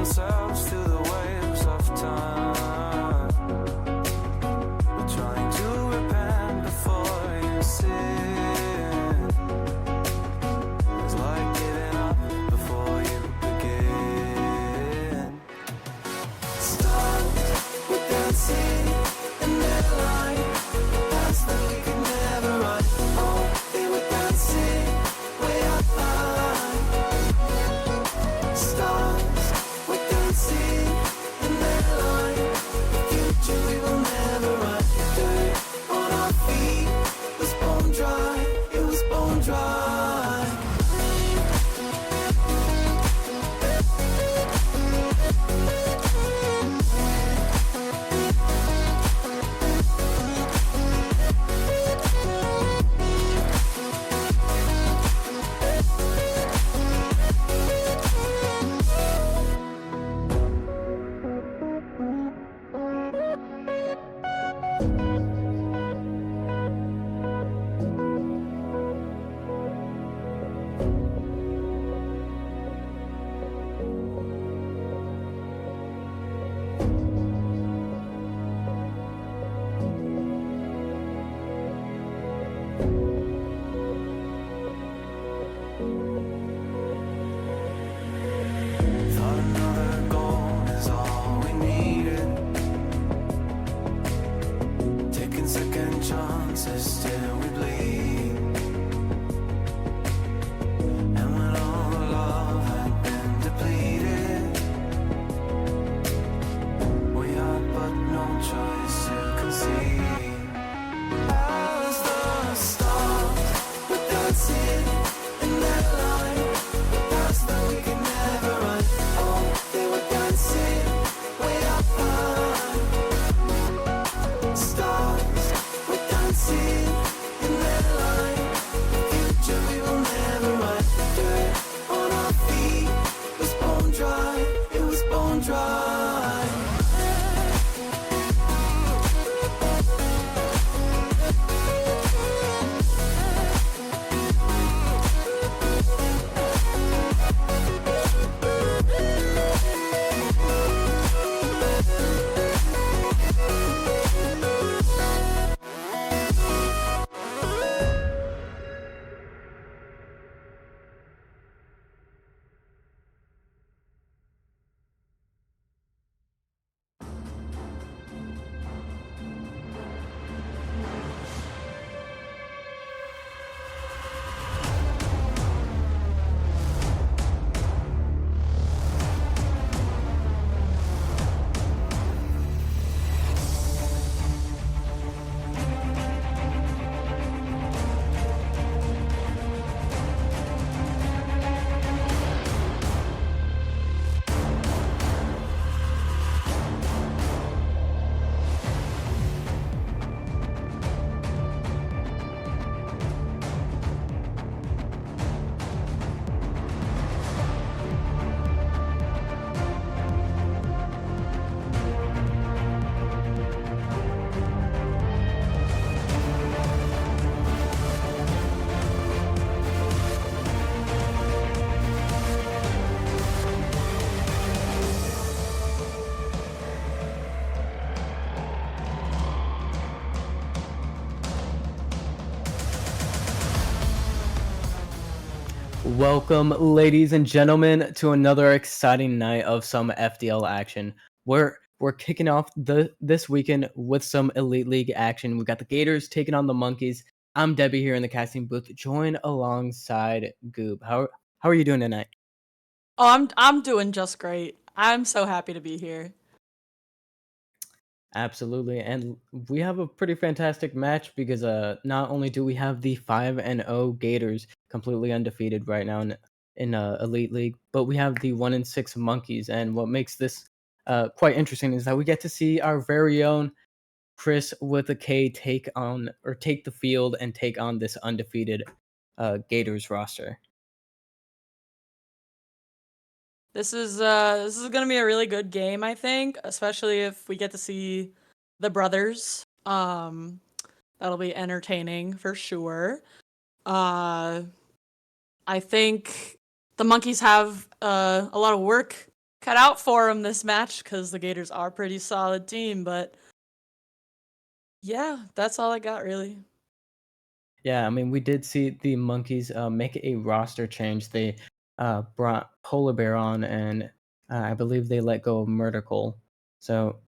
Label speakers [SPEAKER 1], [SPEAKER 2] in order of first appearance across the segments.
[SPEAKER 1] themselves to dancing in their line, past that we could never run. Oh, they were dancing way up high. Stars were dancing in their line, the future we will never run. Dirt on our feet was bone dry, it was bone dry. Thought another goal is all we needed. Taking second chances till we bleed. And when all the love had been depleted, we had but no choice to concede. As the stars were dancing in their line, past that we could never run. Oh, they were dancing way up high. Stars were dancing in their line, the future we will never run. Dirt on our feet was bone dry, it was bone dry.
[SPEAKER 2] Welcome, ladies and gentlemen, to another exciting night of some FDL action. We're kicking off this weekend with some Elite League action. We got the Gators taking on the Monkeys. I'm Debbie here in the casting booth, joined alongside Goob. How are you doing tonight?
[SPEAKER 3] Oh, I'm doing just great. I'm so happy to be here.
[SPEAKER 2] Absolutely, and we have a pretty fantastic match because not only do we have the 5-0 Gators completely undefeated right now in Elite League, but we have the 1-6 Monkeys. And what makes this quite interesting is that we get to see our very own Chris with a K take the field and take on this undefeated Gators roster.
[SPEAKER 3] This is gonna be a really good game, I think, especially if we get to see the brothers. That'll be entertaining for sure. Uh, I think the Monkeys have a lot of work cut out for them this match because the Gators are a pretty solid team. But yeah, that's all I got really.
[SPEAKER 2] Yeah, I mean, we did see the Monkeys make a roster change. They brought Polar Bear on, and I believe they let go of Murticle. So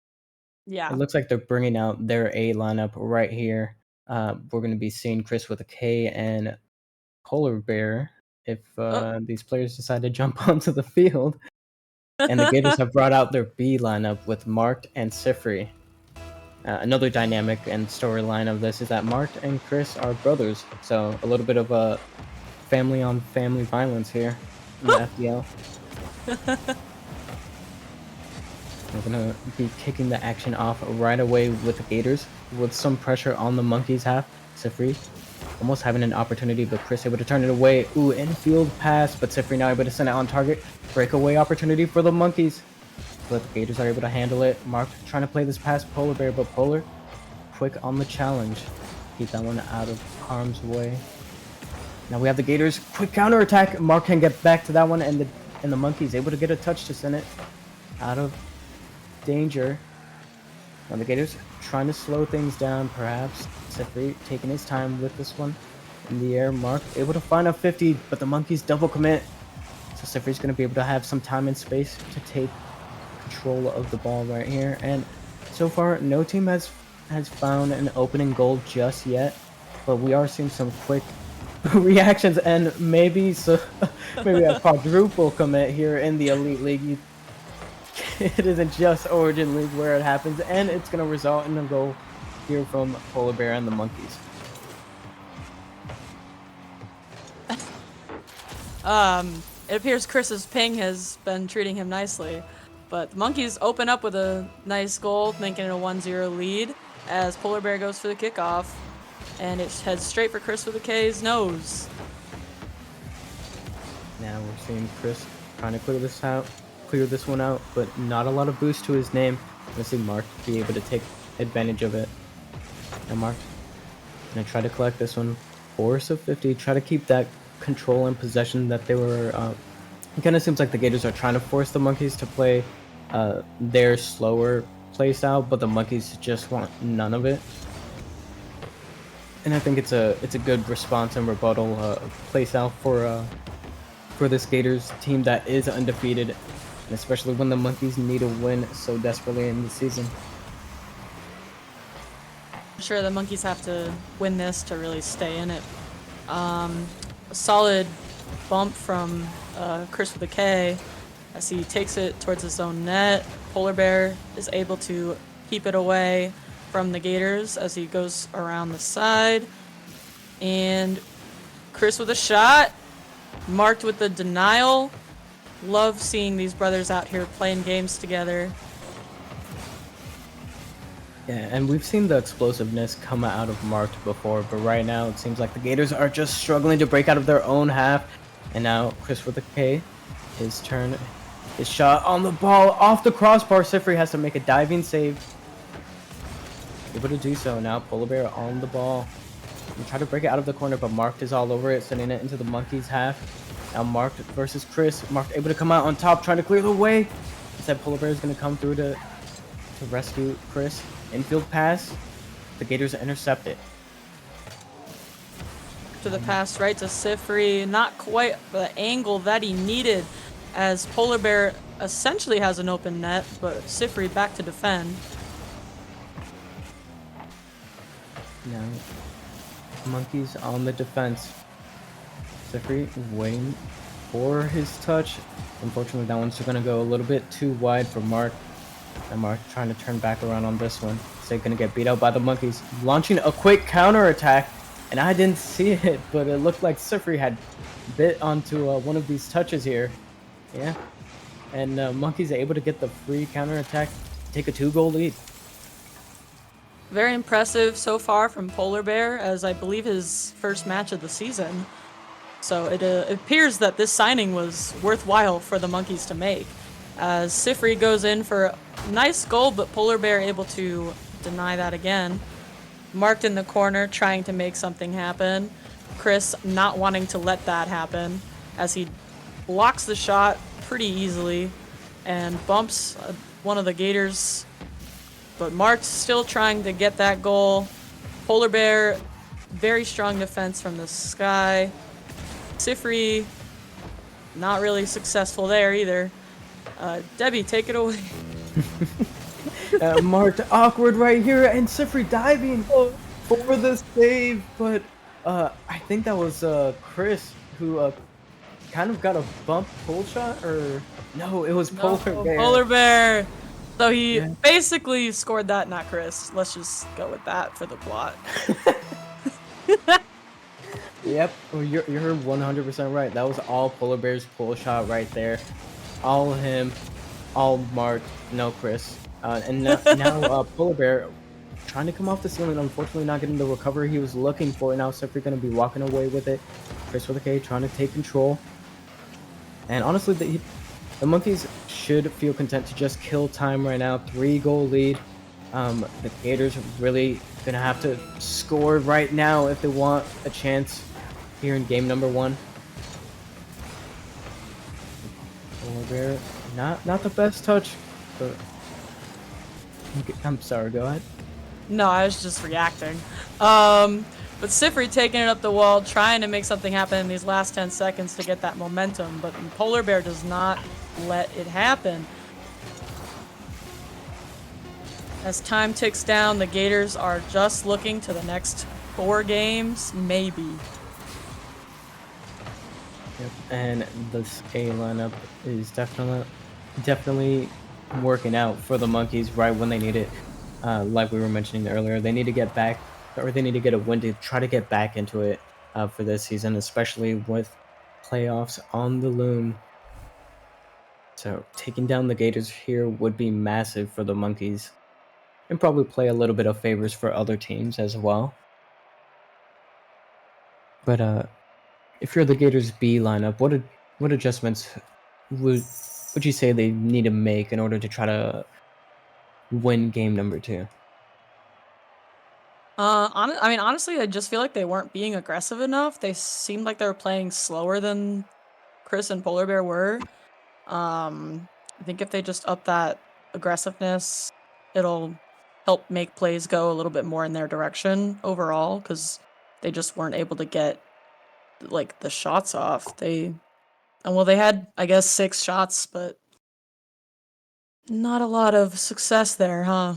[SPEAKER 3] Yeah.
[SPEAKER 2] It looks like they're bringing out their A lineup right here. We're going to be seeing Chris with a K and Polar Bear if
[SPEAKER 3] Oh.
[SPEAKER 2] these players decide to jump onto the field. And the Gators have brought out their B lineup with Marked and Sifri. Another dynamic and storyline of this is that Marked and Chris are brothers, so a little bit of a family on family violence here in the FDL. We're gonna be kicking the action off right away with the Gators, with some pressure on the Monkeys half. Sifri almost having an opportunity, but Chris able to turn it away. Ooh, infield pass, but Sifri now able to send it on target. Breakaway opportunity for the Monkeys, but the Gators are able to handle it. Mark trying to play this past Polar Bear, but Polar quick on the challenge. Keep that one out of harm's way. Now we have the Gators quick counter attack. Mark can get back to that one, and the Monkeys able to get a touch to send it out of danger. Now the Gators trying to slow things down, perhaps. Sifri taking his time with this one. In the air, Mark able to find a 50, but the Monkeys double commit. So Sifri's going to be able to have some time and space to take control of the ball right here. And so far, no team has found an opening goal just yet, but we are seeing some quick reactions and maybe maybe a quadruple commit here in the Elite League. It isn't just Origin League where it happens, and it's going to result in a goal here from Polar Bear and the Monkeys.
[SPEAKER 3] It appears Chris's ping has been treating him nicely, but the Monkeys open up with a nice goal, making it a 1-0 lead as Polar Bear goes for the kickoff, and it heads straight for Chris with a K's nose.
[SPEAKER 2] Now we're seeing Chris trying to clear this one out, but not a lot of boost to his name. Let's see Mark be able to take advantage of it. Now Mark gonna try to collect this one. Force of 50, try to keep that control and possession that they were. It kind of seems like the Gators are trying to force the Monkeys to play their slower play style, but the Monkeys just want none of it. And I think it's a good response and rebuttal play style for this Gators team that is undefeated, and especially when the Monkeys need a win so desperately in the season.
[SPEAKER 3] I'm sure the Monkeys have to win this to really stay in it. A solid bump from Chris with a K as he takes it towards his own net. Polar Bear is able to keep it away from the Gators as he goes around the side. And Chris with a shot. Marked with the denial. Love seeing these brothers out here playing games together.
[SPEAKER 2] Yeah, and we've seen the explosiveness come out of Marked before, but right now it seems like the Gators are just struggling to break out of their own half. And now Chris with a K, his turn, his shot on the ball off the crossbar. Sifri has to make a diving save. Able to do so now. Polar Bear on the ball. We try to break it out of the corner, but Marked is all over it, sending it into the Monkeys half. Now Marked versus Chris. Marked able to come out on top, trying to clear the way. Instead, Polar Bear is going to come through to rescue Chris. Infield pass. The Gators intercept it.
[SPEAKER 3] To the pass right to Sifri. Not quite the angle that he needed as Polar Bear essentially has an open net, but Sifri back to defend.
[SPEAKER 2] Now, Monkeys on the defense. Sifri waiting for his touch. Unfortunately, that one's going to go a little bit too wide for Mark. And Mark trying to turn back around on this one. So going to get beat out by the Monkeys. Launching a quick counter attack. And I didn't see it, but it looked like Sifri had bit onto one of these touches here. Yeah. And Monkeys are able to get the free counter attack, take a 2-goal lead.
[SPEAKER 3] Very impressive so far from Polar Bear, as I believe his first match of the season. So it appears that this signing was worthwhile for the Monkeys to make. As Sifri goes in for a nice goal, but Polar Bear able to deny that again. Marked in the corner, trying to make something happen. Chris not wanting to let that happen, as he blocks the shot pretty easily and bumps one of the Gators. But Mark's still trying to get that goal. Polar Bear, very strong defense from the sky. Sifri, not really successful there either. Debbie, take it away.
[SPEAKER 2] Marked awkward right here, and Sifri diving for the save, but I think that was Chris who kind of got a bump pull shot, or no, it was
[SPEAKER 3] No,
[SPEAKER 2] Polar Bear.
[SPEAKER 3] Polar Bear. So he
[SPEAKER 2] Yeah.
[SPEAKER 3] basically scored that, not Chris. Let's just go with that for the plot.
[SPEAKER 2] Yep, well, you're 100% right. That was all Polar Bear's pull shot right there. All him, all marked, no Chris. And now Polar Bear trying to come off the ceiling, unfortunately not getting the recovery he was looking for. Now Sifri going to be walking away with it. Chris with a K trying to take control. And honestly, the Monkeys should feel content to just kill time right now. 3-goal lead. The Gators are really going to have to score right now if they want a chance here in game number 1. Polar Bear, not the best touch, but I'm sorry, go ahead.
[SPEAKER 3] No, I was just reacting. But Sifri taking it up the wall, trying to make something happen in these last 10 seconds to get that momentum, but Polar Bear does not let it happen. As time ticks down, the Gators are just looking to the next 4 games, maybe.
[SPEAKER 2] Yep, and this A lineup is definitely working out for the Monkeys right when they need it. Like we were mentioning earlier, they need to get back, or they need to get a win to try to get back into it for this season, especially with playoffs on the loom. So taking down the Gators here would be massive for the Monkeys, and probably play a little bit of favors for other teams as well. But if you're the Gators B lineup, what adjustments would you say they need to make in order to try to win game number 2?
[SPEAKER 3] I mean, honestly, I just feel like they weren't being aggressive enough. They seemed like they were playing slower than Chris and Polar Bear were. I think if they just up that aggressiveness, it'll help make plays go a little bit more in their direction overall, because they just weren't able to get like the shots off. They had, I guess, 6 shots, but not a lot of success there, huh?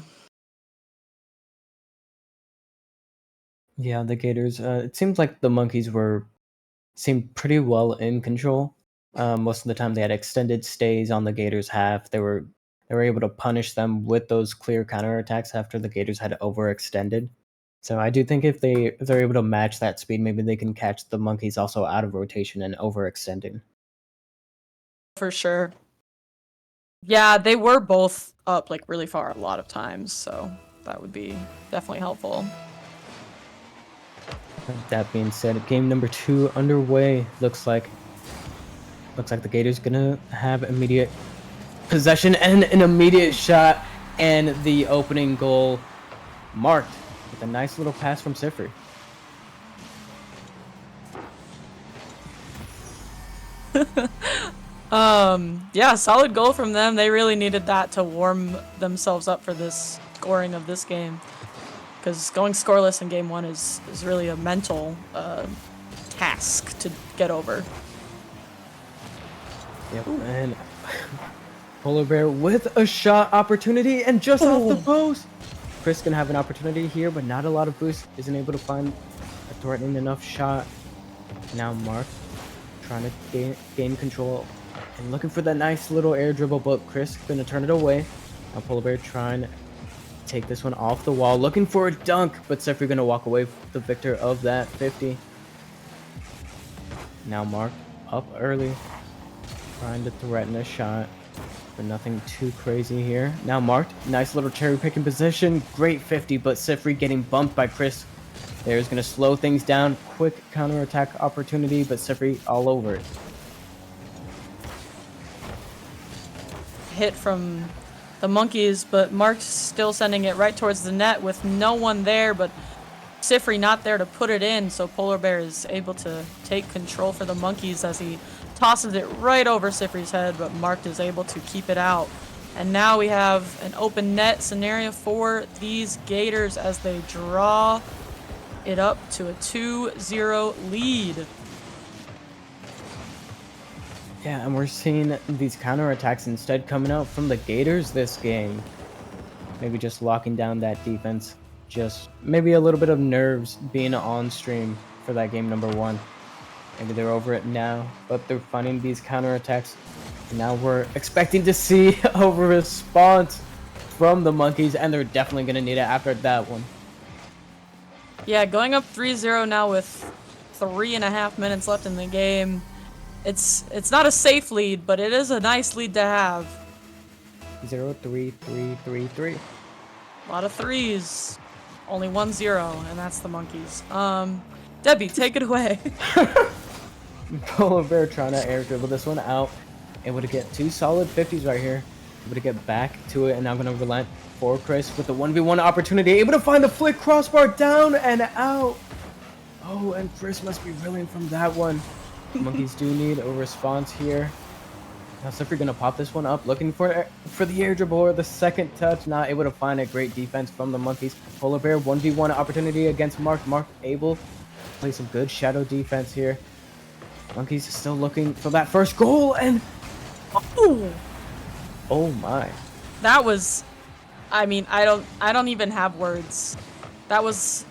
[SPEAKER 2] Yeah, the Gators. It seems like the Monkeys seemed pretty well in control. Most of the time, they had extended stays on the Gators' half. They were able to punish them with those clear counterattacks after the Gators had overextended. So I do think if they're able to match that speed, maybe they can catch the Monkeys also out of rotation and overextending.
[SPEAKER 3] For sure. Yeah, they were both up like really far a lot of times, so that would be definitely helpful.
[SPEAKER 2] That being said, game number 2 underway. Looks like the Gators gonna have immediate possession and an immediate shot, and the opening goal marked with a nice little pass from Sifri.
[SPEAKER 3] Yeah, solid goal from them. They really needed that to warm themselves up for this scoring of this game, because going scoreless in game 1 is really a mental task to get over.
[SPEAKER 2] Yep, and Polar Bear with a shot opportunity and just off the post. Chris can have an opportunity here, but not a lot of boost. Isn't able to find a threatening enough shot. Now Mark trying to gain control and looking for that nice little air dribble, but Chris gonna turn it away. Now Polar Bear trying to take this one off the wall, looking for a dunk, but Sefri gonna walk away with the victor of that 50. Now Mark up early, trying to threaten a shot, but nothing too crazy here. Now Mark, nice little cherry picking position, great 50, but Sefri getting bumped by Chris. There's gonna slow things down, quick counterattack opportunity, but Sefri all over it.
[SPEAKER 3] Hit from the Monkeys, but Mark's still sending it right towards the net with no one there, but Sifri not there to put it in, so Polar Bear is able to take control for the Monkeys as he tosses it right over Sifri's head, but Mark is able to keep it out. And now we have an open net scenario for these Gators as they draw it up to a 2-0 lead.
[SPEAKER 2] Yeah, and we're seeing these counterattacks instead coming out from the Gators this game. maybe just locking down that defense. Just maybe a little bit of nerves being on stream for that game number 1. Maybe they're over it now, but they're finding these counterattacks. And now we're expecting to see a response from the Monkeys, and they're definitely going to need it after that one.
[SPEAKER 3] Yeah, going up 3-0 now with 3.5 minutes left in the game. It's not a safe lead, but it is a nice lead to have.
[SPEAKER 2] 0, 3, 3, 3, 3.
[SPEAKER 3] A lot of threes. Only 1-0, and that's the Monkeys. Debbie, take it away.
[SPEAKER 2] Polar Bear trying to air dribble this one out. Able to get 2 solid 50s right here. Able to get back to it, and now going to relent for Chris with the 1v1 opportunity. Able to find the flick crossbar down and out. Oh, and Chris must be reeling from that one. Monkeys do need a response here. Now Sifri going to pop this one up, looking for the air dribble or the second touch. Not able to find a great defense from the Monkeys. Polar Bear 1v1 opportunity against Mark. Mark able to play some good shadow defense here. Monkeys still looking for that first goal, and oh my.
[SPEAKER 3] That was, I mean, I don't even have words. That was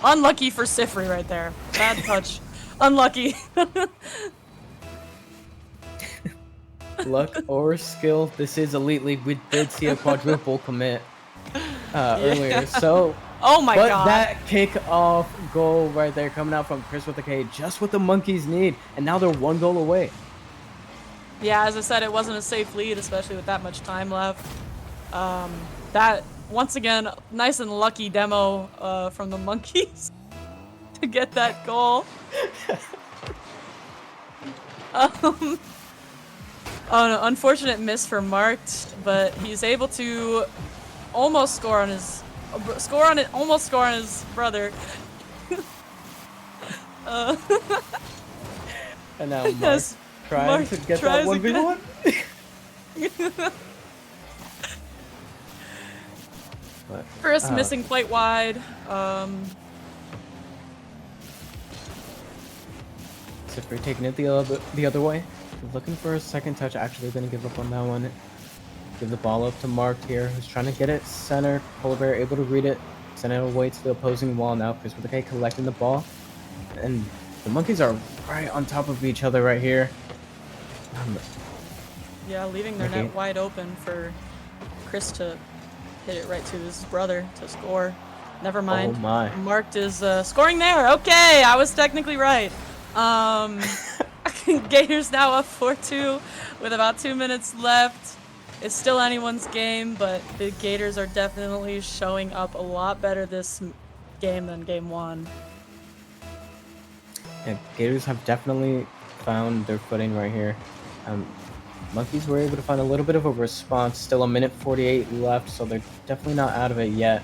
[SPEAKER 3] unlucky for Sifri right there. Bad touch. Unlucky.
[SPEAKER 2] Luck or skill, this is Elite League. We did see a quadruple commit earlier, so
[SPEAKER 3] Oh my
[SPEAKER 2] but
[SPEAKER 3] god.
[SPEAKER 2] that kick-off goal right there coming out from Chris with the K, just what the Monkeys need, and now they're 1 goal away.
[SPEAKER 3] Yeah, as I said, it wasn't a safe lead, especially with that much time left. That, once again, nice and lucky demo from the Monkeys to get that goal. Oh, no, unfortunate miss for Marked, but he's able to almost score on his brother.
[SPEAKER 2] And now Mark
[SPEAKER 3] Yes,
[SPEAKER 2] trying
[SPEAKER 3] Mark
[SPEAKER 2] to get that
[SPEAKER 3] tries
[SPEAKER 2] 1v1. But,
[SPEAKER 3] Chris missing quite wide.
[SPEAKER 2] Sifri taking it the other way. Looking for a second touch. Actually going to give up on that one. Give the ball up to Mark here, who's trying to get it center. Polar Bear able to read it. Send it away to the opposing wall now. Chris with the K collecting the ball. And the Monkeys are right on top of each other right here.
[SPEAKER 3] Yeah, leaving their net wide open for Chris to hit it right to his brother to score. Never mind.
[SPEAKER 2] Oh my.
[SPEAKER 3] Marked is scoring there. Okay, I was technically right. Gators now up 4-2 with about 2 minutes left. It's still anyone's game, but the Gators are definitely showing up a lot better this game than game 1.
[SPEAKER 2] Yeah, Gators have definitely found their footing right here. Monkeys were able to find a little bit of a response. Still a minute 48 left, so they're definitely not out of it yet.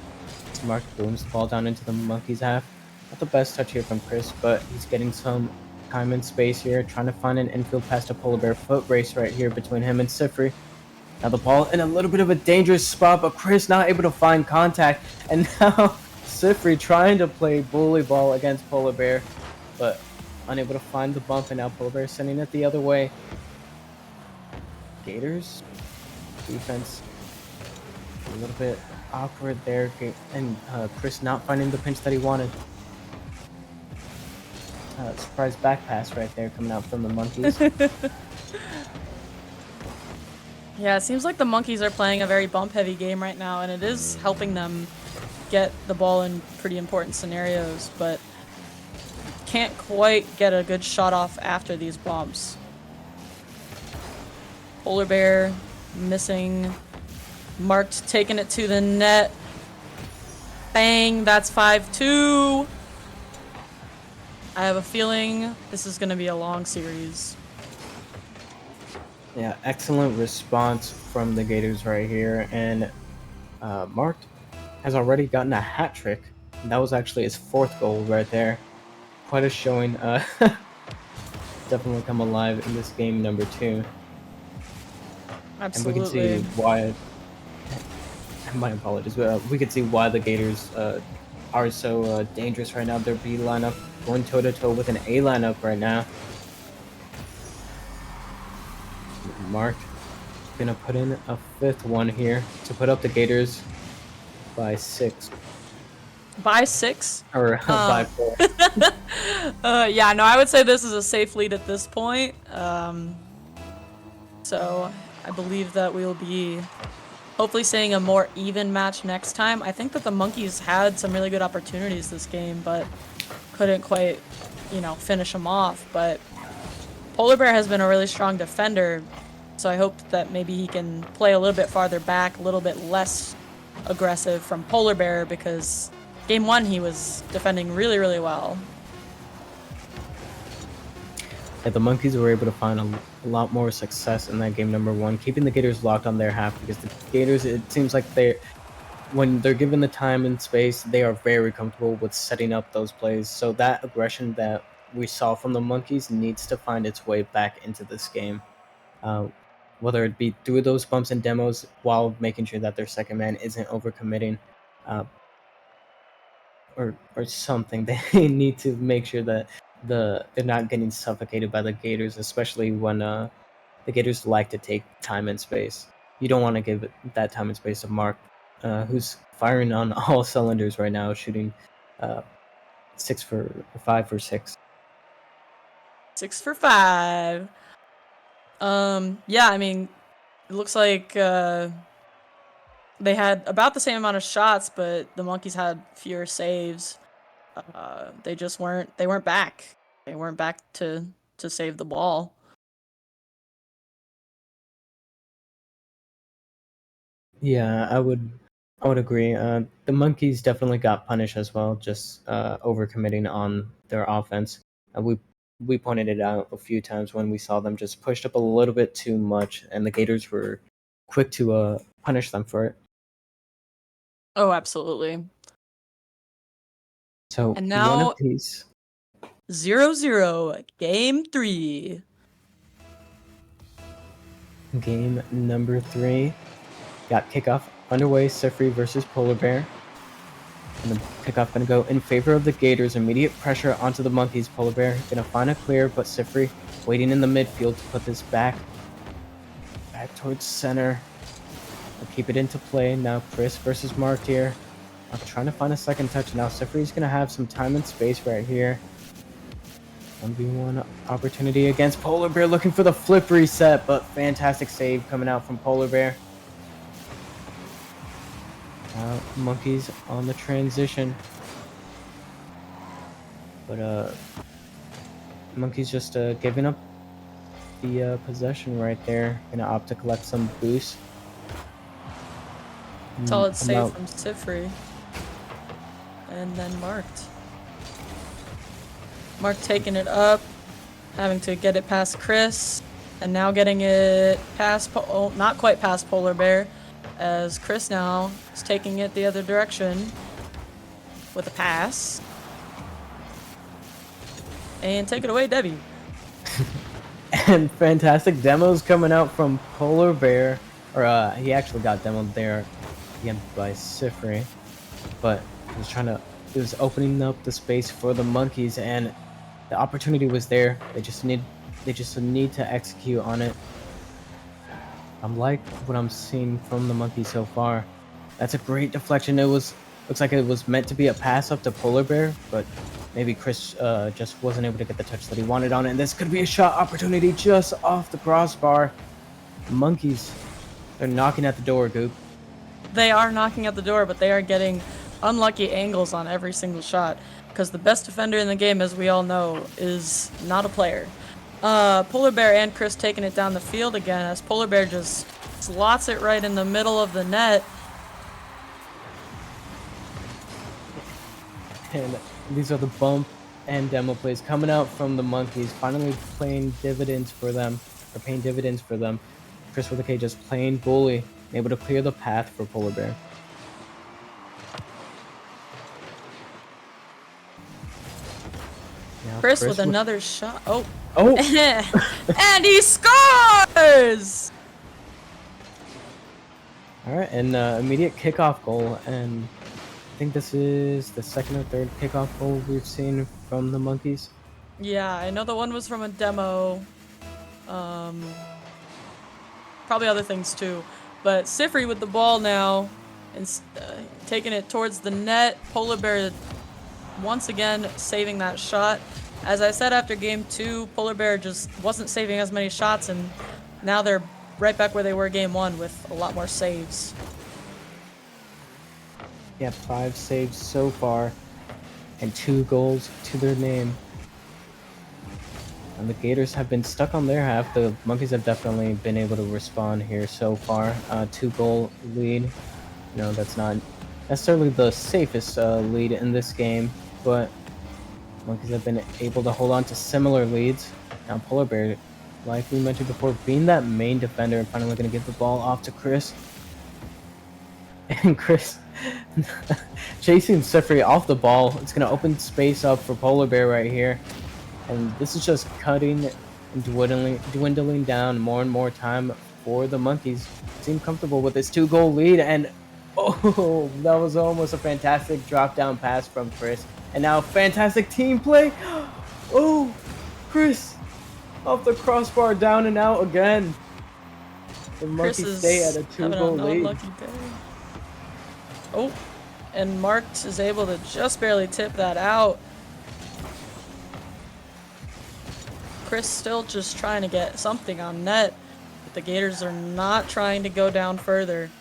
[SPEAKER 2] Mark booms the ball down into the Monkeys half. Not the best touch here from Chris, but he's getting some time and space here, trying to find an infield pass to Polar Bear. Foot race right here between him and Sifri. Now the ball in a little bit of a dangerous spot, but Chris not able to find contact. And now Sifri trying to play bully ball against Polar Bear, but unable to find the bump, and now Polar Bear sending it the other way. Gators defense a little bit awkward there, and Chris not finding the pinch that he wanted. Surprise back pass right there coming out from the Monkeys.
[SPEAKER 3] Yeah, it seems like the Monkeys are playing a very bump-heavy game right now, and it is helping them get the ball in pretty important scenarios, but can't quite get a good shot off after these bumps. Polar Bear missing. Marked taking it to the net. Bang, that's 5-2. I have a feeling this is going to be a long series.
[SPEAKER 2] Yeah, excellent response from the Gators right here, and Marked has already gotten a hat trick. That was actually his 4th goal right there. Quite a showing. Definitely come alive in this game number 2.
[SPEAKER 3] Absolutely.
[SPEAKER 2] And we can see why. My apologies, but we can see why the Gators are so dangerous right now. Their B lineup going toe-to-toe with an A lineup right now. Marked gonna put in a 5th one here to put up the Gators by 6.
[SPEAKER 3] By 6.
[SPEAKER 2] Or by 4.
[SPEAKER 3] Yeah, no, I would say this is a safe lead at this point. So I believe that we'll be hopefully seeing a more even match next time. I think that the Monkeys had some really good opportunities this game, but couldn't quite, finish them off. But Polar Bear has been a really strong defender, so I hope that maybe he can play a little bit farther back, a little bit less aggressive from Polar Bear, because game 1 he was defending really, really well.
[SPEAKER 2] Yeah, the Monkeys were able to find a lot more success in that game number 1, keeping the Gators locked on their half, because the Gators, it seems like when they're given the time and space, they are very comfortable with setting up those plays. So that aggression that we saw from the Monkeys needs to find its way back into this game. Whether it be through those bumps and demos while making sure that their second man isn't overcommitting, or something. They need to make sure that they're not getting suffocated by the Gators, especially when the Gators like to take time and space. You don't want to give that time and space to Mark, who's firing on all cylinders right now, shooting 5 for 6.
[SPEAKER 3] 6 for 5. Yeah, I mean, it looks like they had about the same amount of shots, but the Monkeys had fewer saves. They just weren't back. They weren't back to save the ball.
[SPEAKER 2] Yeah, I would agree. The Monkeys definitely got punished as well, just overcommitting on their offense. We pointed it out a few times when we saw them just pushed up a little bit too much, and the Gators were quick to punish them for it.
[SPEAKER 3] Oh, absolutely.
[SPEAKER 2] So
[SPEAKER 3] And
[SPEAKER 2] one
[SPEAKER 3] now
[SPEAKER 2] apiece.
[SPEAKER 3] 0-0, game 3.
[SPEAKER 2] Game number 3 got kickoff underway. Sifri versus Polar Bear. And the kickoff gonna go in favor of the Gators. Immediate pressure onto the Monkeys. Polar Bear gonna find a clear, but Sifri waiting in the midfield to put this back towards center. We'll keep it into play. Now Chris versus Mark here. I'm trying to find a second touch. Now Sifri's gonna have some time and space right here. 1v1 opportunity against Polar Bear, looking for the flip reset, but fantastic save coming out from Polar Bear. Monkeys on the transition, but Monkeys just giving up the possession right there. Gonna opt to collect some boost.
[SPEAKER 3] Solid save from Sifri. And then Mark taking it up, having to get it past Chris, and now getting it past, not quite past Polar Bear, as Chris now is taking it the other direction with a pass. And take it away, Debbie.
[SPEAKER 2] And fantastic demos coming out from Polar Bear, or he actually got demoed there again by Sifri, but he was opening up the space for the Monkeys, and the opportunity was there. They just need to execute on it. I'm like what I'm seeing from the Monkeys so far. That's a great deflection. Looks like it was meant to be a pass up to Polar Bear, but maybe Chris just wasn't able to get the touch that he wanted on it. And this could be a shot opportunity just off the crossbar. Monkeys, they're knocking at the door, Goop.
[SPEAKER 3] They are knocking at the door, but they are getting unlucky angles on every single shot, because the best defender in the game, as we all know, is not a player. Polar Bear and Chris taking it down the field again, as Polar Bear just slots it right in the middle of the net.
[SPEAKER 2] And these are the bump and demo plays coming out from the Monkeys, finally paying dividends for them. Chris with the K just playing bully, able to clear the path for Polar Bear.
[SPEAKER 3] Chris with another shot. Oh.
[SPEAKER 2] And
[SPEAKER 3] he scores!
[SPEAKER 2] All right, and immediate kickoff goal, and I think this is the second or third kickoff goal we've seen from the Monkeys.
[SPEAKER 3] Yeah, I know the one was from a demo. probably other things too. But Sifri with the ball now and taking it towards the net. Polar Bear once again saving that shot. As I said after game 2, Polar Bear just wasn't saving as many shots, and now they're right back where they were game 1 with a lot more saves.
[SPEAKER 2] Yeah, 5 saves so far and 2 goals to their name. And the Gators have been stuck on their half. The Monkeys have definitely been able to respond here so far. 2-goal lead. That's not necessarily the safest lead in this game, but Monkeys have been able to hold on to similar leads. Now Polar Bear, like we mentioned before, being that main defender, and finally going to give the ball off to Chris. And Chris chasing Sifri off the ball. It's going to open space up for Polar Bear right here. And this is just cutting and dwindling down more and more time for the Monkeys. Seem comfortable with this 2-goal lead, and oh, that was almost a fantastic drop-down pass from Chris. And now fantastic team play. Oh, Chris off the crossbar, down and out again. The Monkeys stay at a 2-goal lead.
[SPEAKER 3] Unlucky day. Oh, and Mark is able to just barely tip that out. Chris still just trying to get something on net, but the Gators are not trying to go down further.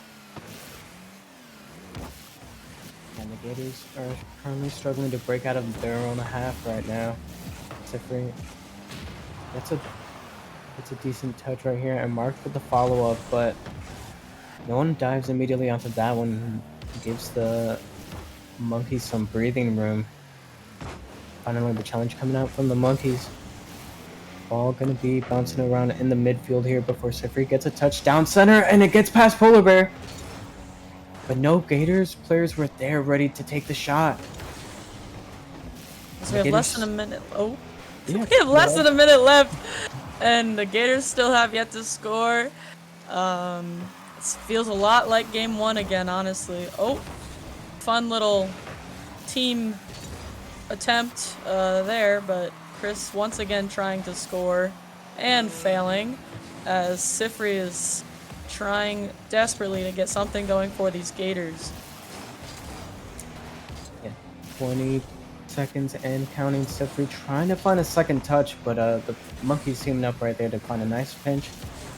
[SPEAKER 2] And the Gators are currently struggling to break out of their own half right now. Sifri, that's a decent touch right here, and Mark with the follow-up, but no one dives immediately onto that one. Gives the Monkeys some breathing room. Finally, the challenge coming out from the Monkeys. Ball gonna be bouncing around in the midfield here before Sifri gets a touch down center, and it gets past Polar Bear. But no Gators players were there ready to take the shot.
[SPEAKER 3] So we have less than a minute. Oh, yeah, we have less than a minute left, and the Gators still have yet to score. It feels a lot like game 1 again, honestly. Oh, fun little team attempt there, but Chris once again trying to score and failing, as Sifri is trying desperately to get something going for these Gators.
[SPEAKER 2] Yeah, 20 seconds and counting. Sifri trying to find a second touch, but the Monkeys teaming up right there to find a nice pinch.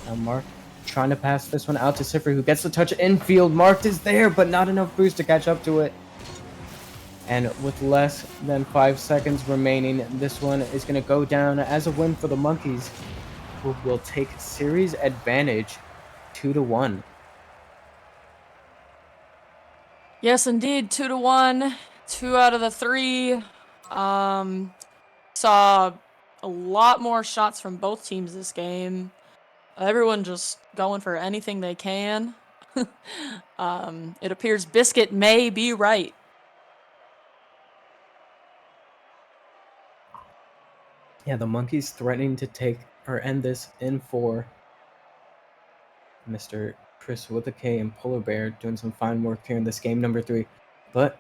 [SPEAKER 2] Now Mark trying to pass this one out to Sifri, who gets the touch infield. Mark is there, but not enough boost to catch up to it. And with less than 5 seconds remaining, this one is going to go down as a win for the Monkeys, who will take series advantage 2-1.
[SPEAKER 3] Yes, indeed, 2-1. 2 out of the 3. Saw a lot more shots from both teams this game. Everyone just going for anything they can. It appears Biscuit may be right.
[SPEAKER 2] Yeah, the Monkeys threatening to take or end this in 4. Mr. Chris with a K and Polar Bear doing some fine work here in this game number 3. But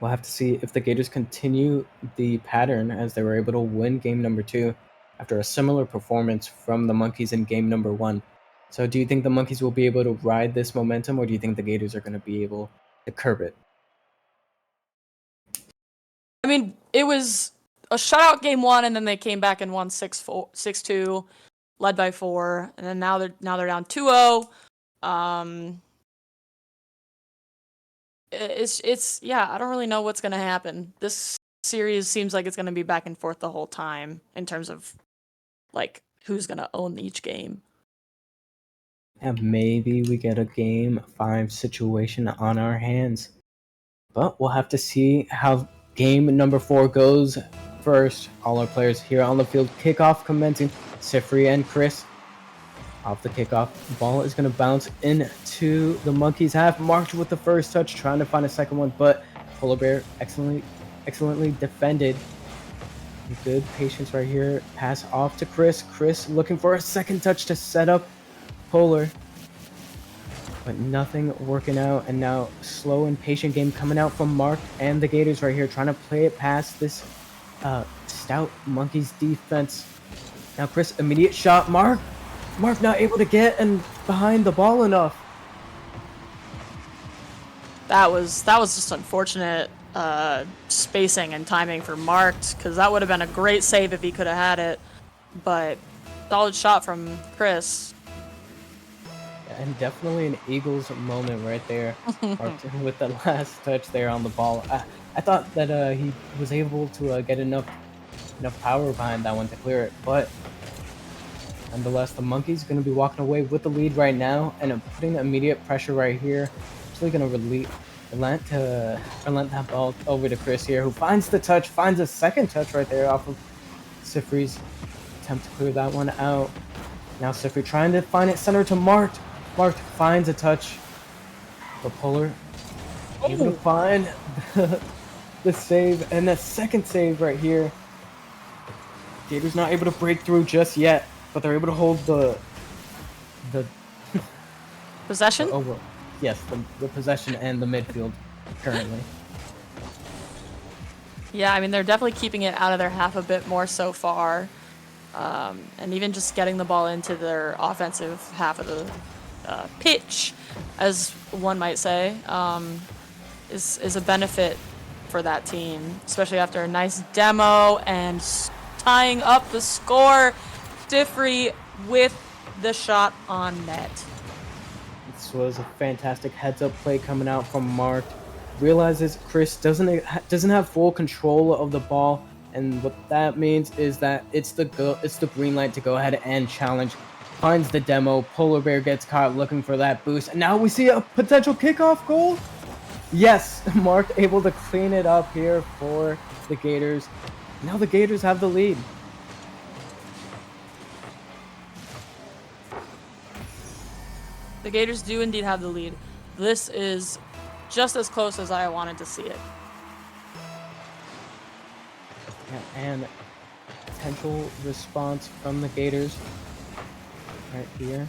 [SPEAKER 2] we'll have to see if the Gators continue the pattern as they were able to win game number 2 after a similar performance from the Monkeys in game number 1. So do you think the Monkeys will be able to ride this momentum, or do you think the Gators are going to be able to curb it?
[SPEAKER 3] I mean, it was a shutout game 1, and then they came back and won 6-2, led by 4, and then now they're down 2-0. It's yeah, I don't really know what's gonna happen. This series seems like it's gonna be back and forth the whole time in terms of like who's gonna own each game.
[SPEAKER 2] And maybe we get a game 5 situation on our hands. But we'll have to see how game number 4 goes first. All our players here on the field. Kickoff commencing. Sifri and Chris. Off the kickoff, the ball is going to bounce into the Monkeys' half. Marked with the first touch, trying to find a second one, but Polar Bear excellently defended. Good patience right here. Pass off to Chris. Chris looking for a second touch to set up Polar, but nothing working out. And now slow and patient game coming out from Mark and the Gators right here, trying to play it past this stout Monkeys defense. Now Chris, immediate shot. Mark Mark not able to get and behind the ball enough.
[SPEAKER 3] That was just unfortunate spacing and timing for Marked, because that would have been a great save if he could have had it. But solid shot from Chris.
[SPEAKER 2] And definitely an Eagles moment right there, with the last touch there on the ball. I thought that he was able to get enough power behind that one to clear it, but nonetheless, the Monkeys going to be walking away with the lead right now, and putting immediate pressure right here. Actually going to relent that ball over to Chris here, who finds the touch, finds a second touch right there off of Sifri's attempt to clear that one out. Now Sifri trying to find it center to Mark. Mark finds a touch, but Polar able to find the save, and that second save right here. Gators not able to break through just yet, but they're able to hold the
[SPEAKER 3] Possession?
[SPEAKER 2] Yes, the possession and the midfield currently.
[SPEAKER 3] Yeah, I mean, they're definitely keeping it out of their half a bit more so far. And even just getting the ball into their offensive half of the pitch, as one might say, is a benefit for that team, especially after a nice demo and tying up the score. Sifri with the shot on net.
[SPEAKER 2] This was a fantastic heads-up play coming out from Mark. Realizes Chris doesn't have full control of the ball, and what that means is that it's the green light to go ahead and challenge. Finds the demo. Polar Bear gets caught looking for that boost, and now we see a potential kickoff goal. Yes, Mark able to clean it up here for the Gators. Now the Gators have the lead.
[SPEAKER 3] The Gators do indeed have the lead. This is just as close as I wanted to see it.
[SPEAKER 2] And potential response from the Gators right here.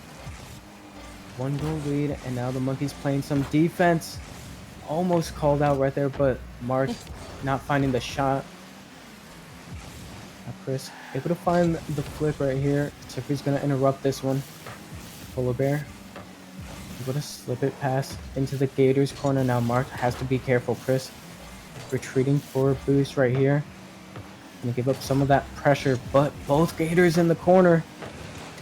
[SPEAKER 2] 1-goal lead, and now the Monkeys playing some defense. Almost called out right there, but Mark not finding the shot. Now Chris able to find the flip right here. Sifri's gonna interrupt this one. Polar Bear able to slip it past into the Gators corner. Now Mark has to be careful. Chris retreating for a boost right here. Gonna give up some of that pressure, but both Gators in the corner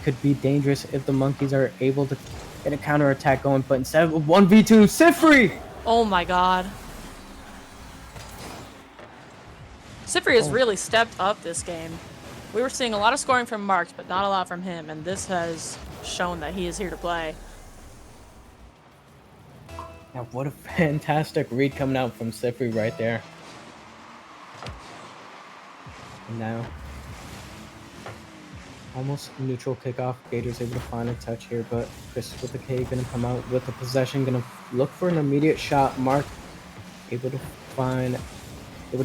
[SPEAKER 2] could be dangerous if the Monkeys are able to get a counter attack going. But instead of 1v2, Sifri!
[SPEAKER 3] Oh my god. Sifri has really stepped up this game. We were seeing a lot of scoring from Marks, but not a lot from him, and this has shown that he is here to play.
[SPEAKER 2] Now what a fantastic read coming out from Sifri right there. And now, almost neutral kickoff. Gators able to find a touch here, but Chris with the K gonna come out with the possession, gonna look for an immediate shot. Mark able to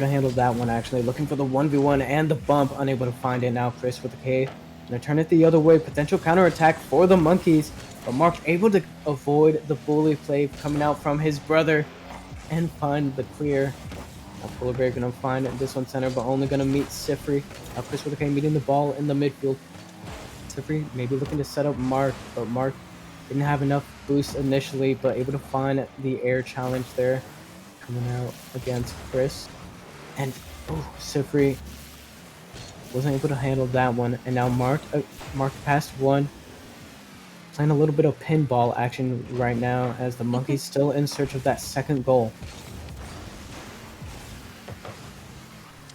[SPEAKER 2] handle that one actually. Looking for the 1v1 and the bump, unable to find it. Now Chris with the K gonna turn it the other way. Potential counter attack for the Monkeys, but Mark able to avoid the bully play coming out from his brother and find the clear. Now Polar Bear gonna find this one center, but only gonna meet Sifri. Now Chris with the K meeting the ball in the midfield. Sifri maybe looking to set up Mark, but Mark didn't have enough boost initially, but able to find the air challenge there coming out against Chris. And Sifri wasn't able to handle that one, and now Mark passed one. Playing a little bit of pinball action right now as the Monkeys still in search of that second goal.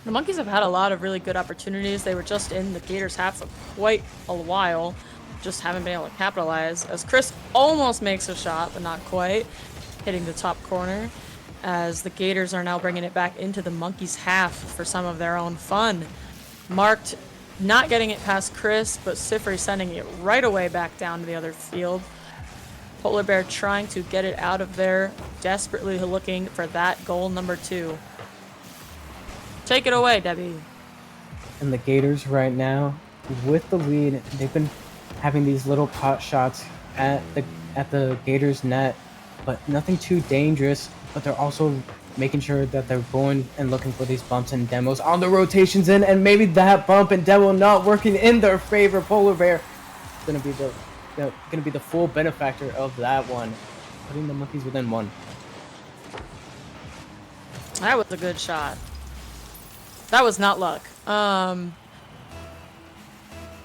[SPEAKER 3] The Monkeys have had a lot of really good opportunities. They were just in the Gators half for quite a while, just haven't been able to capitalize, as Chris almost makes a shot, but not quite, hitting the top corner, as the Gators are now bringing it back into the Monkeys half for some of their own fun. Marked not getting it past Chris, but Sifri sending it right away back down to the other field. Polar Bear trying to get it out of there, desperately looking for that goal number 2. Take it away, Debbie.
[SPEAKER 2] And the Gators right now, with the lead, they've been having these little pot shots at the Gators net, but nothing too dangerous. But they're also making sure that they're going and looking for these bumps and demos on the rotations in, and maybe that bump and demo not working in their favor. Polar Bear gonna be the full benefactor of that one, putting the monkeys within one.
[SPEAKER 3] That was a good shot. That was not luck.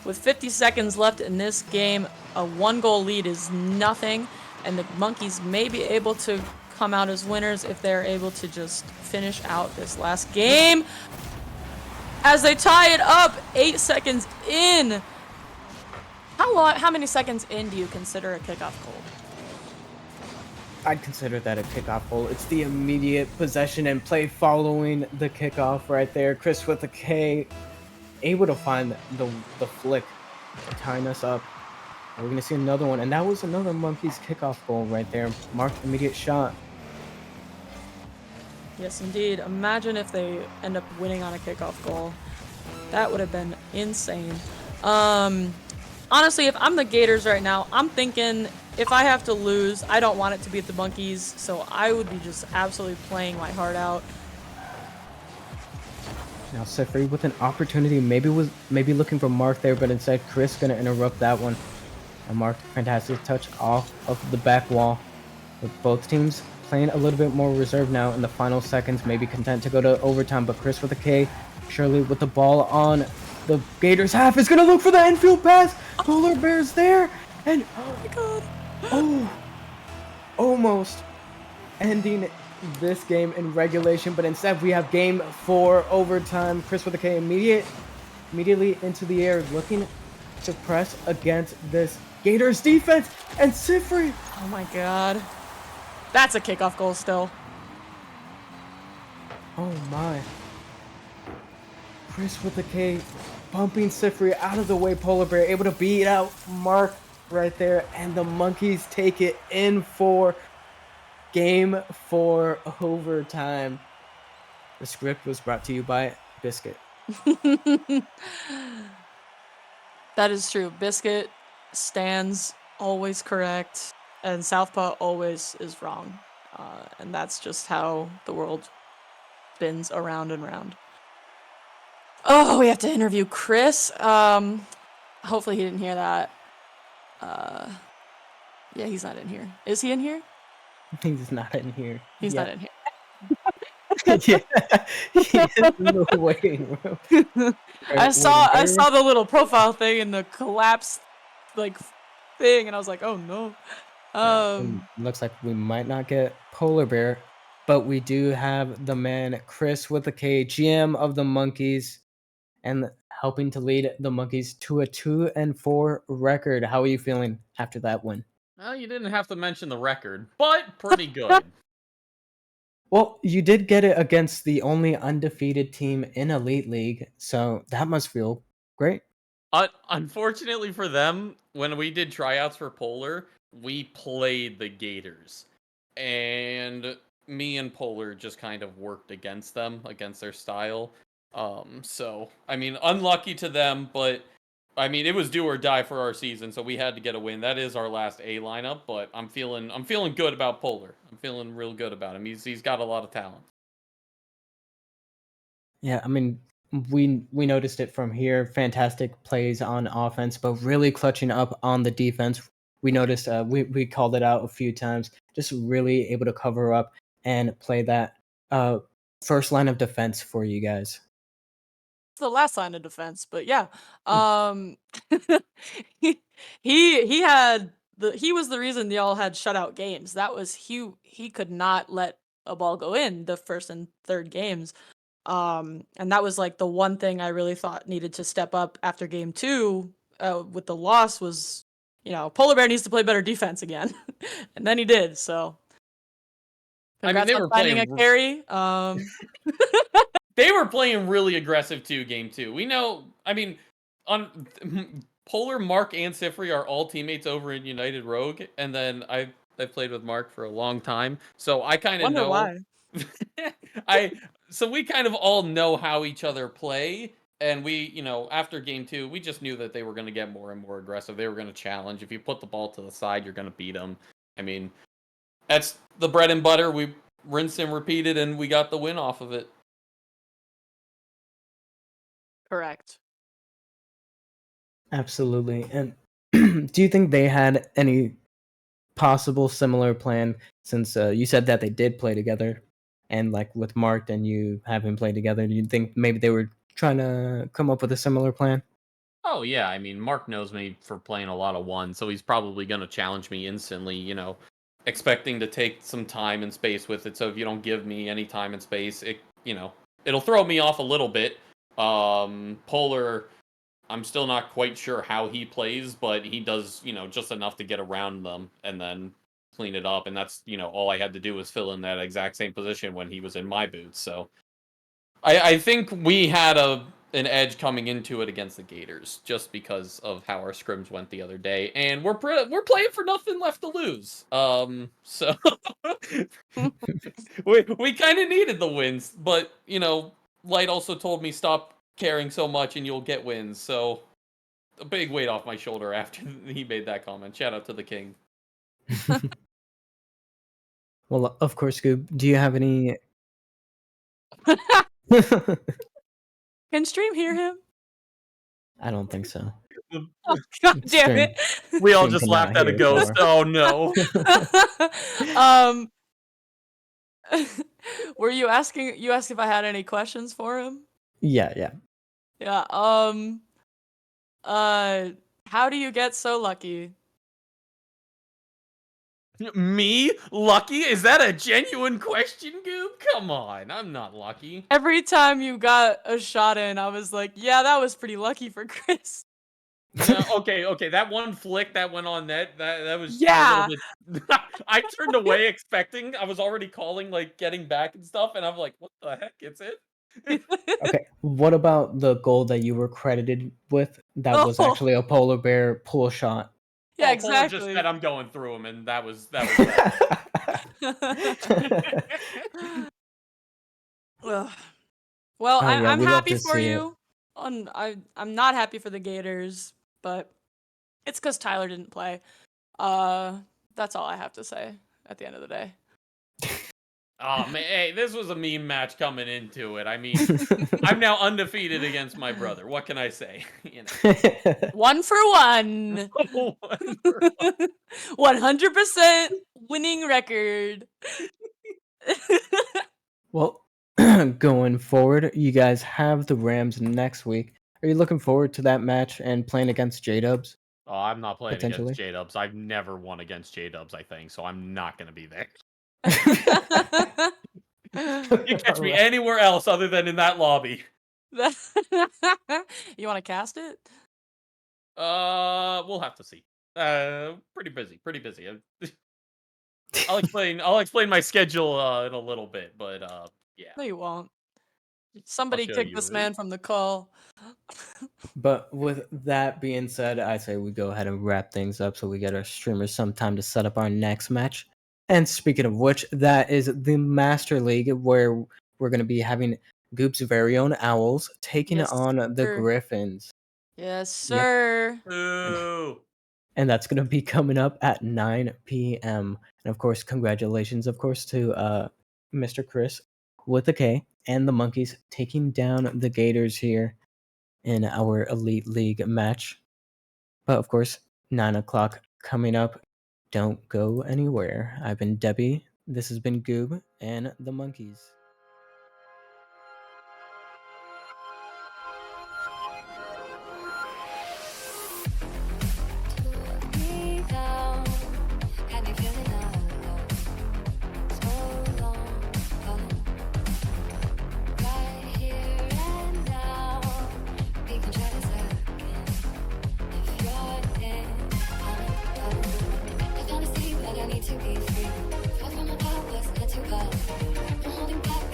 [SPEAKER 3] With 50 seconds left in this game, a 1-goal lead is nothing, and the monkeys may be able to come out as winners if they're able to just finish out this last game. As they tie it up, 8 seconds in. How many seconds in do you consider a kickoff goal?
[SPEAKER 2] I'd consider that a kickoff goal. It's the immediate possession and play following the kickoff right there. Chris with a K, able to find the flick, tying us up. We're gonna see another one, and that was another Monkeys kickoff goal right there. Marked immediate shot.
[SPEAKER 3] Yes, indeed. Imagine if they end up winning on a kickoff goal. That would have been insane. Honestly, if I'm the Gators right now, I'm thinking if I have to lose, I don't want it to be at the Monkeys, so I would be just absolutely playing my heart out.
[SPEAKER 2] Now Sifri with an opportunity, maybe looking for Mark there, but instead Chris gonna interrupt that one. And Mark, fantastic touch off of the back wall. With both teams playing a little bit more reserved now in the final seconds, maybe content to go to overtime, but Chris with a K, Shirley with the ball on the Gators half is gonna look for the infield pass. Polar Bear's there, and
[SPEAKER 3] Oh my god.
[SPEAKER 2] oh, almost ending this game in regulation, but instead we have game 4 overtime. Chris with a K immediately into the air, looking to press against this Gators defense, and Sifri.
[SPEAKER 3] Oh my god. That's a kickoff goal still.
[SPEAKER 2] Oh my. Chris with a K, bumping Sifri out of the way. Polar Bear able to beat out Mark right there, and the Monkeys take it in for game 4 overtime. The script was brought to you by Biscuit.
[SPEAKER 3] That is true. Biscuit stands always correct, and Southpaw always is wrong. And that's just how the world spins around and round. Oh, we have to interview Chris. Hopefully he didn't hear that. Yeah, he's not in here. Is he in here?
[SPEAKER 2] He's not in here.
[SPEAKER 3] He's not in here.
[SPEAKER 2] Yeah, he is in the waiting room.
[SPEAKER 3] I saw the little profile thing and the collapse like thing, and I was like, oh no.
[SPEAKER 2] Looks like we might not get Polar Bear, but we do have the man Chris with a K, GM of the Monkeys, and helping to lead the Monkeys to a 2-4 record. How are you feeling after that win?
[SPEAKER 4] Well, you didn't have to mention the record, but pretty good.
[SPEAKER 2] Well, you did get it against the only undefeated team in Elite League, so that must feel great.
[SPEAKER 4] Unfortunately for them, when we did tryouts for Polar, we played the Gators. And me and Polar just kind of worked against them, against their style. So, I mean, unlucky to them, but I mean, it was do or die for our season, so we had to get a win. That is our last A lineup, but I'm feeling good about Polar. I'm feeling real good about him. He's got a lot of talent.
[SPEAKER 2] Yeah, I mean, we noticed it from here. Fantastic plays on offense, but really clutching up on the defense. We noticed we called it out a few times. Just really able to cover up and play that first line of defense for you guys.
[SPEAKER 3] It's the last line of defense, but yeah. he he was the reason y'all had shutout games. That was he could not let a ball go in the first and third games. And that was like the one thing I really thought needed to step up after game 2 with the loss was, Polar Bear needs to play better defense again. And then he did, so congrats on finding a carry.
[SPEAKER 4] They were playing really aggressive too, game 2. We know, I mean, on Polar, Mark, and Sifri are all teammates over in United Rogue, and then I've played with Mark for a long time, so I kind of know.
[SPEAKER 3] Why.
[SPEAKER 4] So we kind of all know how each other play, and we, after game 2, we just knew that they were going to get more and more aggressive. They were going to challenge. If you put the ball to the side, you're going to beat them. I mean, that's the bread and butter. We rinsed and repeated, and we got the win off of it.
[SPEAKER 3] Correct.
[SPEAKER 2] Absolutely. And do you think they had any possible similar plan since you said that they did play together and like with Mark and you have him play together? Do you think maybe they were trying to come up with a similar plan?
[SPEAKER 4] Oh yeah, I mean Mark knows me for playing a lot of one, so he's probably gonna challenge me instantly, expecting to take some time and space with it. So if you don't give me any time and space, it'll throw me off a little bit. Polar, I'm still not quite sure how he plays, but he does, just enough to get around them and then clean it up. And that's, all I had to do was fill in that exact same position when he was in my boots. So I think we had an edge coming into it against the Gators just because of how our scrims went the other day, and we're playing for nothing left to lose. So we kind of needed the wins, but Light also told me stop caring so much and you'll get wins. So a big weight off my shoulder after he made that comment. Shout out to the king.
[SPEAKER 2] Well, of course, Goob. Do you have any?
[SPEAKER 3] Can stream hear him?
[SPEAKER 2] I don't think so.
[SPEAKER 3] Oh, God damn it!
[SPEAKER 4] We all
[SPEAKER 2] Stream
[SPEAKER 4] just
[SPEAKER 2] cannot
[SPEAKER 4] laughed at a
[SPEAKER 2] hear
[SPEAKER 4] ghost.
[SPEAKER 2] Thor.
[SPEAKER 4] Oh no.
[SPEAKER 3] Were you asking? You asked if I had any questions for him.
[SPEAKER 2] Yeah.
[SPEAKER 3] Yeah. How do you get so lucky?
[SPEAKER 4] Me? Lucky? Is that a genuine question, Goob? Come on, I'm not lucky.
[SPEAKER 3] Every time you got a shot in, I was like, yeah, that was pretty lucky for Chris.
[SPEAKER 4] Okay, that one flick that went on net, that was
[SPEAKER 3] Yeah.
[SPEAKER 4] a little bit... I turned away expecting, I was already calling, like, getting back and stuff, and I'm like, what the heck, it's it?
[SPEAKER 2] Okay, what about the goal that you were credited with that was
[SPEAKER 3] Oh.
[SPEAKER 2] actually a polar bear pull shot?
[SPEAKER 3] Yeah,
[SPEAKER 4] Polar
[SPEAKER 3] exactly.
[SPEAKER 4] just said I'm going through him, and that was that.
[SPEAKER 3] Ugh. Well,
[SPEAKER 2] Oh, yeah,
[SPEAKER 3] I'm
[SPEAKER 2] we love
[SPEAKER 3] happy
[SPEAKER 2] to
[SPEAKER 3] for
[SPEAKER 2] see it.
[SPEAKER 3] you. I'm not happy for the Gators, but it's because Tyler didn't play. That's all I have to say at the end of the day.
[SPEAKER 4] Oh man, hey, this was a meme match coming into it. I mean, I'm now undefeated against my brother. What can I say?
[SPEAKER 3] 1 for 1. 100% winning record.
[SPEAKER 2] Well, going forward, you guys have the Rams next week. Are you looking forward to that match and playing against J-Dubs?
[SPEAKER 4] Oh, I'm not playing
[SPEAKER 2] Potentially.
[SPEAKER 4] against J-Dubs. I've never won against J-Dubs, I think, so I'm not going to be there. You catch me anywhere else other than in that lobby.
[SPEAKER 3] You want to cast it?
[SPEAKER 4] We'll have to see. Pretty busy. I'll explain my schedule in a little bit, but yeah.
[SPEAKER 3] No, you won't. Somebody
[SPEAKER 4] show
[SPEAKER 3] kick
[SPEAKER 4] you.
[SPEAKER 3] this man from the call.
[SPEAKER 2] But with that being said, I say we go ahead and wrap things up so we get our streamers some time to set up our next match. And speaking of which, that is the Master League where we're going to be having Goop's very own Owls taking
[SPEAKER 3] Yes,
[SPEAKER 2] on the
[SPEAKER 3] sir.
[SPEAKER 2] Griffins.
[SPEAKER 3] Yes, sir.
[SPEAKER 4] Ooh.
[SPEAKER 2] And that's going to be coming up at 9 p.m. And of course, congratulations, of course, to Mr. Chris with a K and the Monkeys taking down the Gators here in our Elite League match. But of course, 9 o'clock coming up. Don't go anywhere. I've been Debbie. This has been Goob and the Monkeys.
[SPEAKER 5] To be free, far from my purpose, not too bad. I'm holding back.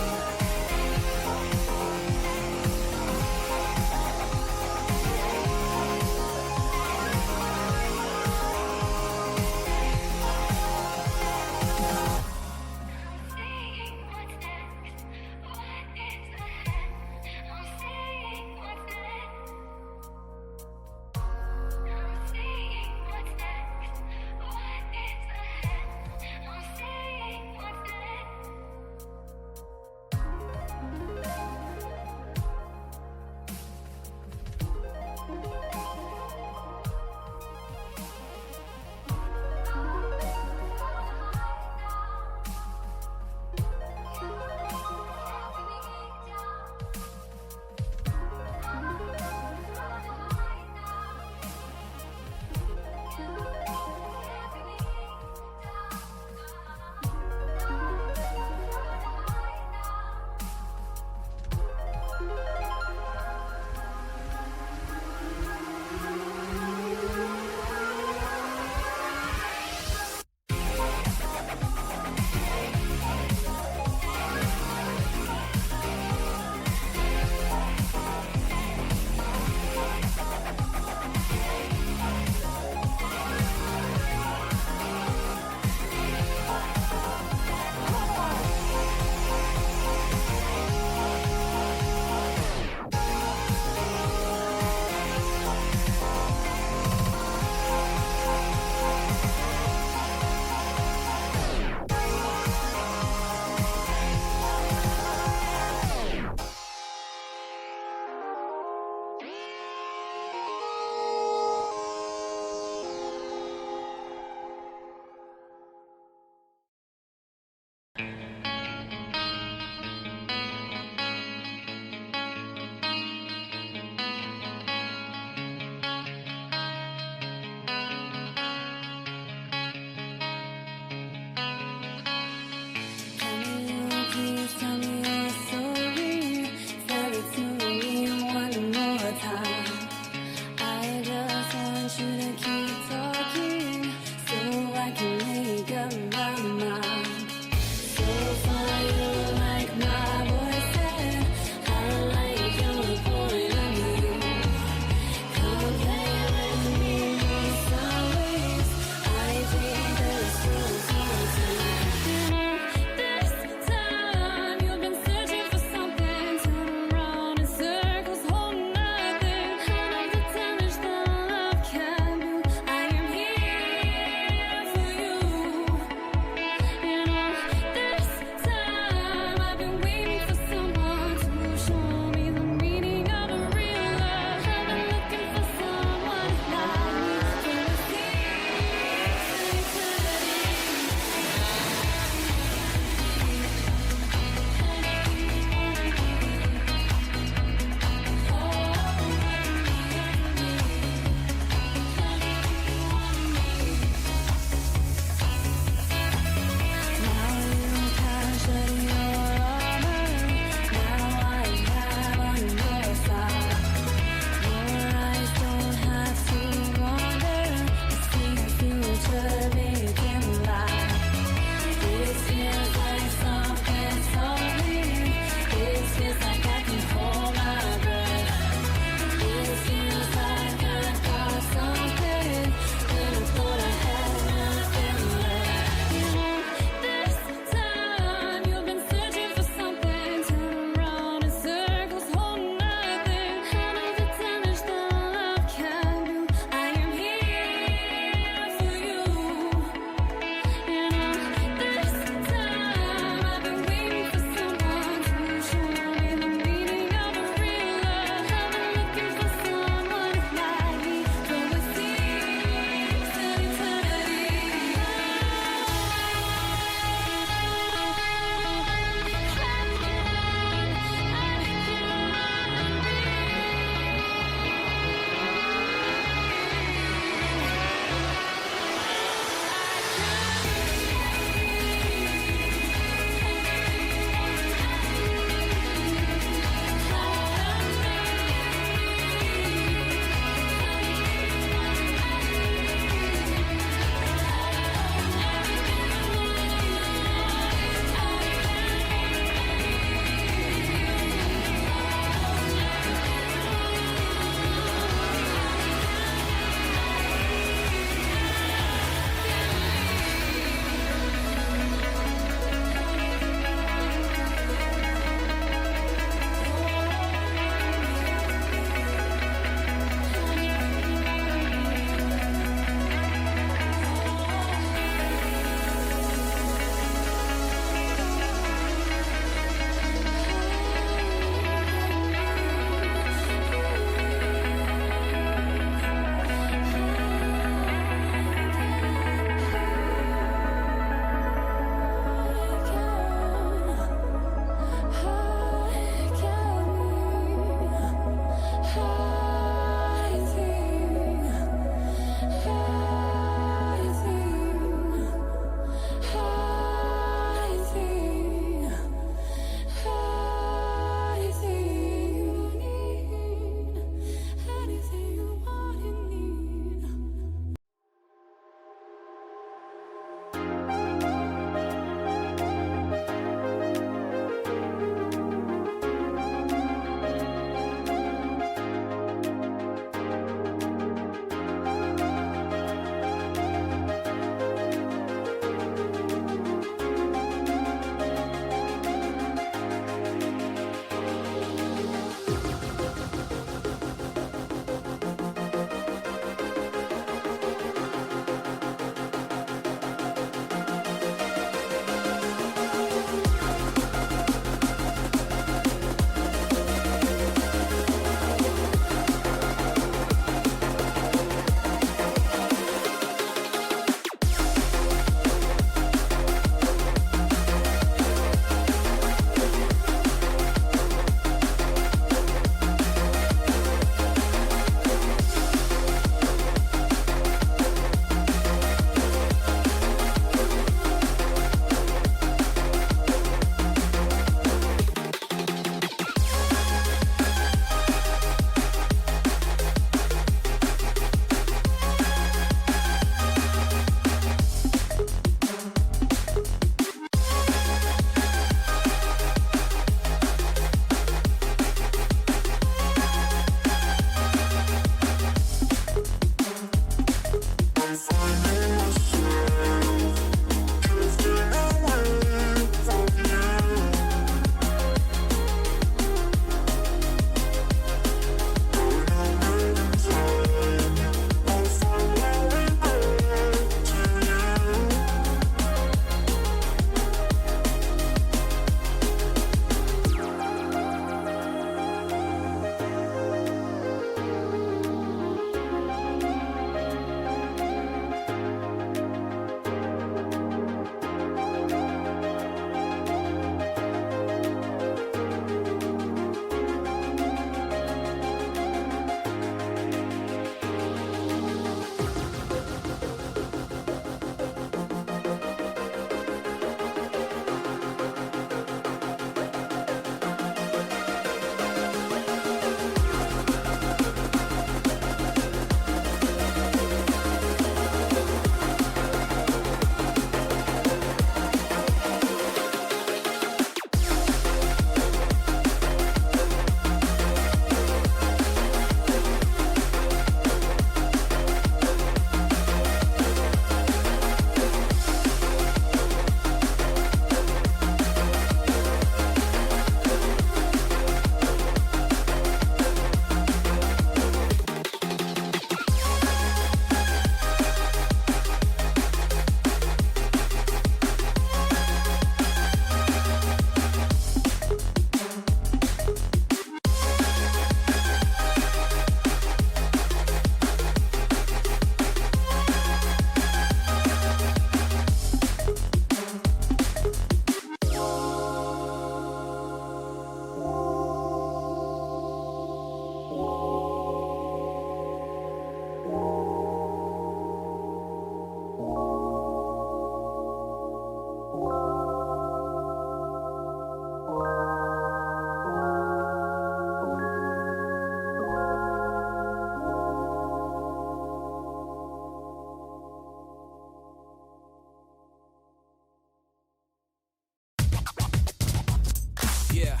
[SPEAKER 5] Yeah.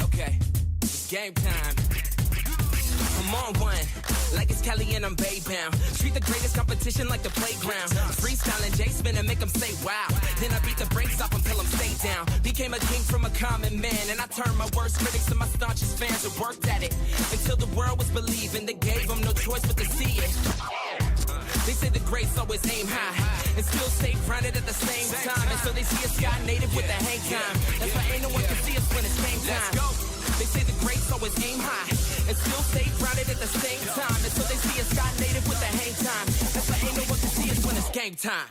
[SPEAKER 5] Okay. It's game time. I'm on one, like it's Kelly and I'm Bay bound. Treat the greatest competition like the playground. Freestyling, J-spin and make them say wow. Then I beat the brakes off until I'm stay down. Became a king from a common man, and I turned my worst critics to my staunchest fans and worked at it until the world was believing. They gave them no choice but to see it. They say the greats always aim high and still stay grounded at the same time. And so they see a sky native with the hang time. That's why ain't no one can see us when it's game time. They say the greats always aim high and still stay grounded at the same time. And so they see a sky native with the hang time. That's why ain't no one can see us when it's game time.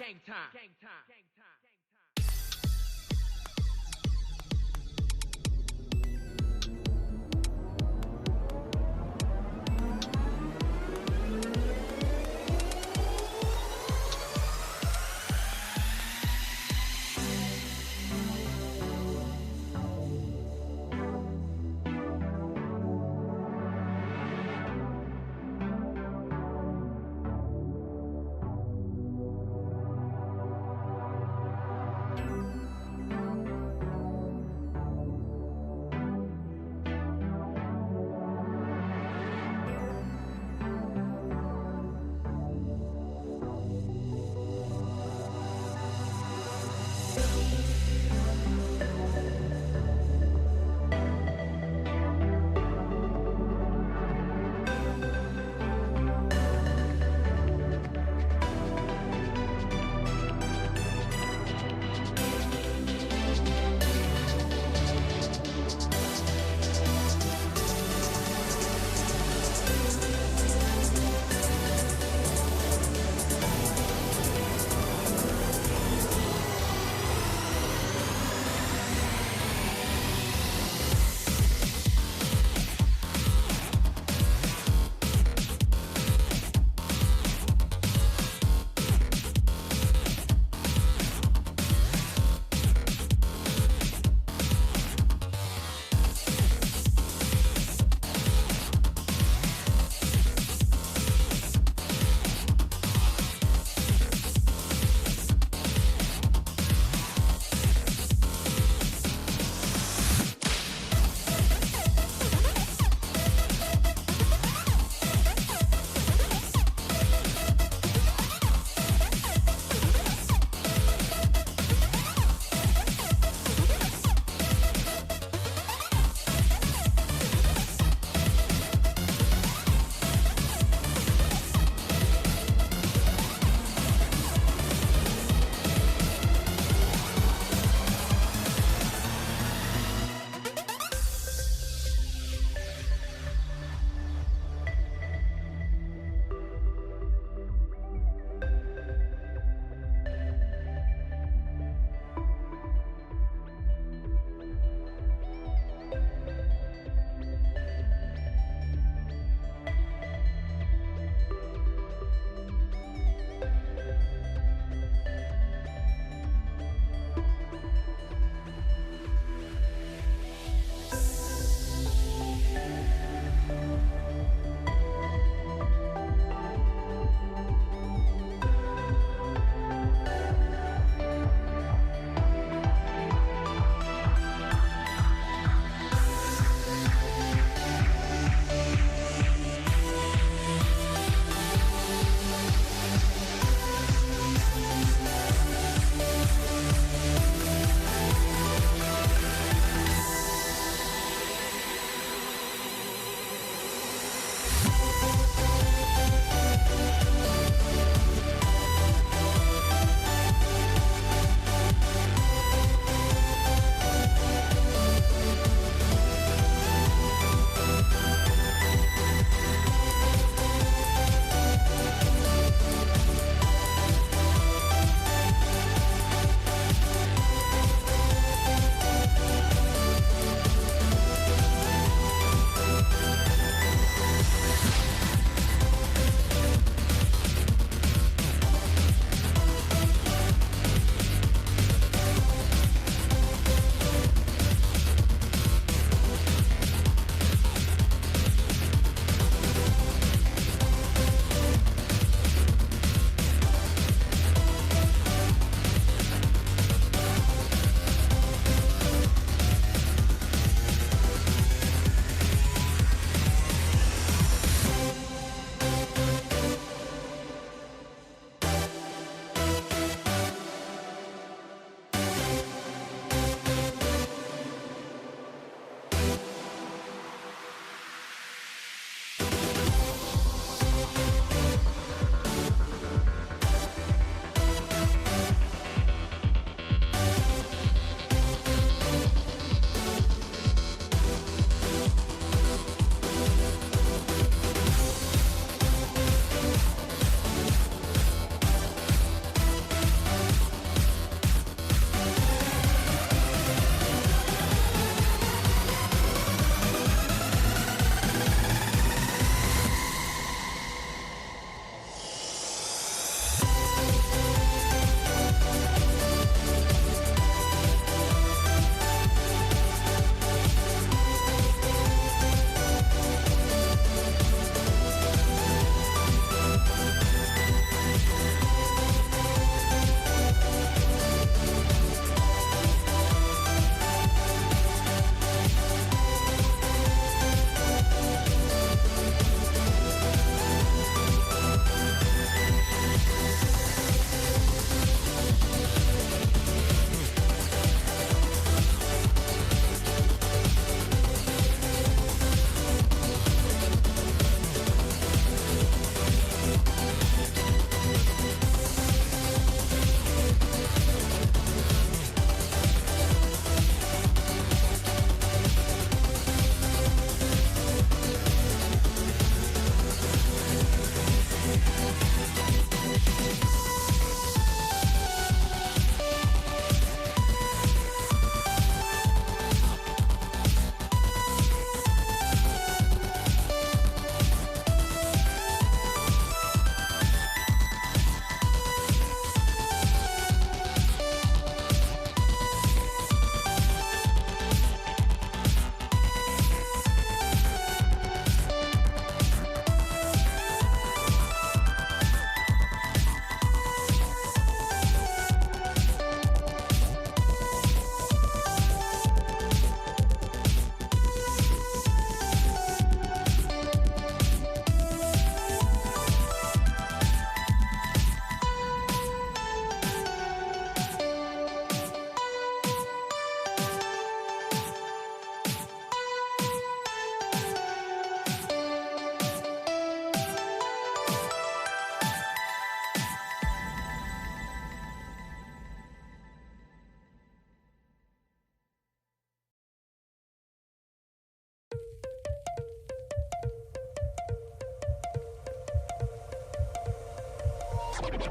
[SPEAKER 1] Go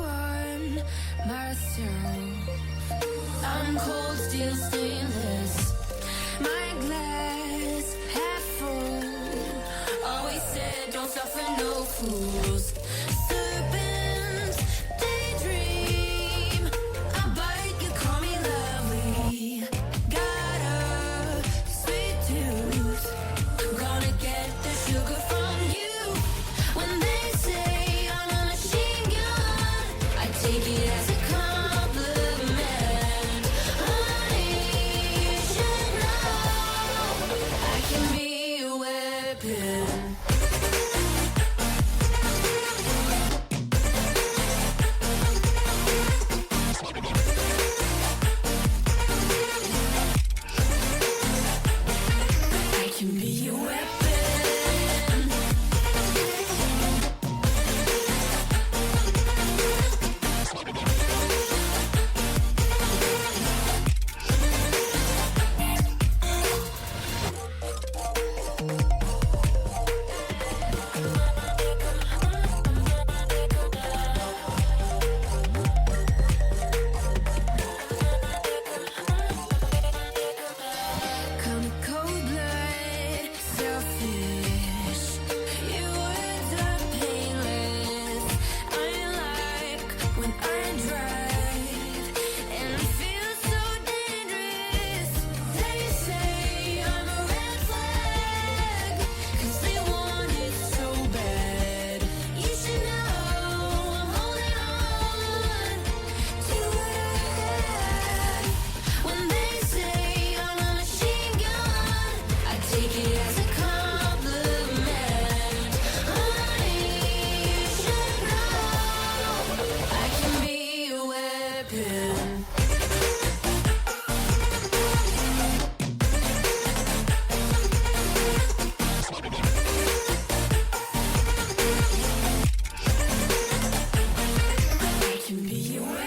[SPEAKER 1] on myself. I'm cold steel stainless. My glass half full. Always said don't suffer no fools. Serpents daydream. I bite, you call me lovely. Got a sweet tooth. Gonna get the sugar from you. When they say I'm a machine gun, I take it as a compliment. Honey, you should know I can be a weapon. I can be a weapon. Come cold blood, selfish. Your words are painless. I like when I drive and feel so dangerous. They say I'm a red flag, 'cause they want it so bad. You should know I'm holding on to what I have. When they say I'm a machine gun, I take it as a compliment. Honey, you should know I can be a weapon. I can be a weapon.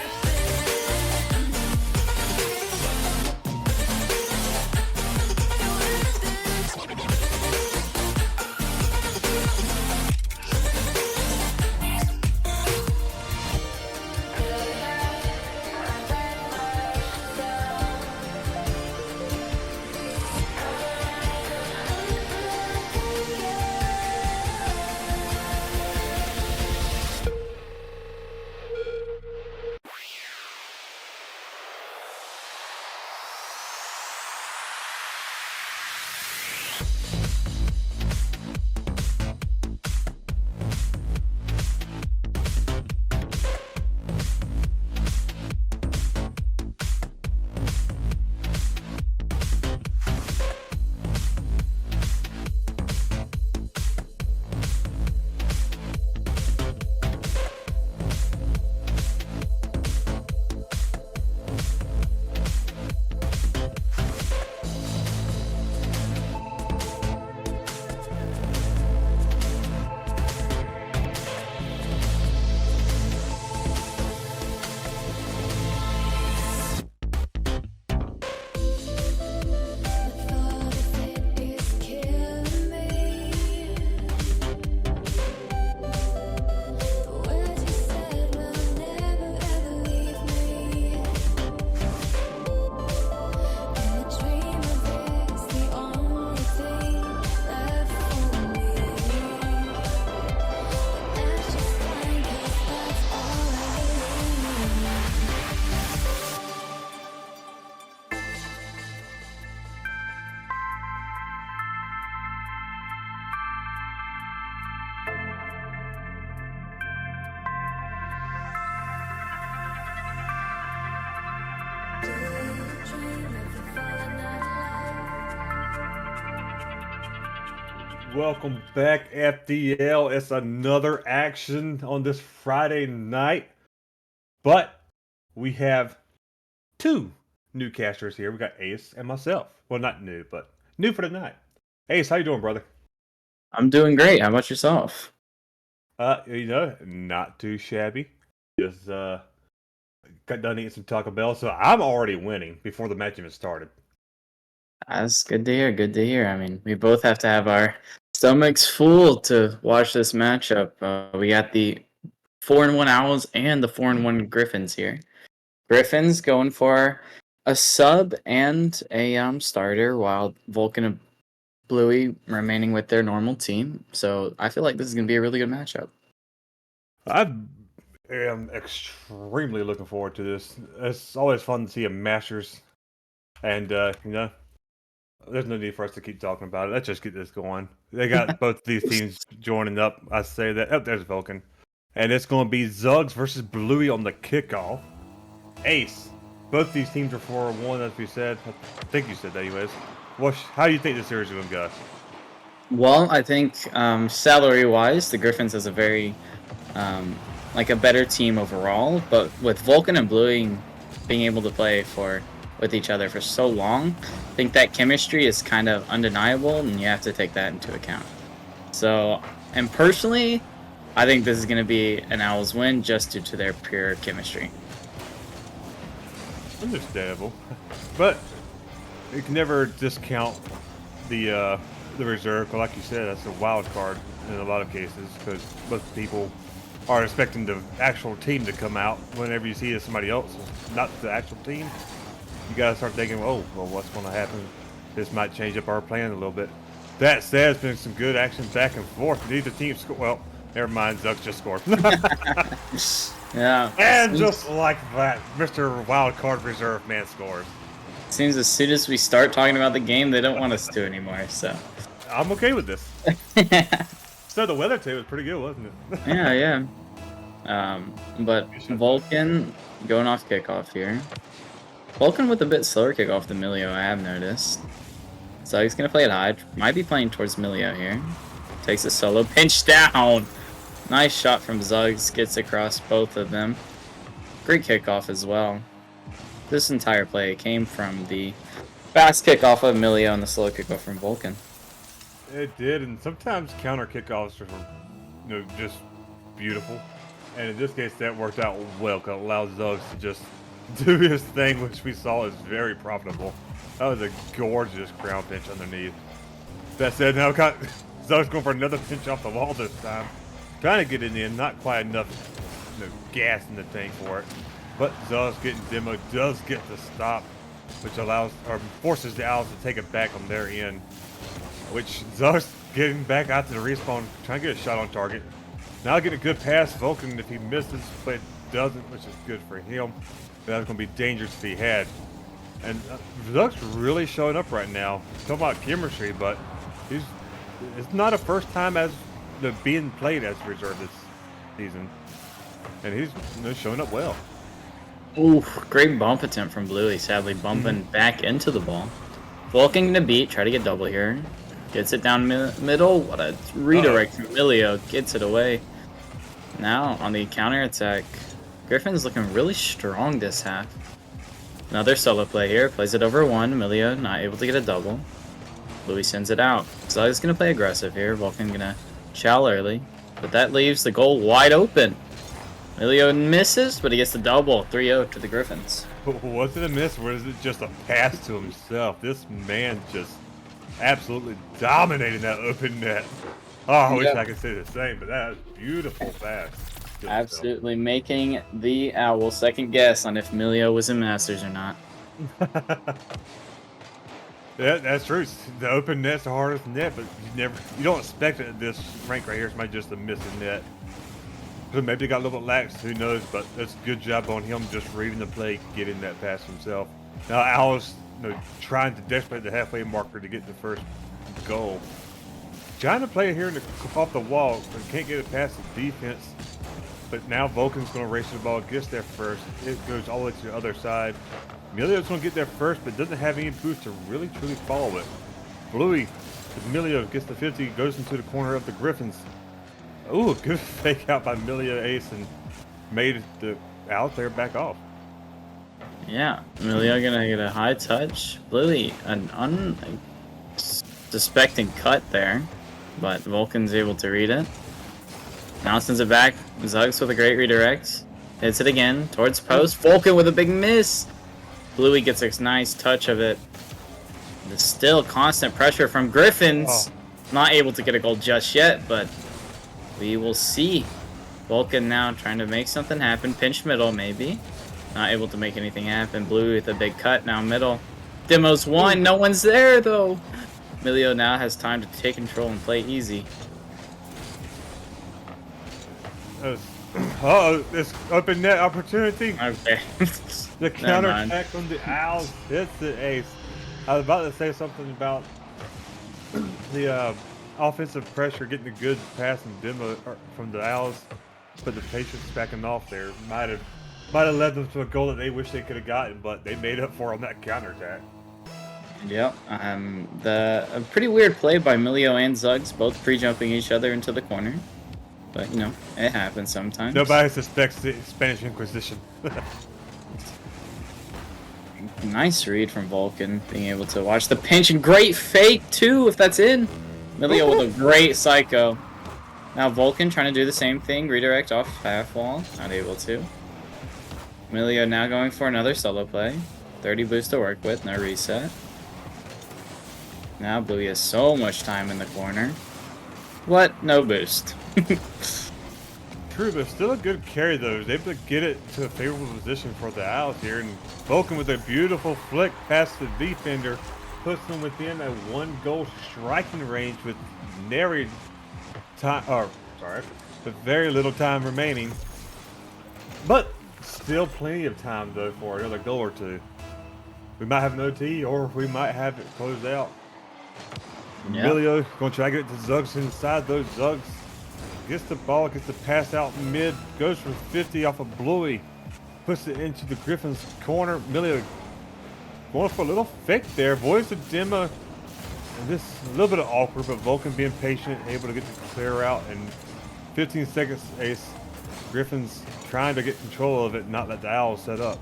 [SPEAKER 6] Welcome back, FDL. It's another action on this Friday night. But we have two new casters here. We got Ace and myself. Well, not new, but new for the night. Ace, how you doing, brother?
[SPEAKER 7] I'm doing great. How about yourself?
[SPEAKER 6] Not too shabby. just got done eating some Taco Bell, so I'm already winning before the match even started.
[SPEAKER 7] That's good to hear. Good to hear. I mean, we both have to have our stomachs full to watch this matchup. We got the 4-1 Owls and the 4-1 Griffins here. Griffins going for a sub and a starter, while Vulcan and Bluey remaining with their normal team. So I feel like this is going to be a really good matchup.
[SPEAKER 6] I am extremely looking forward to this. It's always fun to see a Masters, and there's no need for us to keep talking about it. Let's just get this going. They got both these teams joining up. I say that. Oh, there's Vulcan, and it's going to be Zugs versus Bluey on the kickoff. Ace. Both these teams are 4-1, as we said. I think you said that, anyways. How do you think this series is going to go?
[SPEAKER 7] Well, I think salary-wise, the Griffins has a very a better team overall. But with Vulcan and Bluey being able to play with each other for so long, I think that chemistry is kind of undeniable, and you have to take that into account. So, and personally, I think this is going to be an Owls win just due to their pure chemistry.
[SPEAKER 6] Understandable, but you can never discount the reserve. Like you said, that's a wild card in a lot of cases because most people are expecting the actual team to come out. Whenever you see somebody else, not the actual team, you gotta start thinking, oh, well, what's going to happen? This might change up our plan a little bit. That said, there's been some good action back and forth. Neither team scored. Well, never mind, Zucks just scored.
[SPEAKER 7] Yeah.
[SPEAKER 6] And just like that, Mr. Wildcard Reserve man scores.
[SPEAKER 7] Seems as soon as we start talking about the game, they don't want us to anymore. So
[SPEAKER 6] I'm okay with this. So the weather today was pretty good, wasn't it?
[SPEAKER 7] yeah. But Vulcan going off kickoff here. Vulcan with a bit slower kickoff than Milio, I have noticed. So he's gonna play it high. Might be playing towards Milio here. Takes a solo pinch down. Nice shot from Zuggs, gets across both of them. Great kickoff as well. This entire play came from the fast kickoff of Milio and the slow kickoff from Vulcan.
[SPEAKER 6] It did, and sometimes counter kickoffs are, just beautiful. And in this case, that worked out well because it allows Zuggs to just do his thing, which we saw is very profitable. That was a gorgeous ground pinch underneath. That said, now Zuggs going for another pinch off the wall this time. Trying to get it in, not quite enough gas in the tank for it. But Zuggs getting demo does get the stop, which forces the Owls to take it back on their end. Which Zuggs getting back out to the respawn, trying to get a shot on target. Now getting a good pass, Vulcan, if he misses, but doesn't, which is good for him. That's going to be dangerous if he had. And Zuggs really showing up right now. Talking about chemistry, but it's not a first time as being played as reserve this season, and he's showing up well.
[SPEAKER 7] Ooh, great bump attempt from Bluey, sadly bumping back into the ball. Vulcan gonna beat, try to get double here. Gets it down middle. What a redirect from Milio. Gets it away. Now on the counter attack, Griffin's looking really strong this half. Another solo play here. Plays it over one. Milio not able to get a double. Bluey sends it out. Zuggs gonna play aggressive here. Vulcan gonna chow early, but that leaves the goal wide open. Milio misses, but he gets the double. 3-0 to the Griffins.
[SPEAKER 6] Was it a miss, or is it just a pass to himself? This man just absolutely dominating that open net. Oh, I wish I could say the same, but that was beautiful pass. Good
[SPEAKER 7] Absolutely making the Owl second guess on if Milio was in Masters or not.
[SPEAKER 6] Yeah, that's true. The open net's the hardest net, but you don't expect it at this rank right here. It's might just a missing net. So maybe they got a little bit lax, who knows, but that's a good job on him just reading the play, getting that pass himself. Now Owl's trying to desperate the halfway marker to get the first goal. Trying to play it here off the wall, but can't get it past the defense. But now Vulcan's going to race the ball, gets there first. It goes all the way to the other side. Milio's going to get there first, but doesn't have any boost to really truly follow it. Bluey, as Milio gets the 50, goes into the corner of the Griffins. Ooh, good fake out by Milio Ace and made the Owl player back off.
[SPEAKER 7] Yeah, Milio gonna get a high touch. Bluey, an unsuspecting cut there, but Vulcan's able to read it. Now sends it back. Zuggs with a great redirect. Hits it again towards post. Vulcan with a big miss. Bluey gets a nice touch of it. There's still constant pressure from Griffins. Not able to get a goal just yet, but we will see. Vulcan now trying to make something happen. Pinch middle, maybe. Not able to make anything happen. Bluey with a big cut. Now middle. Demo's one. No one's there, though. Emilio now has time to take control and play easy.
[SPEAKER 6] Uh-oh, this open net opportunity.
[SPEAKER 7] Okay.
[SPEAKER 6] The counterattack from the Owls hits the ace. I was about to say something about the offensive pressure getting a good pass and demo from the Owls, but the Patience backing off there might have led them to a goal that they wish they could have gotten, but they made up for on that counterattack.
[SPEAKER 7] Yep. A pretty weird play by Emilio and Zuggs, both pre-jumping each other into the corner. But, you know, it happens sometimes.
[SPEAKER 6] Nobody suspects the Spanish Inquisition.
[SPEAKER 7] Nice read from Vulcan, being able to watch the pinch, and great fake, too, if that's in. Emilio with a great psycho. Now Vulcan trying to do the same thing, redirect off half wall, not able to. Emilio now going for another solo play. 30 boost to work with, no reset. Now Bluey has so much time in the corner. What? No boost.
[SPEAKER 6] True, but still a good carry though. He's able to get it to a favorable position for the Owls here, and Vulcan with a beautiful flick past the defender puts them within a 1-goal striking range with nary time, with very little time remaining. But still plenty of time though for another goal or two. We might have an OT, or we might have it closed out.
[SPEAKER 7] Yeah.
[SPEAKER 6] Emilio gonna try to get it to Zuggs inside those. Zuggs gets the ball, gets the pass out mid, goes for 50 off of Bluey, puts it into the Griffins corner. Emilio going for a little fake there, avoids the demo, and this a little bit of awkward, but Vulcan being patient, able to get the clear out, and 15 seconds ace. Griffins trying to get control of it, not let the Owls set up.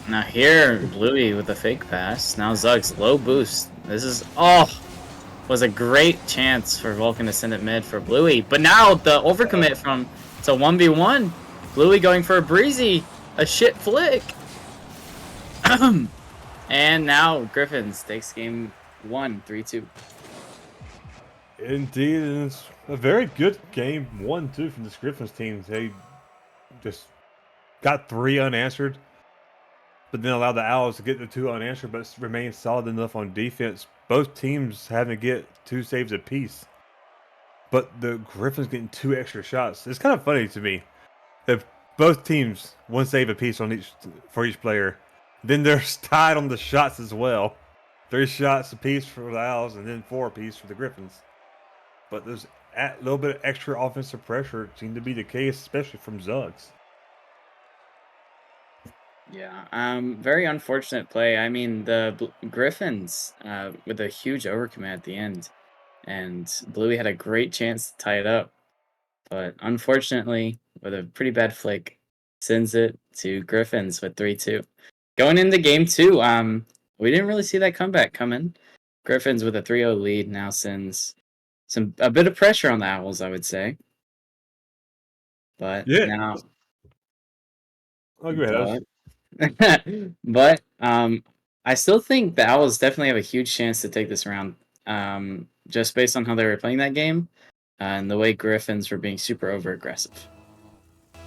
[SPEAKER 7] Now here, Bluey with the fake pass. Now Zuggs, low boost. This is, was a great chance for Vulcan to send it mid for Bluey. But now the overcommit from, it's a 1v1. Bluey going for a breezy, a shit flick. And now Griffins takes game 1, 3-2.
[SPEAKER 6] Indeed, and it's a very good game 1-2 from this Griffins team. They just got 3 unanswered, but then allowed the Owls to get the 2 unanswered, but remain solid enough on defense. Both teams having to get 2 saves apiece, but the Griffins getting 2 extra shots. It's kind of funny to me that both teams 1 save apiece on for each player. Then they're tied on the shots as well. 3 shots apiece for the Owls, and then 4 apiece for the Griffins. But there's a little bit of extra offensive pressure seemed to be the case, especially from Zuggs.
[SPEAKER 7] Yeah, very unfortunate play. I mean, the Griffins with a huge overcommit at the end, and Bluey had a great chance to tie it up, but unfortunately, with a pretty bad flick, sends it to Griffins with 3-2. Going into game 2, we didn't really see that comeback coming. Griffins with a 3-0 lead now sends a bit of pressure on the Owls, I would say. But
[SPEAKER 6] Yeah.
[SPEAKER 7] now,
[SPEAKER 6] Oh, go ahead.
[SPEAKER 7] but I still think the Owls definitely have a huge chance to take this round, just based on how they were playing that game and the way Griffins were being super over aggressive.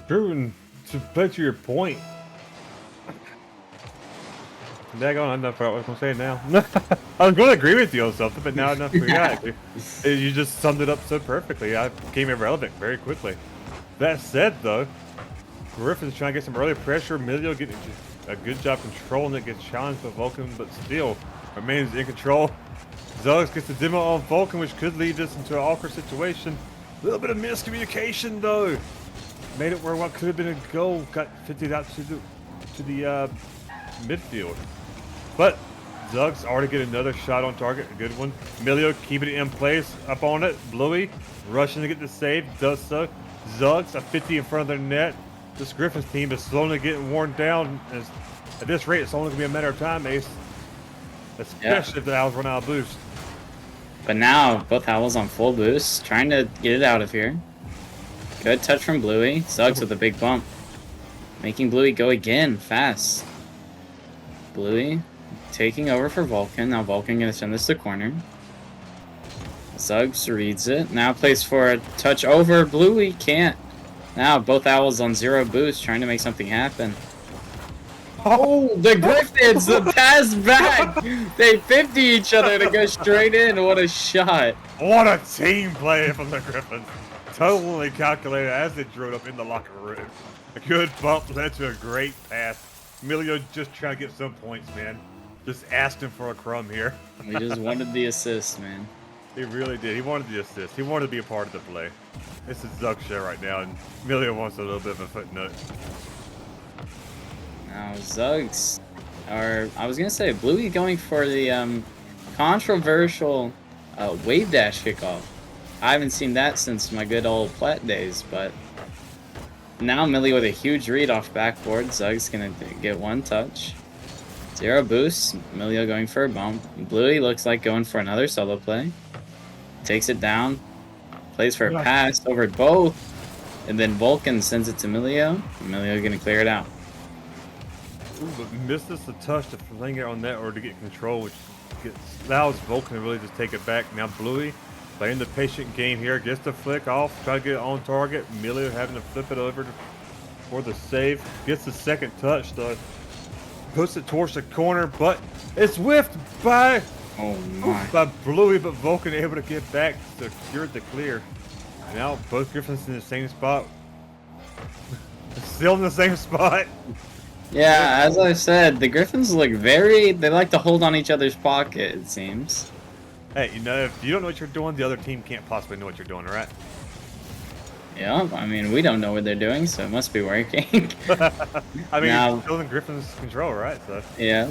[SPEAKER 6] True, and to play to your point, daggone, I don't know what I was going to say now. I was going to agree with you on something, but now I forgot. You just summed it up so perfectly. I became irrelevant very quickly. That said, though, Griffins trying to get some early pressure. Emilio getting a good job controlling it, gets challenged by Vulcan, but still remains in control. Zuggs gets the demo on Vulcan, which could lead us into an awkward situation. A little bit of miscommunication, though. Made it where what could have been a goal got 50 out to the midfield. But Zuggs already get another shot on target, a good one. Emilio keeping it in place, up on it. Bluey rushing to get the save, does so. Zuggs a 50 in front of their net. This Griffins team is slowly getting worn down. At this rate, it's only going to be a matter of time, Ace. Especially if the Owls run out of boost.
[SPEAKER 7] But now, both Owls on full boost, trying to get it out of here. Good touch from Bluey. Suggs with a big bump. Making Bluey go again, fast. Bluey taking over for Vulcan. Now Vulcan gonna send this to corner. Suggs reads it. Now plays for a touch over. Bluey can't. Now both Owls on 0 boost, trying to make something happen. Oh, the Griffins, the pass back. They 50 each other to go straight in. What a shot.
[SPEAKER 6] What a team play from the Griffins. Totally calculated as they drove up in the locker room. A good bump led to a great pass. Emilio just trying to get some points, man. Just asked him for a crumb here.
[SPEAKER 7] We just wanted the assist, man.
[SPEAKER 6] He really did. He wanted the assist. He wanted to be a part of the play. This is Zug's show right now, and Emilio wants a little bit of a footnote.
[SPEAKER 7] Now Zuggs, or I was gonna say Bluey going for the controversial wave dash kickoff. I haven't seen that since my good old Platt days, but now Millie with a huge read off backboard. Zuggs gonna get 1 touch. 0 boost. Emilio going for a bump. Bluey looks like going for another solo play. Takes it down. Plays for a pass over both. And then Vulcan sends it to Emilio. Emilio gonna clear it out.
[SPEAKER 6] Ooh, but misses the touch to fling it on that or to get control, which allows Vulcan to really just take it back. Now Bluey playing the patient game here. Gets the flick off. Try to get it on target. Emilio having to flip it over for the save. Gets the second touch though. Puts it towards the corner, but it's whiffed by Bluey, but Vulcan able to get back, secured the clear. Now both Griffins in the same spot. Still in the same spot.
[SPEAKER 7] Yeah, as I said, the Griffins look they like to hold on each other's pocket, it seems.
[SPEAKER 6] Hey, you know, if you don't know what you're doing, the other team can't possibly know what you're doing, right?
[SPEAKER 7] Yeah, I mean, we don't know what they're doing, so it must be working.
[SPEAKER 6] I mean,
[SPEAKER 7] now,
[SPEAKER 6] it's still in Griffin's control, right? So.
[SPEAKER 7] Yeah.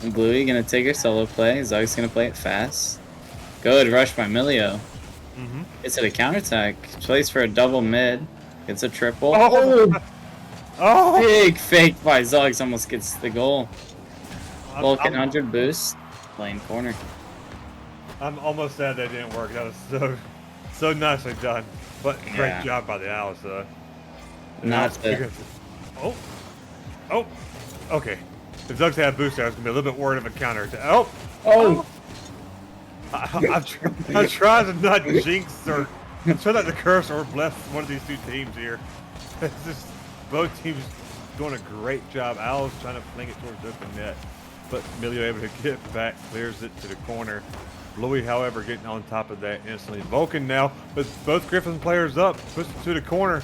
[SPEAKER 7] Bluey gonna take her solo play. Zug's gonna play it fast. Good rush by Milio. Gets it a counterattack. Plays for a double mid. Gets a triple.
[SPEAKER 6] Oh!
[SPEAKER 7] Big fake by Zuggs. Almost gets the goal. Vulcan 100 boost. Playing corner.
[SPEAKER 6] I'm almost sad that didn't work. That was so nicely done. But great job by the Owls, though. Oh! Okay. If Zuggs had a boost, I was going to be a little bit worried of a counter. Oh! I'm trying to not jinx or I'm trying not to curse or bless one of these two teams here. It's just both teams doing a great job. Owls trying to fling it towards the open net, but Emilio able to get back, clears it to the corner. Bluey, however, getting on top of that instantly. Vulcan now with both Griffin players up, puts it to the corner,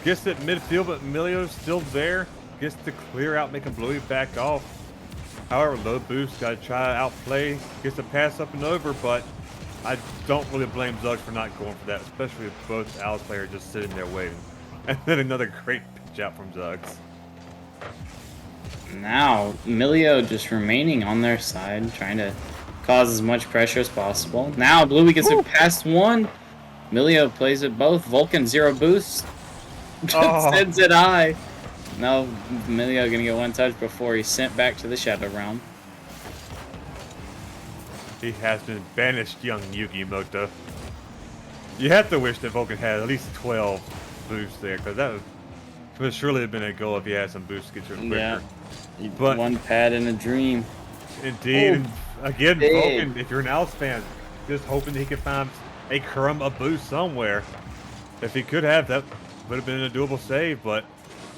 [SPEAKER 6] gets it midfield, but Emilio's still there. Gets to clear out, making Bluey back off. However, low boost, got to try to outplay. Gets to pass up and over, but I don't really blame Zuggs for not going for that, especially with both Owls players just sitting there waiting. And then another great pitch out from Zuggs.
[SPEAKER 7] Now, Emilio just remaining on their side, trying to cause as much pressure as possible. Now, Bluey gets it past 1. Emilio plays it both. Vulcan 0 boost. Sends it high. Now, Emilio gonna get 1 touch before he's sent back to the Shadow Realm.
[SPEAKER 6] He has been banished, young Yugi Moto. You have to wish that Vulcan had at least 12 boosts there, because that would surely have been a goal if he had some boosts to get you quicker.
[SPEAKER 7] Yeah.
[SPEAKER 6] But
[SPEAKER 7] 1 pad in a dream.
[SPEAKER 6] Indeed. And again, Vulcan, if you're an Owls fan, just hoping he could find a crumb of boost somewhere. If he could have, that would have been a doable save, but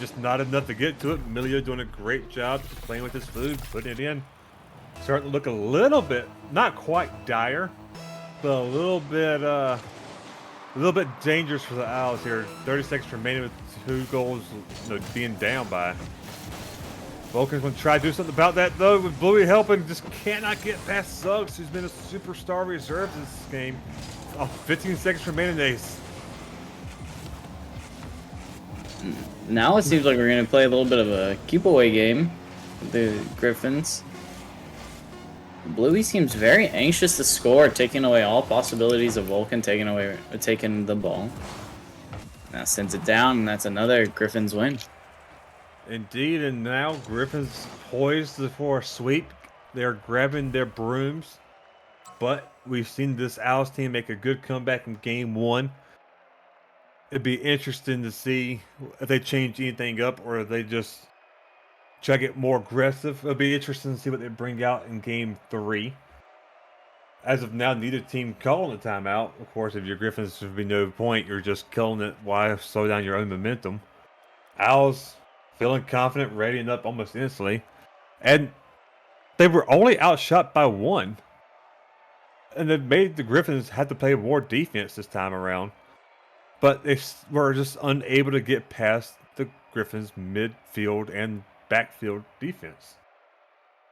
[SPEAKER 6] just not enough to get to it. Emilio doing a great job just playing with his food, putting it in. Starting to look a little bit, not quite dire, but a little bit dangerous for the Owls here. 30 seconds remaining with 2 goals, being down by. Vulcan's going to try to do something about that, though, with Bluey helping. Just cannot get past Suggs, who's been a superstar reserve this game. 15 seconds remaining, Ace.
[SPEAKER 7] Now it seems like we're going to play a little bit of a keep away game with the Griffins. Bluey seems very anxious to score, taking away all possibilities of Vulcan taking the ball. Now sends it down, and that's another Griffins win.
[SPEAKER 6] Indeed, and now Griffins poised for a sweep. They're grabbing their brooms, but we've seen this Owls team make a good comeback in game 1. it'd be interesting to see if they change anything up or if they just try to get more aggressive. It'll be interesting to see what they bring out in Game 3. As of now, neither team calling a timeout. Of course, if you're Griffins, there'd be no point. You're just killing it. Why slow down your own momentum? Owls feeling confident, readying up almost instantly. And they were only outshot by 1. And it made the Griffins have to play more defense this time around. But they were just unable to get past the Griffins' midfield and backfield defense.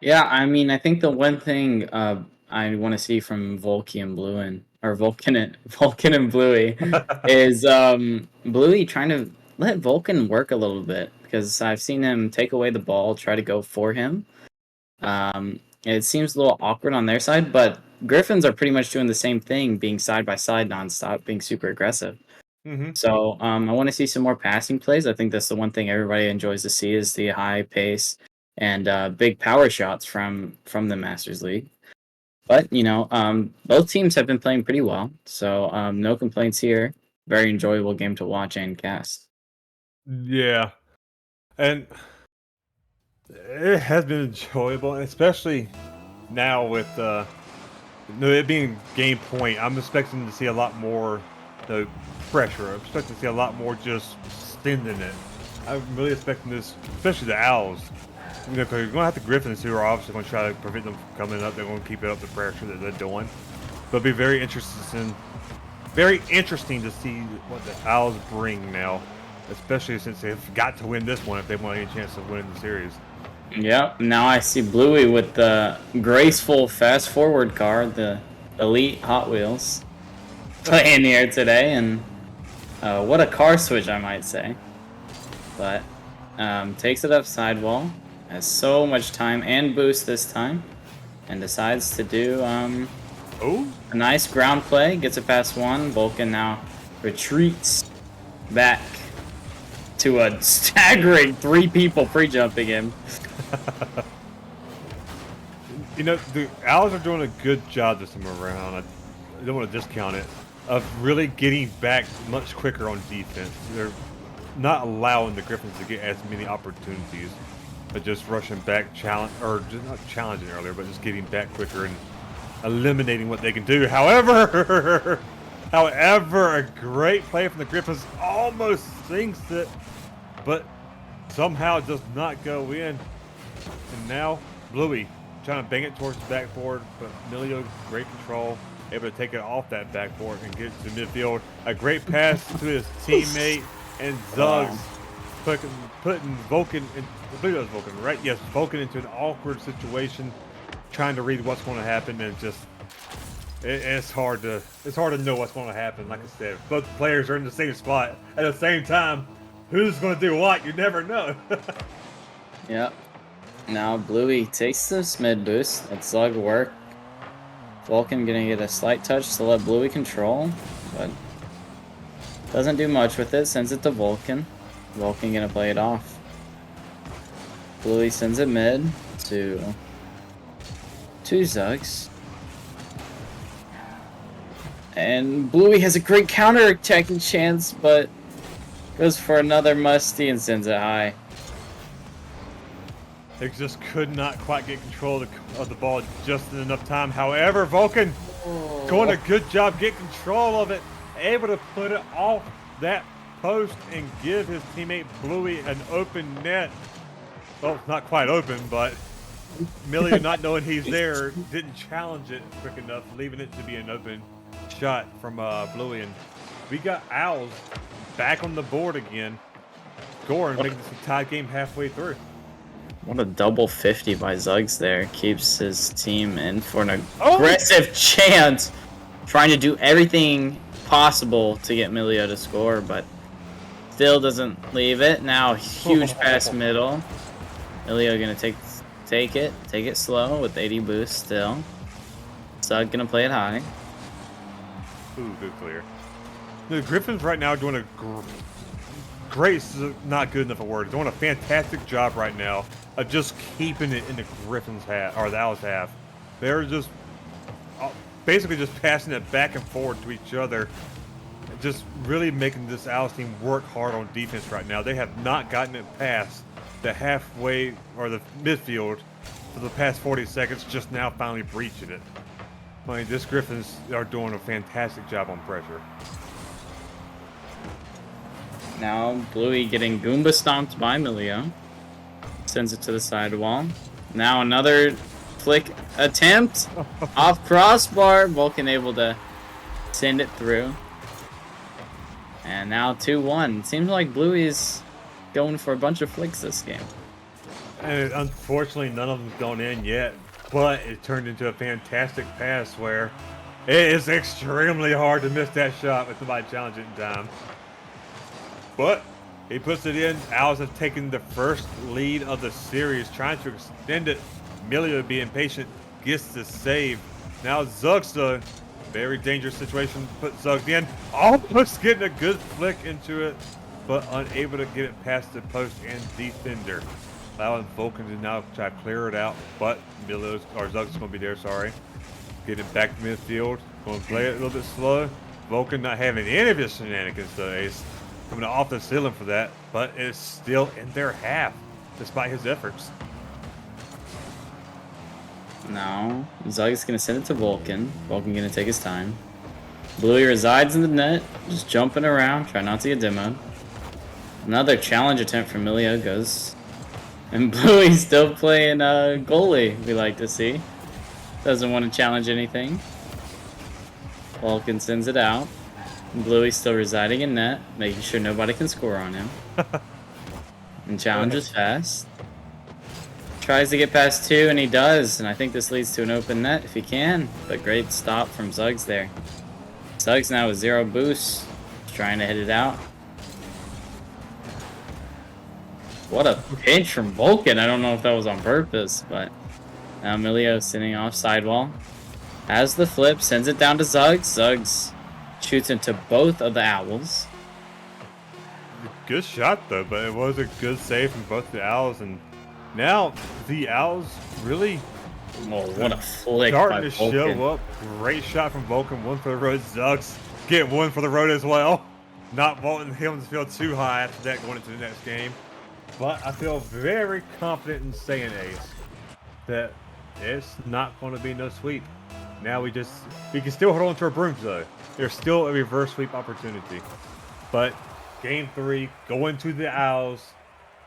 [SPEAKER 7] Yeah, I mean, I think the one thing I want to see from Volky and Bluin, or Vulcan and Bluey, is Bluey trying to let Vulcan work a little bit, because I've seen him take away the ball, try to go for him. It seems a little awkward on their side, but Griffins are pretty much doing the same thing, being side by side nonstop, being super aggressive. So I want to see some more passing plays. I think that's the one thing everybody enjoys to see, is the high pace and big power shots from the Masters League. But, both teams have been playing pretty well, so no complaints here. Very enjoyable game to watch and cast.
[SPEAKER 6] Yeah. And it has been enjoyable, especially now with it being game point. I'm expecting to see a lot more pressure. I'm expecting to see a lot more just sending it. I'm really expecting this, especially the Owls. Because you're going to have the Griffins, who are obviously going to try to prevent them from coming up. They're going to keep it up the pressure that they're doing. But it'll be very interesting to see what the Owls bring now, especially since they've got to win this one if they want any chance of winning the series.
[SPEAKER 7] Yep, now I see Bluey with the graceful fast forward car, the Elite Hot Wheels, playing here today, and what a car switch, I might say. But takes it up sidewall, has so much time and boost this time, and decides to do a nice ground play, gets it past 1. Vulcan now retreats back to a staggering 3 people pre-jumping him.
[SPEAKER 6] The Owls are doing a good job this time around. I don't want to discount it, of really getting back much quicker on defense. They're not allowing the Griffins to get as many opportunities, but just rushing back, just not challenging earlier, but just getting back quicker and eliminating what they can do. However, a great play from the Griffins almost sinks it, but somehow does not go in. And now Bluey trying to bang it towards the backboard, but Emilio, great control, able to take it off that backboard and get it to midfield. A great pass to his teammate, and Zuggs putting Vulcan, I believe it was Vulcan, right? Yes, Vulcan into an awkward situation, trying to read what's going to happen, and just it's hard to know what's going to happen. Like I said, both players are in the same spot at the same time. Who's going to do what? You never know.
[SPEAKER 7] Yep. Now Bluey takes this mid boost. Let Zug work. Vulcan gonna get a slight touch to let Bluey control, but doesn't do much with it. Sends it to Vulcan. Vulcan gonna play it off. Bluey sends it mid to Zugs. And Bluey has a great counter-attacking chance, but goes for another musty and sends it high.
[SPEAKER 6] They just could not quite get control of the ball just in enough time. However, Vulcan doing a good job getting control of it, able to put it off that post and give his teammate Bluey an open net. Well, not quite open, but Emilio, not knowing he's there, didn't challenge it quick enough, leaving it to be an open shot from Bluey. And we got Owls back on the board again, scoring, making this a tied game halfway through.
[SPEAKER 7] What a double 50 by Zuggs there. Keeps his team in for an aggressive chance. Trying to do everything possible to get Emilio to score, but still doesn't leave it. Now, huge pass middle. Emilio gonna take it slow with 80 boost still. Zug gonna play it high.
[SPEAKER 6] Ooh, good clear. The Griffins right now are doing a great, is not good enough a word, doing a fantastic job right now of just keeping it in the Griffins' half, or the Owls' half. They're just basically just passing it back and forth to each other. just really making this Owls team work hard on defense right now. They have not gotten it past the halfway or the midfield for the past 40 seconds, just now finally breaching it. I mean, this Griffins are doing a fantastic job on pressure.
[SPEAKER 7] Now Bluey getting Goomba stomped by Emilio. Sends it to the sidewall. Now another flick attempt off crossbar. Vulcan able to send it through. And now 2-1. Seems like Bluey is going for a bunch of flicks this game.
[SPEAKER 6] And unfortunately, none of them's gone in yet, but it turned into a fantastic pass where it is extremely hard to miss that shot with somebody challenging it in time. But he puts it in. Owls have taken the first lead of the series, trying to extend it. Emilio, being patient, gets the save. Now Zug's a very dangerous situation. Put Zug in. Almost getting a good flick into it, but unable to get it past the post and defender. Allowing Vulcan to now try to clear it out, but Emilio's, or Zug's going to be there, sorry. Getting it back to midfield. Going to play it a little bit slow. Vulcan not having any of his shenanigans, though, Ace. Coming off the ceiling for that, but it's still in their half, despite his efforts.
[SPEAKER 7] Now, Zug's going to send it to Vulcan. Vulcan going to take his time. Bluey resides in the net, just jumping around, try not to get demoed. Another challenge attempt from Emilio goes. And Bluey's still playing goalie, we like to see. Doesn't want to challenge anything. Vulcan sends it out. Bluey's still residing in net, making sure nobody can score on him. And challenges fast. Tries to get past 2, and he does. And I think this leads to an open net if he can. But great stop from Zuggs there. Zuggs now with 0 boost. Trying to hit it out. What a pinch from Vulcan. I don't know if that was on purpose, but now Emilio sitting off sidewall. Has the flip, sends it down to Zuggs. Zuggs shoots into both of the Owls.
[SPEAKER 6] Good shot, though, but it was a good save from both the Owls. And now the Owls really
[SPEAKER 7] Oh, what a flick
[SPEAKER 6] starting
[SPEAKER 7] by
[SPEAKER 6] to
[SPEAKER 7] Vulcan.
[SPEAKER 6] show up. Great shot from Vulcan. One for the road. Zuggs get one for the road as well. Not vaulting him to feel too high after that going into the next game. But I feel very confident in saying, Ace, that it's not going to be no sweep. Now we can still hold on to our brooms, though. There's still a reverse sweep opportunity. But game 3, going to the Owls,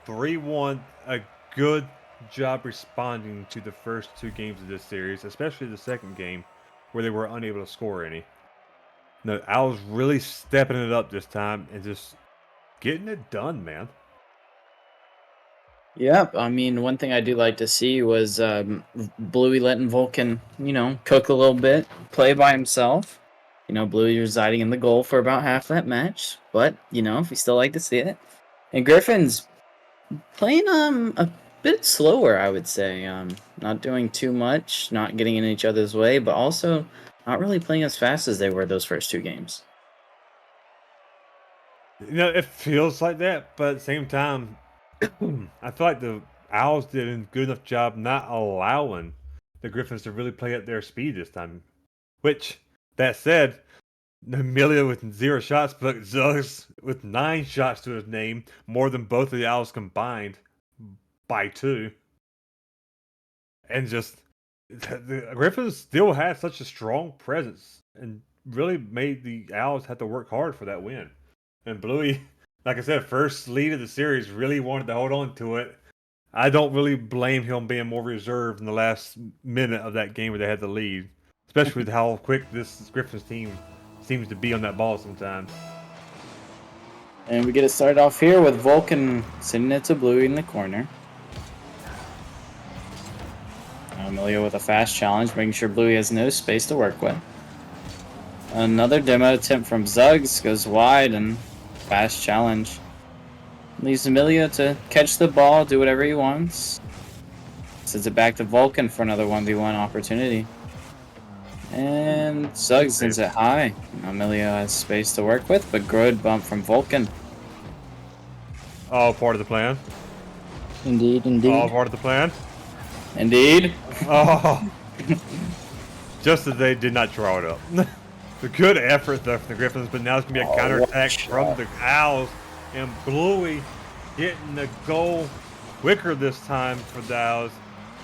[SPEAKER 6] 3-1, a good job responding to the first 2 games of this series, especially the second game, where they were unable to score any. The Owls really stepping it up this time and just getting it done, man.
[SPEAKER 7] Yep, I mean, one thing I do like to see was Bluey letting Vulcan, cook a little bit, play by himself. Bluey residing in the goal for about half that match, but, if we still like to see it. And Griffins playing a bit slower, I would say. Not doing too much, not getting in each other's way, but also not really playing as fast as they were those first 2 games.
[SPEAKER 6] It feels like that, but at the same time, I feel like the Owls did a good enough job not allowing the Griffins to really play at their speed this time. Which, that said, Emilio with 0 shots, but Zuggs with 9 shots to his name, more than both of the Owls combined by 2. And just, the Griffins still had such a strong presence and really made the Owls have to work hard for that win. And Bluey, like I said, first lead of the series, really wanted to hold on to it. I don't really blame him being more reserved in the last minute of that game where they had the lead, especially with how quick this Griffins team seems to be on that ball sometimes.
[SPEAKER 7] And we get it started off here with Vulcan sending it to Bluey in the corner. Emilio with a fast challenge, making sure Bluey has no space to work with. Another demo attempt from Zuggs goes wide, and fast challenge leaves Emilio to catch the ball, do whatever he wants. Sends it back to Vulcan for another 1v1 opportunity. And Zuggs sends it high. Emilio has space to work with, but good bump from Vulcan.
[SPEAKER 6] All part of the plan.
[SPEAKER 7] Indeed, indeed.
[SPEAKER 6] All part of the plan.
[SPEAKER 7] Indeed.
[SPEAKER 6] Oh. Just that they did not draw it up. The good effort though from the Griffins, but now it's gonna be a counterattack from the Owls, and Bluey getting the goal quicker this time for the Owls.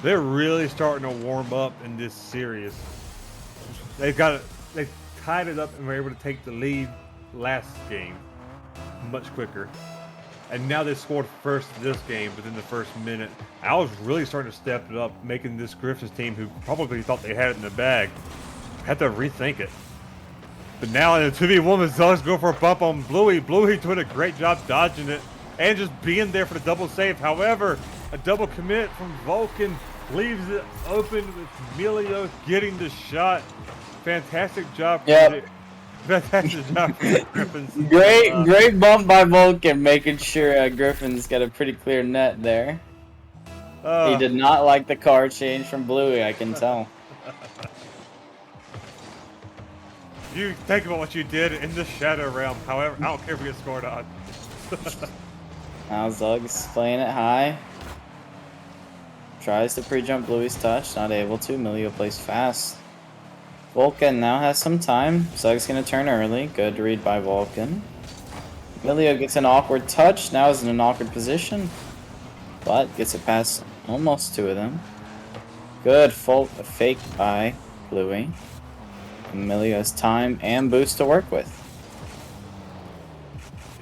[SPEAKER 6] They're really starting to warm up in this series. They tied it up and were able to take the lead last game much quicker. And now they scored first this game within the first minute. Owls really starting to step it up, making this Griffins team, who probably thought they had it in the bag, had to rethink it. But now in the 2v1, Zugs go for a bump on Bluey. Bluey doing a great job dodging it and just being there for the double save. However, a double commit from Vulcan leaves it open with Emilio getting the shot. Fantastic job. Fantastic job for the Griffins.
[SPEAKER 7] Great bump by Vulcan, making sure Griffins got a pretty clear net there. He did not like the car change from Bluey, I can tell.
[SPEAKER 6] You think about what you did in the Shadow Realm. However, I don't care if we get scored on.
[SPEAKER 7] Now Zug's playing it high. Tries to pre-jump Bluey's touch, not able to. Emilio plays fast. Vulcan now has some time. Zug's gonna turn early. Good read by Vulcan. Emilio gets an awkward touch. Now is in an awkward position, but gets it past almost two of them. Good fake by Bluey. Emilio has time and boost to work with.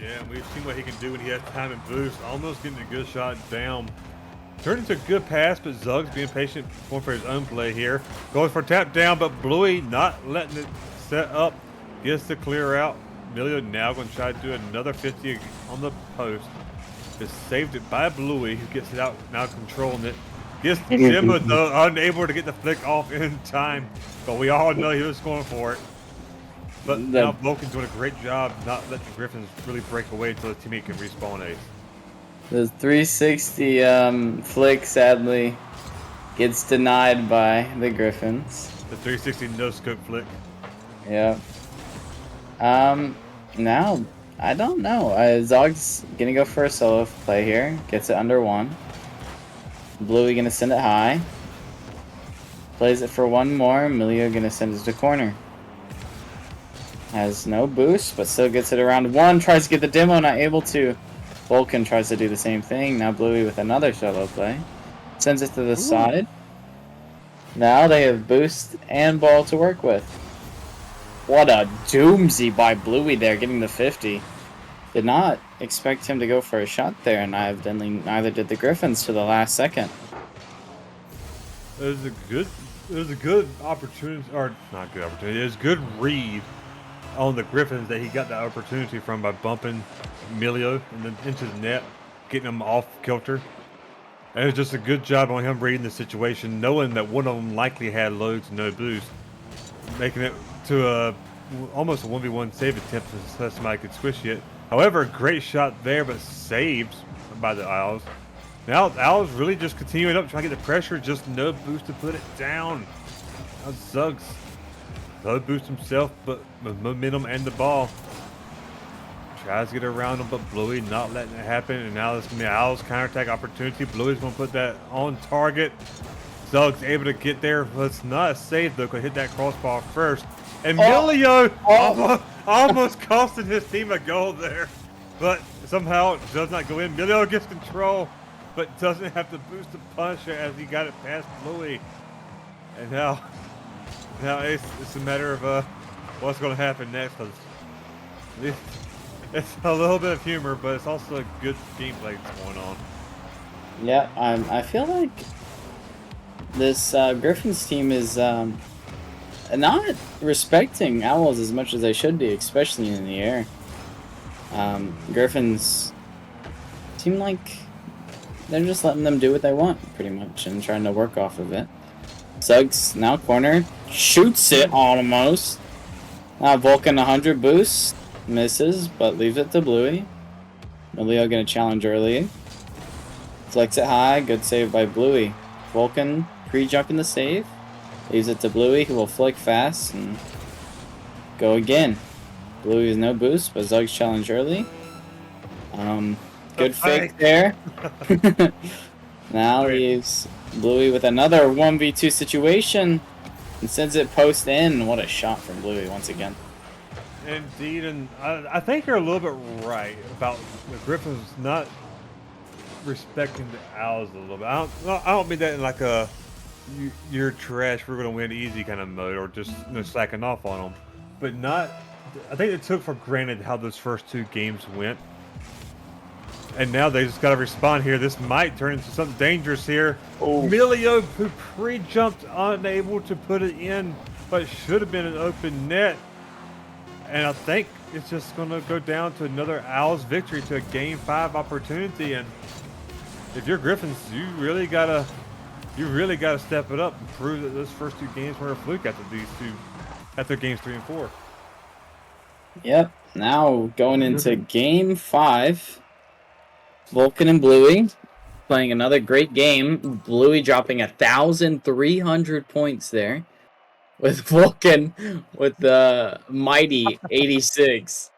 [SPEAKER 6] Yeah, we've seen what he can do when he has time and boost. Almost getting a good shot down. Turned into a good pass, but Zug's being patient, going for his own play here. Goes for tap down, but Bluey not letting it set up. Gets the clear out. Emilio now going to try to do another 50 on the post. Just saved it by Bluey, who gets it out, now controlling it. Gets Jimbo, though, unable to get the flick off in time. But we all know he was going for it. But now Vulcan's doing a great job not letting the Griffins really break away until the teammate can respawn ace.
[SPEAKER 7] The 360 flick sadly gets denied by the Griffins.
[SPEAKER 6] The 360 no scope flick.
[SPEAKER 7] Yeah. Now I don't know. Zog's gonna go for a solo play here. Gets it under one. Bluey gonna send it high. Plays it for one more. Emilio gonna send it to corner. Has no boost, but still gets it around one. Tries to get the demo, not able to. Vulcan tries to do the same thing. Now Bluey with another solo play. Sends it to the side. Now they have boost and ball to work with. What a doomsy by Bluey there, getting the 50. Did not expect him to go for a shot there, and evidently neither did the Griffins to the last second.
[SPEAKER 6] It was a good opportunity, or not good opportunity. It was a good read on the Griffins that he got the opportunity from by bumping Emilio and then into the net, getting him off kilter. And it was just a good job on him reading the situation, knowing that one of them likely had loads and no boost, making it to almost a 1v1 save attempt so somebody could squish it. However, a great shot there, but saved by the Owls. Now the Owls really just continuing up, trying to get the pressure, just no boost to put it down. Now Zuggs, no boost himself, but momentum and the ball. Tries to get around him, but Bluey not letting it happen. And now it's going to be Owls counterattack opportunity. Bluey's going to put that on target. Zuggs able to get there. Well, it's not a save, though, because hit that crossbar first. Emilio almost costing his team a goal there. But somehow it does not go in. Emilio gets control, but doesn't have to boost the puncher as he got it past Bluey. And now it's a matter of what's going to happen next. It's a little bit of humor, but it's also a good gameplay that's going on.
[SPEAKER 7] Yeah, I feel like this Griffins team is not respecting Owls as much as they should be, especially in the air. Griffins seem like they're just letting them do what they want, pretty much, and trying to work off of it. Zuggs now corner, shoots it almost. Now Vulcan 100 boosts. Misses, but leaves it to Bluey. Emilio gonna challenge early. Flex it high, good save by Bluey. Vulcan pre-jumping the save. Leaves it to Bluey, who will flick fast and go again. Bluey has no boost, but Zuggs challenge early. Good fake there. Now leaves Bluey with another 1v2 situation and sends it post in. What a shot from Bluey once again.
[SPEAKER 6] Indeed, and I think you're a little bit right about the Griffins not respecting the Owls a little bit. I don't mean that in like a you're trash, we're gonna win easy kind of mode, or just slacking off on them, but not. I think they took for granted how those first 2 games went, and now they just got to respond here. This might turn into something dangerous here. Milio, who pre-jumped, unable to put it in, but should have been an open net. And I think it's just going to go down to another Owls victory, to a Game 5 opportunity. And if you're Griffins, you really gotta step it up and prove that those first 2 games were a fluke after games 3 and 4.
[SPEAKER 7] Yep. Now going into Game 5, Vulcan and Bluey playing another great game. Bluey dropping 1,300 points there, with Vulcan with the mighty 86.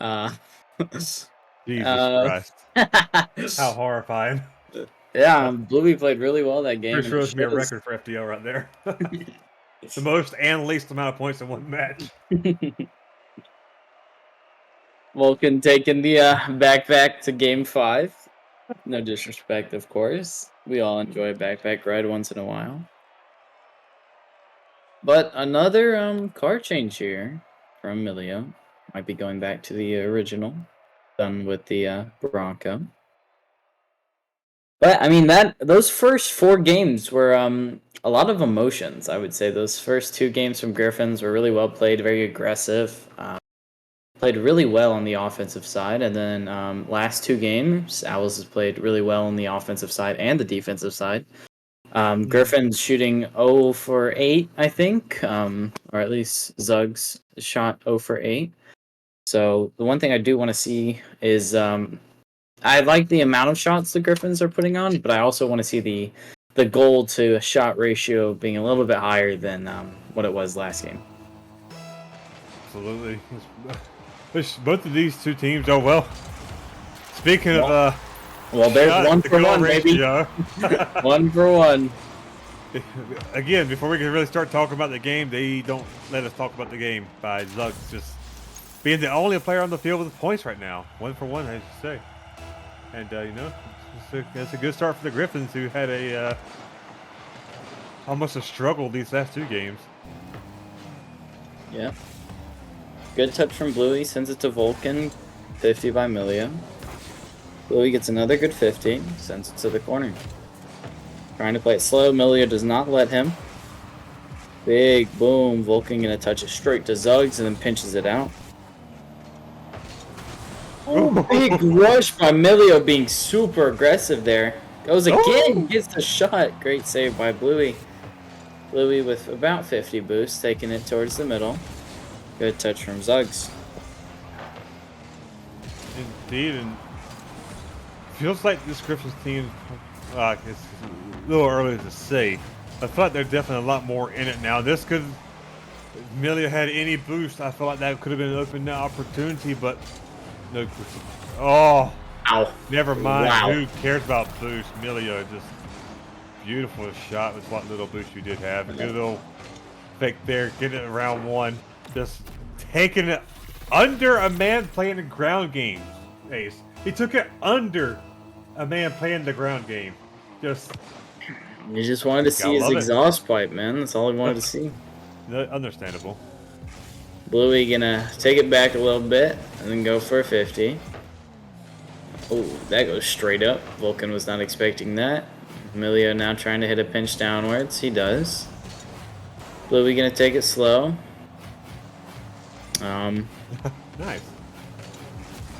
[SPEAKER 6] Jesus Christ! How horrifying!
[SPEAKER 7] Yeah, Bluey played really well that game.
[SPEAKER 6] Pretty sure it's gonna be a record for FDL right there. The most and least amount of points in one match.
[SPEAKER 7] Vulcan taking the backpack to Game 5. No disrespect, of course. We all enjoy a backpack ride once in a while. But another card change here from Milio. Might be going back to the original, done with the Bronco. But I mean, those first 4 games were a lot of emotions. I would say those first 2 games from Griffins were really well played, very aggressive. Played really well on the offensive side, and then last 2 games, Owls has played really well on the offensive side and the defensive side. Griffins shooting 0 for 8, I think, or at least Zuggs shot 0 for 8. So the one thing I do want to see is I like the amount of shots the Griffins are putting on, but I also want to see the goal to shot ratio being a little bit higher than what it was last game.
[SPEAKER 6] Absolutely. Both of these 2 teams. Oh well. Speaking of
[SPEAKER 7] well, there's 1 for 1, baby. 1 for 1.
[SPEAKER 6] Again, before we can really start talking about the game, they don't let us talk about the game by Zuggs just being the only player on the field with points right now. 1 for 1, I should say. And it's a good start for the Griffins, who had almost a struggle these last 2 games.
[SPEAKER 7] Yeah. Good touch from Bluey, sends it to Vulcan, 50 by Milio. Bluey gets another good 50, sends it to the corner. Trying to play it slow, Milio does not let him. Big boom, Vulcan gonna touch it straight to Zuggs and then pinches it out. Oh, big rush by Milio, being super aggressive there. Goes again, gets the shot. Great save by Bluey. Bluey with about 50 boost, taking it towards the middle. Good touch from Zuggs.
[SPEAKER 6] Indeed, and feels like this Griffins team, it's a little early to say. I feel like they're definitely a lot more in it now. This could, if Milio had any boost, I feel like that could have been an open opportunity, but no. Oh,
[SPEAKER 7] ow.
[SPEAKER 6] Never mind.
[SPEAKER 7] Wow.
[SPEAKER 6] Who cares about boost? Milio, just beautiful shot with what little boost you did have. A good little fake there, getting it around 1. Just taking it under a man playing the ground game. Ace. He took it under a man playing the ground game. Just.
[SPEAKER 7] You just wanted to see his exhaust pipe, man. That's all he wanted to see.
[SPEAKER 6] Understandable.
[SPEAKER 7] Bluey gonna take it back a little bit and then go for a 50. Oh, that goes straight up. Vulcan was not expecting that. Milio now trying to hit a pinch downwards. He does. Bluey gonna take it slow.
[SPEAKER 6] Nice.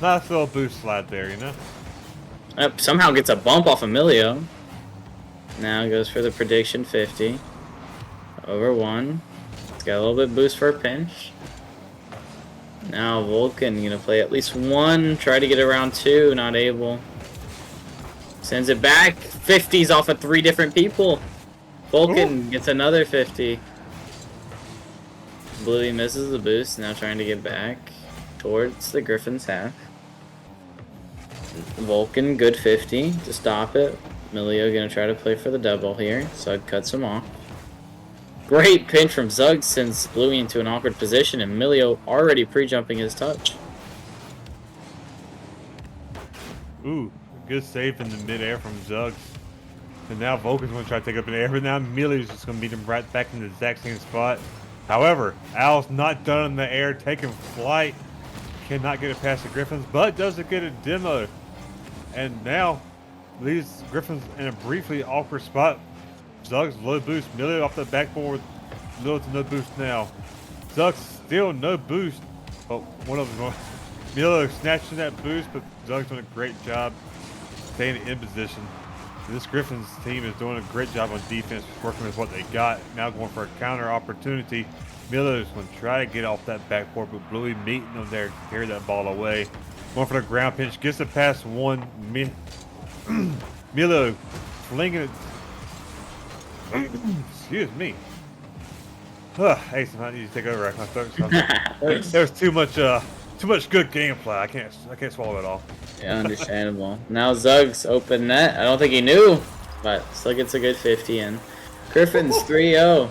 [SPEAKER 6] Nice little boost slide there, you know?
[SPEAKER 7] Somehow gets a bump off of Milio. Now goes for the prediction 50. Over 1. It's got a little bit boost for a pinch. Now Vulcan gonna play at least 1. Try to get around 2. Not able. Sends it back. 50s off of 3 different people. Vulcan gets another 50. Bluey misses the boost. Now trying to get back towards the Griffins half. Vulcan, good 50 to stop it. Milio gonna try to play for the double here. Sug cuts him off. Great pinch from Zug sends Bluey into an awkward position, and Milio already pre-jumping his touch.
[SPEAKER 6] Ooh, good save in the midair from Zugs. And now Vulcan's going to try to take up in the air, but now Millie's just going to meet him right back in the exact same spot. However, Al's not done in the air, taking flight. Cannot get it past the Griffins, but does it get a demo. And now leaves Griffins in a briefly awkward spot. Zugs low boost, Millie off the backboard, little to no boost now. Zugs still no boost. Oh, one of them going. Millie snatching that boost, but Zugs doing a great job staying in position. This Griffins team is doing a great job on defense, working with what they got. Now going for a counter opportunity. Miller's going to try to get off that backboard, but Bluey meeting them there to carry that ball away. Going for the ground pinch, gets it past one. Milo flinging it. Excuse me. Hey, I need to take over. My throat. There's too much good gameplay. I can't swallow it all.
[SPEAKER 7] Yeah, understandable. Now Zug's open net. I don't think he knew, but still gets a good 50 in. Griffins 3-0.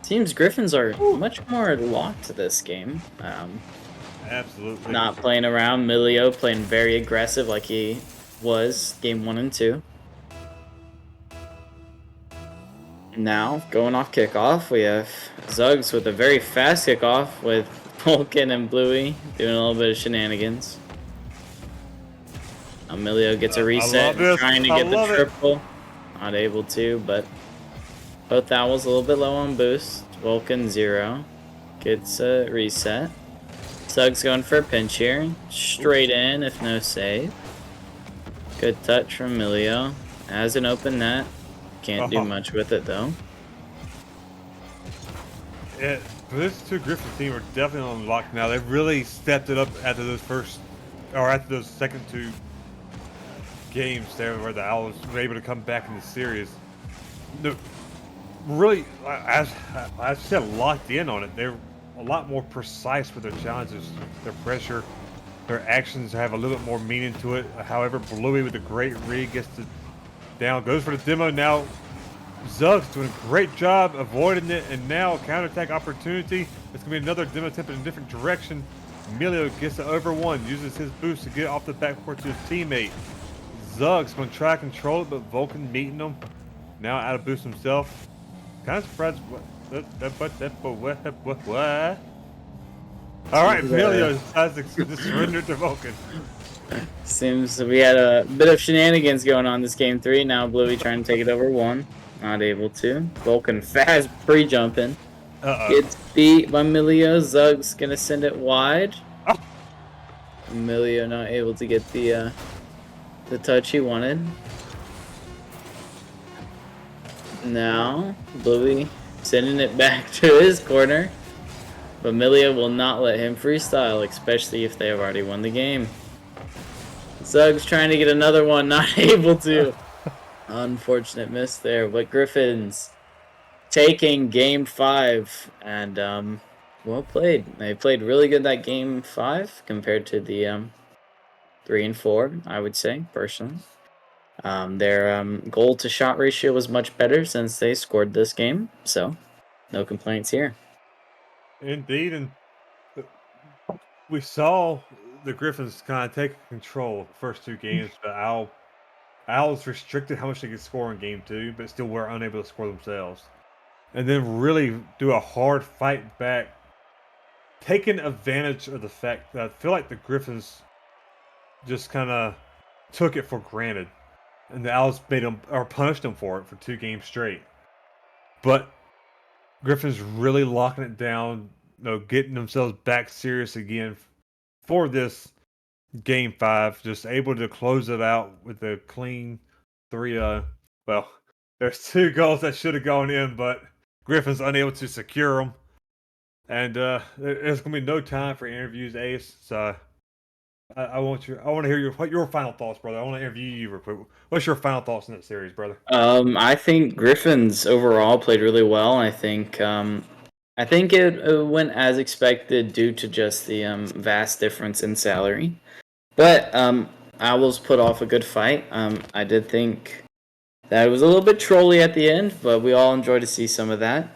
[SPEAKER 7] Seems Griffins are much more locked to this game.
[SPEAKER 6] Absolutely.
[SPEAKER 7] Not playing around. Milio playing very aggressive like he was game 1 and 2. Now, going off kickoff, we have Zugs with a very fast kickoff with Vulcan and Bluey doing a little bit of shenanigans. Emilio gets a reset, trying to get the triple. Not able to, but both owls a little bit low on boost. Vulcan 0 gets a reset. Zugs going for a pinch here. Straight in if no save. Good touch from Emilio. Has an open net. Can't do much with it though.
[SPEAKER 6] Yeah, this two Griffins team are definitely on lock now. They've really stepped it up after those second two games there where the Owls were able to come back in the series. No, really, as I said, locked in on it. They're a lot more precise with their challenges, their pressure, their actions have a little bit more meaning to it. However, Bluey with a great read gets to down, goes for the demo. Now Zug's doing a great job avoiding it, and now a counterattack opportunity. It's gonna be another demo attempt in a different direction. Emilio gets the over one, uses his boost to get off the backcourt to his teammate. Zug's gonna try to control it, but Vulcan meeting him. Now out of boost himself. Kind of surprised what. All right, Emilio decides to surrender to Vulcan.
[SPEAKER 7] Seems we had a bit of shenanigans going on this game 3. Now Bluey trying to take it over 1. Not able to. Vulcan fast pre-jumping. Gets beat by Emilio. Zug's gonna send it wide. Emilio not able to get the touch he wanted. Now Bluey sending it back to his corner. But Emilio will not let him freestyle, especially if they have already won the game. Zug's trying to get another one, not able to. Unfortunate miss there, but Griffins taking game 5, and well played. They played really good that game 5 compared to the 3 and 4, I would say, personally. Their goal to shot ratio was much better since they scored this game, so no complaints here.
[SPEAKER 6] Indeed, and we saw the Griffins kind of take control the first 2 games, but Owls restricted how much they could score in game 2, but still were unable to score themselves. And then really do a hard fight back, taking advantage of the fact that I feel like the Griffins just kind of took it for granted, and the Owls made them or punished them for it for 2 games straight. But Griffins really locking it down, getting themselves back serious again for this game 5, just able to close it out with a clean 3. Well, there's 2 goals that should have gone in, but Griffin's unable to secure them. And there's gonna be no time for interviews, Ace. So I want to hear your final thoughts, brother. I want to interview you real quick. What's your final thoughts in that series, brother?
[SPEAKER 7] I think Griffins overall played really well. I think it went as expected due to just the vast difference in salary. But Owls put off a good fight. I did think That was a little bit trolly at the end, but we all enjoyed to see some of that.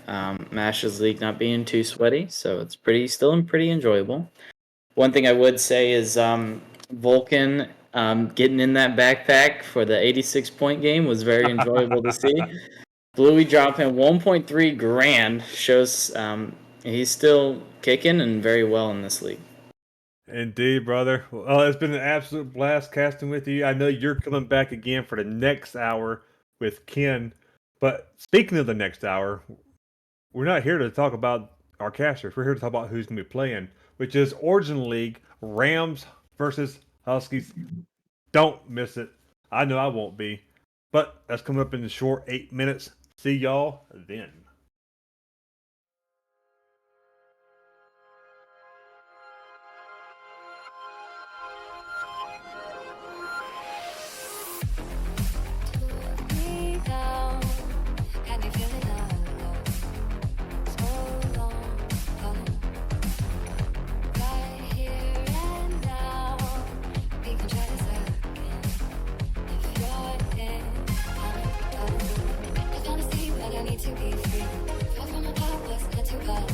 [SPEAKER 7] Mash's League not being too sweaty, so it's still pretty enjoyable. One thing I would say is Vulcan getting in that backpack for the 86-point game was very enjoyable to see. Bluey dropping 1.3 grand shows he's still kicking and very well in this league.
[SPEAKER 6] Indeed, brother. Well, it's been an absolute blast casting with you. I know you're coming back again for the next hour with Ken. But speaking of the next hour, we're not here to talk about our casters. We're here to talk about who's going to be playing, which is Origin League Rams versus Huskies. Don't miss it. I know I won't be. But that's coming up in the short 8 minutes. See y'all then.
[SPEAKER 8] Me down, got me feeling low. So long, falling. Right here and now, we can try this again. If you're in, I found a seat, but I need to be free. Fell from the top, was not too bad.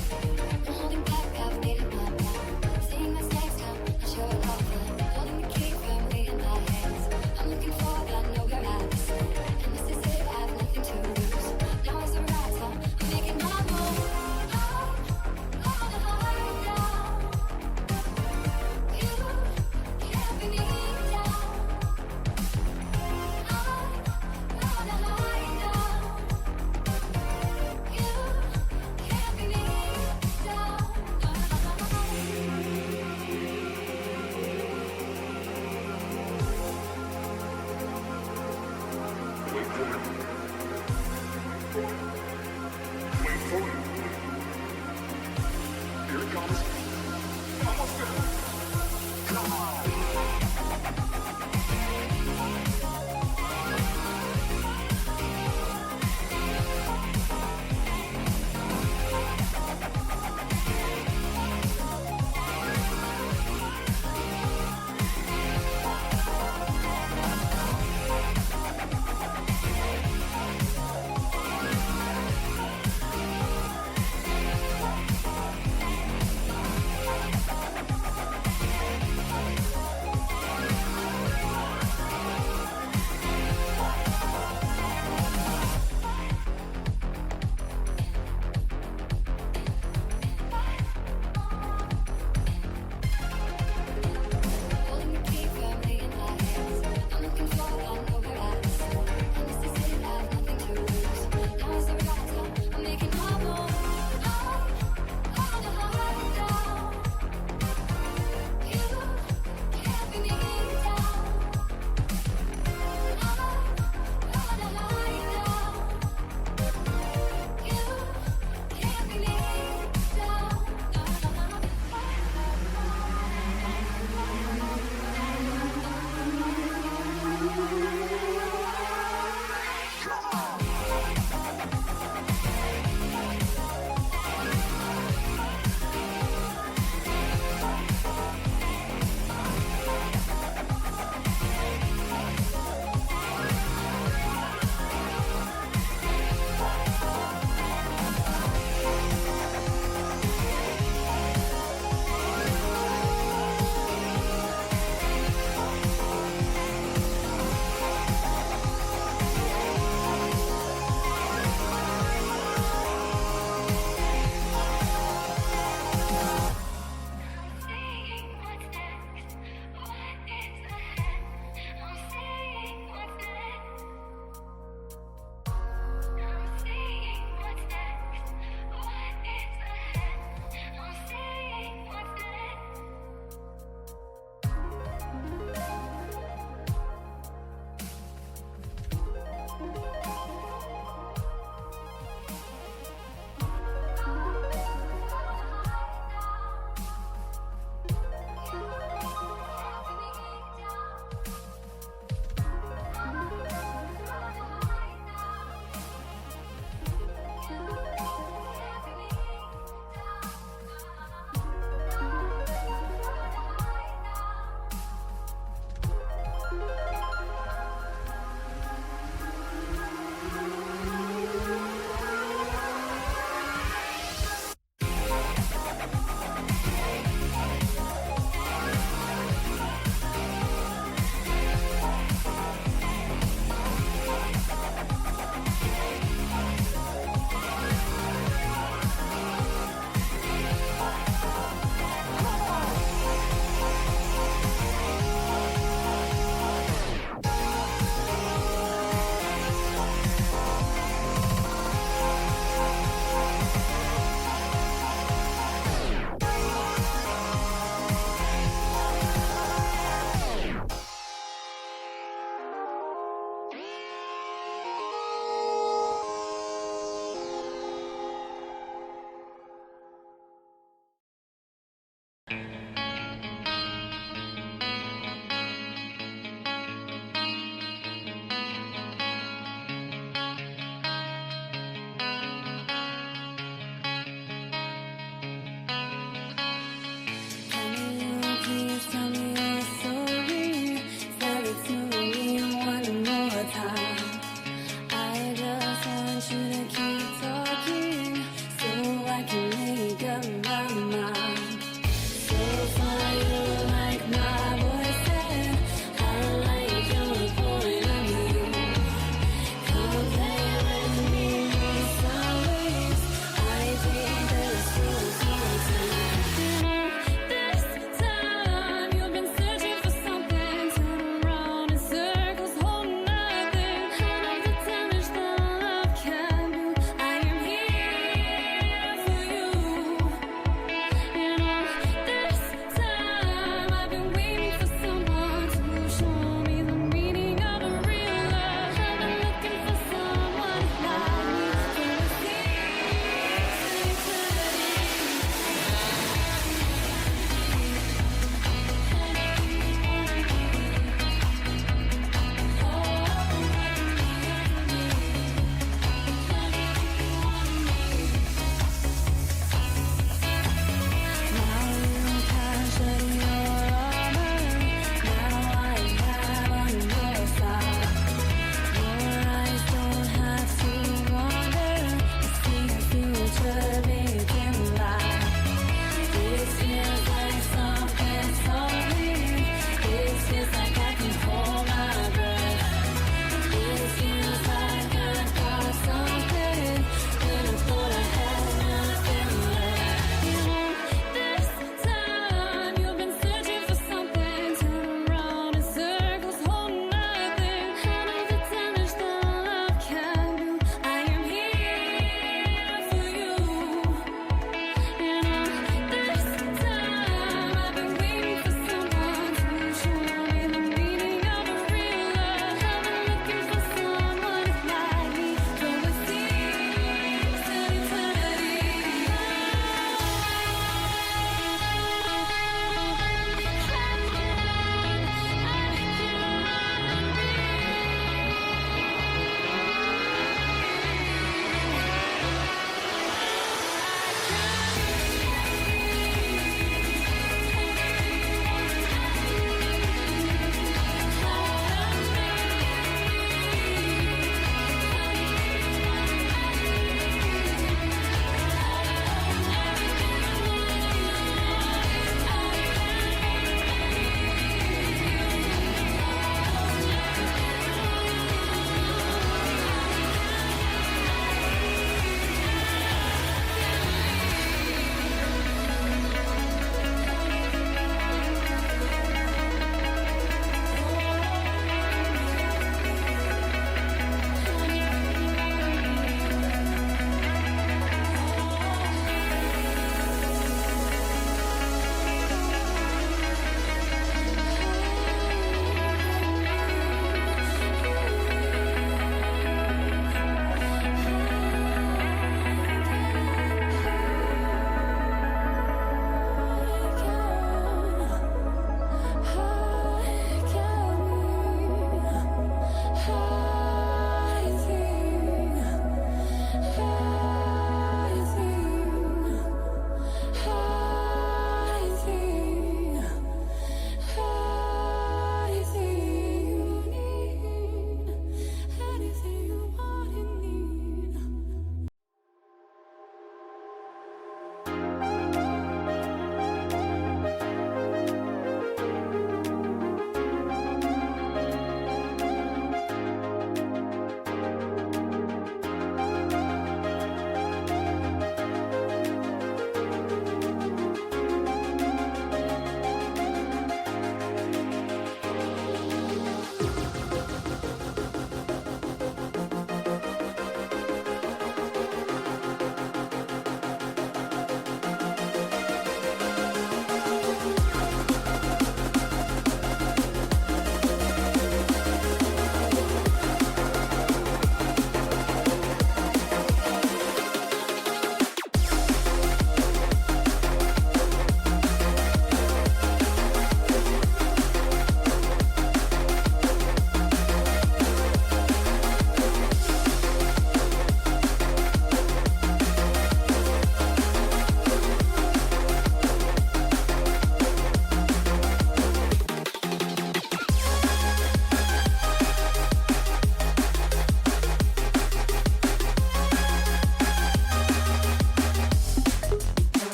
[SPEAKER 8] I'm holding back, I've made it my plan. Seeing this next time, I'll show it all then. Holding the key firmly in my hands. I'm looking for, I know you're at this. And this is it, I have nothing to lose. Now is the right time, I'm making my move. I wanna hide now. You can't bring me down. I wanna hide now. You can't bring me down.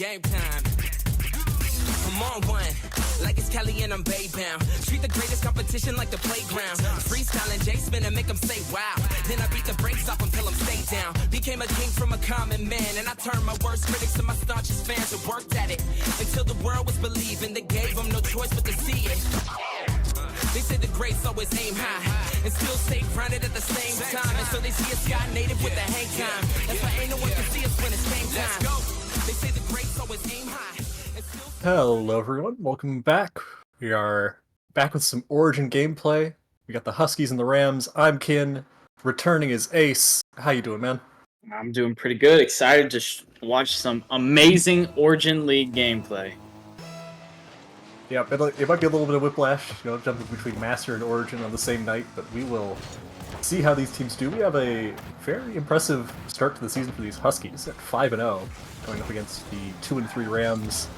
[SPEAKER 5] game time. I'm on one, like it's Kelly and I'm Bay bound. Treat the greatest competition like the playground. Freestyling J spin and make them say wow. Then I beat the brakes off until I'm stay down. Became a king from a common man, and I turned my worst critics to my staunchest fans and worked at it until the world was believing. They gave them no choice but to see it. They say the greats always aim high and still stay grounded at the same time. And so they see a sky native with the hang time. That's why ain't no one can see us when it's game time. They say the greats always aim high and still.
[SPEAKER 9] Hello everyone, welcome back. We are back with some Origin gameplay. We got the Huskies and the Rams. I'm Kin. Returning is Ace. How you doing, man?
[SPEAKER 7] I'm doing pretty good. Excited to watch some amazing Origin League gameplay.
[SPEAKER 9] Yeah, it might be a little bit of whiplash, jumping between Master and Origin on the same night, but we will see how these teams do. We have a very impressive start to the season for these Huskies at 5-0, going up against the 2-3 Rams.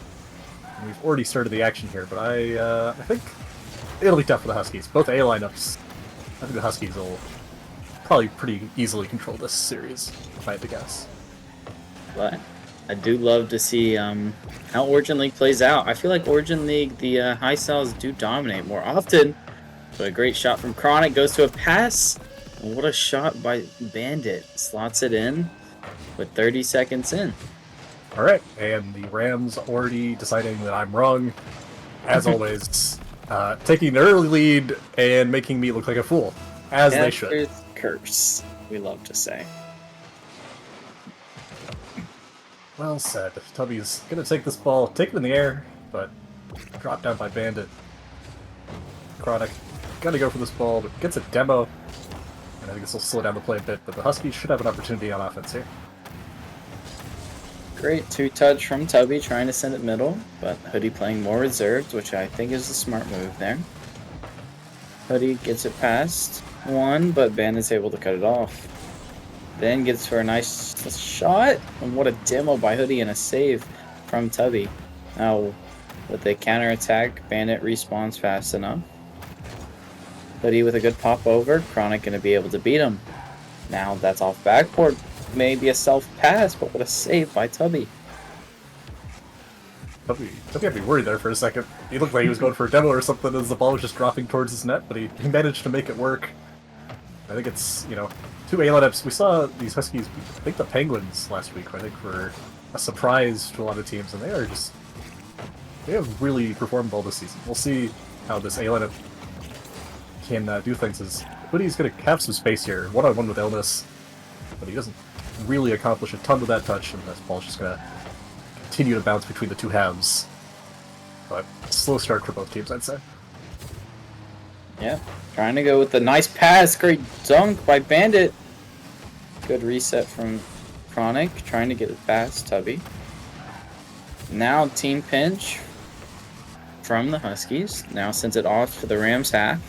[SPEAKER 9] And we've already started the action here, but I think it'll be tough for the Huskies. Both A lineups, I think the Huskies will probably pretty easily control this series, if I had to guess.
[SPEAKER 7] But I do love to see how Origin League plays out. I feel like Origin League, the high styles do dominate more often. But a great shot from Chronic goes to a pass. And what a shot by Bandit. Slots it in with 30 seconds in.
[SPEAKER 9] Alright, and the Rams already deciding that I'm wrong, as always, taking an early lead and making me look like a fool, as they should.
[SPEAKER 7] Gators curse, we love to say.
[SPEAKER 9] Well said. Tubby's gonna take this ball, take it in the air, but dropped down by Bandit. Chronic gotta go for this ball, but gets a demo, and I think this will slow down the play a bit, but the Huskies should have an opportunity on offense here.
[SPEAKER 7] Great two-touch from Tubby, trying to send it middle, but Hoodie playing more reserved, which I think is a smart move there. Hoodie gets it past one, but Bandit's able to cut it off. Then gets for a nice shot, and what a demo by Hoodie and a save from Tubby. Now, with the counter-attack, Bandit respawns fast enough. Hoodie with a good pop over, Chronic going to be able to beat him. Now that's off backboard. Maybe a self-pass, but what a save by Tubby.
[SPEAKER 9] Tubby had me worried there for a second. He looked like he was going for a demo or something as the ball was just dropping towards his net, but he managed to make it work. I think it's, two A lineups. We saw these Huskies, I think the Penguins last week, I think were a surprise to a lot of teams, and they have really performed well this season. We'll see how this A lineup can do things. Hoodie's going to have some space here, one-on-one with Illness, but he doesn't really accomplish a ton with that touch, and this ball's just going to continue to bounce between the two halves. But slow start for both teams, I'd say.
[SPEAKER 7] Yeah, trying to go with the nice pass. Great dunk by Bandit. Good reset from Chronic, trying to get it past Tubby. Now team pinch from the Huskies. Now sends it off for the Rams half.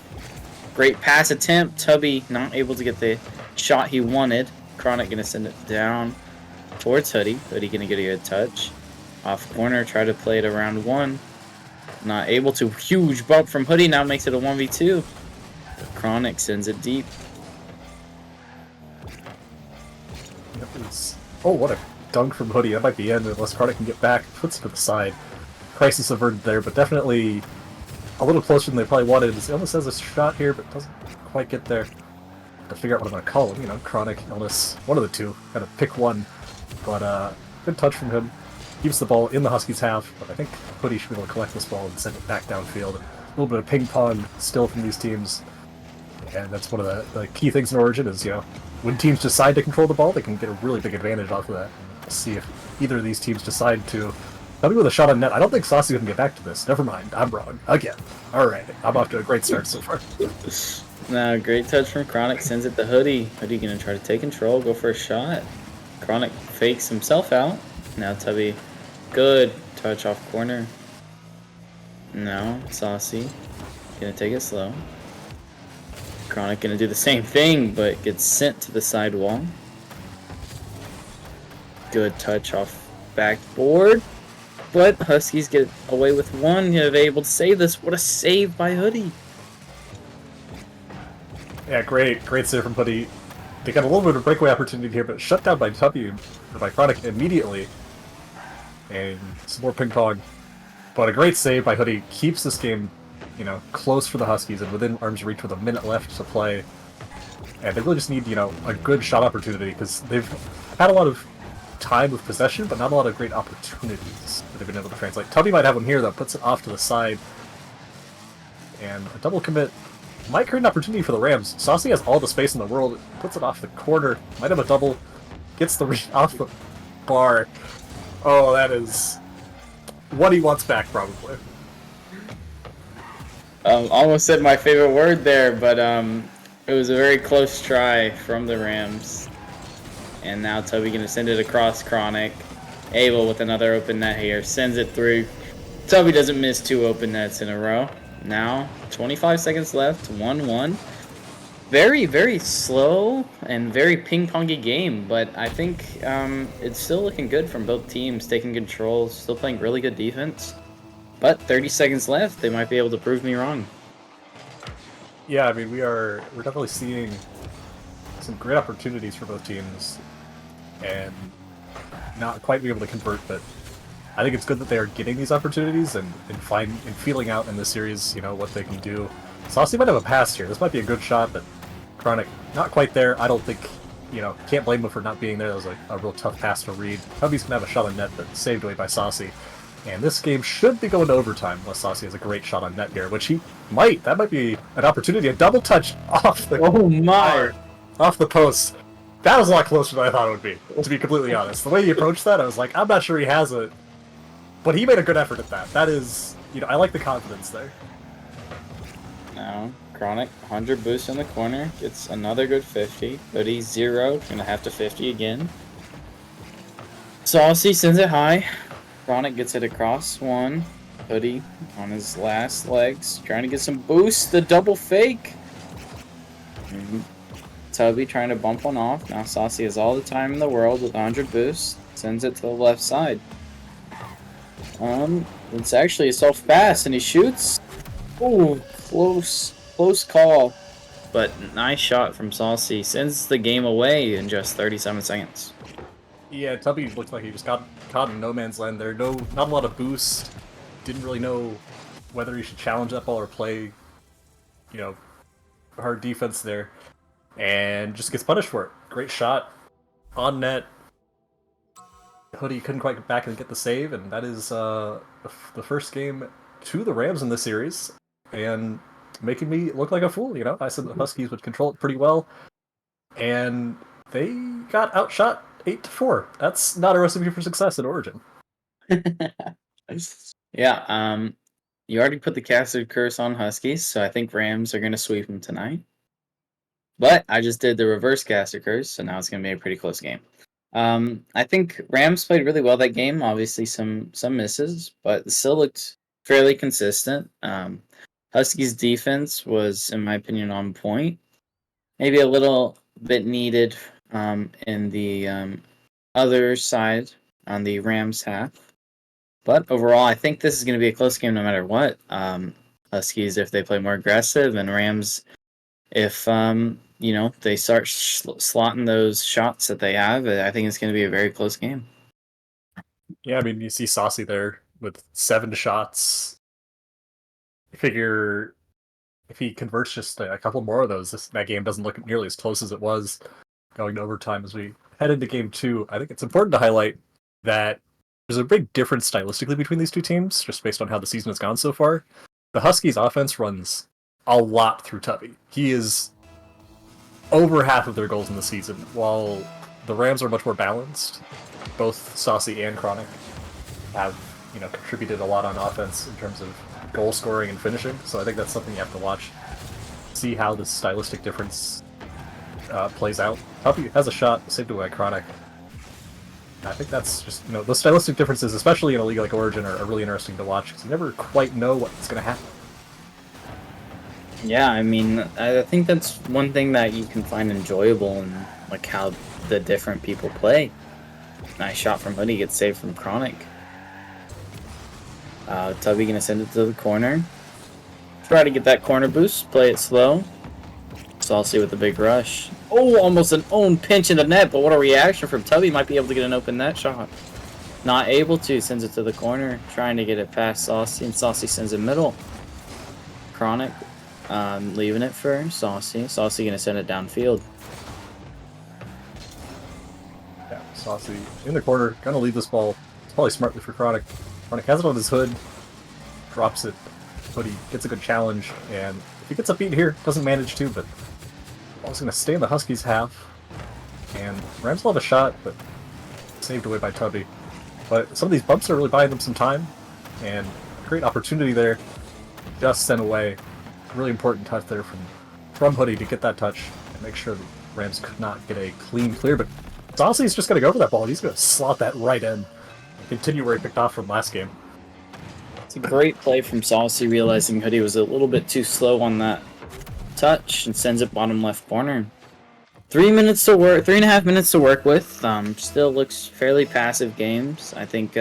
[SPEAKER 7] Great pass attempt. Tubby not able to get the shot he wanted. Chronic going to send it down towards Hoodie. Hoodie going to get a good touch. Off corner, try to play it around one. Not able to. Huge bump from Hoodie. Now makes it a 1v2. Chronic sends it deep.
[SPEAKER 9] Oh, what a dunk from Hoodie. That might be in unless Chronic can get back. Puts it to the side. Crisis averted there, but definitely a little closer than they probably wanted. He almost has a shot here, but doesn't quite get there. To figure out what I'm going to call him, Chronic, Illness, one of the two. Got to pick one. But good touch from him. Keeps the ball in the Huskies half, but I think Hoodie should be able to collect this ball and send it back downfield. A little bit of ping pong still from these teams. And that's one of the key things in Origin is, when teams decide to control the ball, they can get a really big advantage off of that. We'll see if either of these teams decide to. Maybe with a shot on net. I don't think Saucy can get back to this. Never mind. I'm wrong. Again. Alright. I'm off to a great start so far.
[SPEAKER 7] Now, great touch from Chronic. Sends it to Hoodie. Hoodie going to try to take control. Go for a shot. Chronic fakes himself out. Now Tubby. Good touch off corner. No. Saucy. Going to take it slow. Chronic going to do the same thing, but gets sent to the sidewall. Good touch off backboard. But Huskies get away with one. They're able to save this. What a save by Hoodie.
[SPEAKER 9] Yeah, great save from Hoodie. They got a little bit of a breakaway opportunity here, but shut down by Tubby, or by Chronic immediately. and some more ping pong. But a great save by Hoodie keeps this game, close for the Huskies and within arm's reach with a minute left to play. And they really just need, a good shot opportunity because they've had a lot of time with possession, but not a lot of great opportunities that they've been able to translate. Tubby might have one here that puts it off to the side. And a double commit might create an opportunity for the Rams. Saucy has all the space in the world, puts it off the corner, might have a double, gets the reach off the bar. Oh, that is what he wants back, probably.
[SPEAKER 7] Almost said my favorite word there, but it was a very close try from the Rams. And now Tubby gonna send it across Chronic. Abel with another open net here, sends it through. Tubby doesn't miss 2 open nets in a row. Now, 25 seconds left, 1-1. Very, very slow and very ping-pongy game, but I think it's still looking good from both teams, taking control, still playing really good defense. But 30 seconds left, they might be able to prove me wrong.
[SPEAKER 9] Yeah, I mean, we're definitely seeing some great opportunities for both teams, and not quite being able to convert, but I think it's good that they are getting these opportunities and feeling out in this series, what they can do. Saucy might have a pass here. This might be a good shot, but Chronic not quite there. I don't think, can't blame him for not being there. That was a real tough pass to read. Tubby's gonna have a shot on net, but saved away by Saucy. And this game should be going to overtime unless Saucy has a great shot on net here, which he might. That might be an opportunity. A double touch off the off the post. That was a lot closer than I thought it would be, to be completely honest. The way he approached that, I was like, I'm not sure he has it. But he made a good effort at that. That is, I like the confidence there.
[SPEAKER 7] Now, Chronic, 100 boost in the corner, gets another good 50. Hoodie, 0, gonna have to 50 again. Saucy sends it high. Chronic gets it across 1. Hoodie on his last legs, trying to get some boost. The double fake. Tubby trying to bump one off. Now Saucy has all the time in the world with 100 boost. Sends it to the left side. It's actually a self-pass, and he shoots. Oh, close call. But nice shot from Saucy. Sends the game away in just 37 seconds.
[SPEAKER 9] Yeah, Tubby looked like he just got caught in no man's land there. Not a lot of boost. Didn't really know whether he should challenge that ball or play, hard defense there. And just gets punished for it. Great shot. On net. Hoodie couldn't quite get back and get the save, and that is the first game to the Rams in this series, and making me look like a fool. I said the Huskies would control it pretty well, and they got outshot 8-4. That's not a recipe for success at Origin.
[SPEAKER 7] Yeah, you already put the casted curse on Huskies, so I think Rams are going to sweep them tonight. But I just did the reverse casted curse, so now it's going to be a pretty close game. I think Rams played really well that game. Obviously, some misses, but still looked fairly consistent. Huskies' defense was, in my opinion, on point. Maybe a little bit needed in the other side on the Rams half. But overall, I think this is going to be a close game no matter what. Huskies, if they play more aggressive, and Rams, if they start slotting those shots that they have, I think it's going to be a very close game.
[SPEAKER 9] Yeah, I mean, you see Saucy there with 7 shots. I figure if he converts just a couple more of those, that game doesn't look nearly as close as it was going to overtime as we head into game 2. I think it's important to highlight that there's a big difference stylistically between these two teams, just based on how the season has gone so far. The Huskies' offense runs a lot through Tubby. He is over half of their goals in the season, while the Rams are much more balanced. Both Saucy and Chronic have, contributed a lot on offense in terms of goal scoring and finishing. So I think that's something you have to watch. See how this stylistic difference plays out. Tubby has a shot saved away by Chronic. I think that's just, those stylistic differences, especially in a league like Origin, are really interesting to watch because you never quite know what's going to happen.
[SPEAKER 7] Yeah, I mean, I think that's one thing that you can find enjoyable in how the different people play. Nice shot from Hoodie, gets saved from Chronic. Tubby gonna send it to the corner. Try to get that corner boost, play it slow. Saucy with the big rush. Oh, almost an own pinch in the net, but what a reaction from Tubby. Might be able to get an open net shot. Not able to, sends it to the corner, trying to get it past Saucy, and Saucy sends it middle. Chronic leaving it for Saucy. Saucy gonna send it downfield.
[SPEAKER 9] Yeah, Saucy in the corner, gonna leave this ball. It's probably smartly for Chronic. Chronic has it on his hood, drops it, but he gets a good challenge, and if he gets a beat here, doesn't manage to, but the ball's gonna stay in the Huskies' half, and Rams will have a shot, but saved away by Tubby. But some of these bumps are really buying them some time, and great opportunity there. Just sent away. Really important touch there from Hoodie to get that touch and make sure the Rams could not get a clean clear. But Saucy's just going to go for that ball. He's going to slot that right in and continue where he picked off from last game.
[SPEAKER 7] It's a great play from Saucy, realizing Hoodie was a little bit too slow on that touch and sends it bottom left corner. 3.5 minutes to work with. Still looks fairly passive games. I think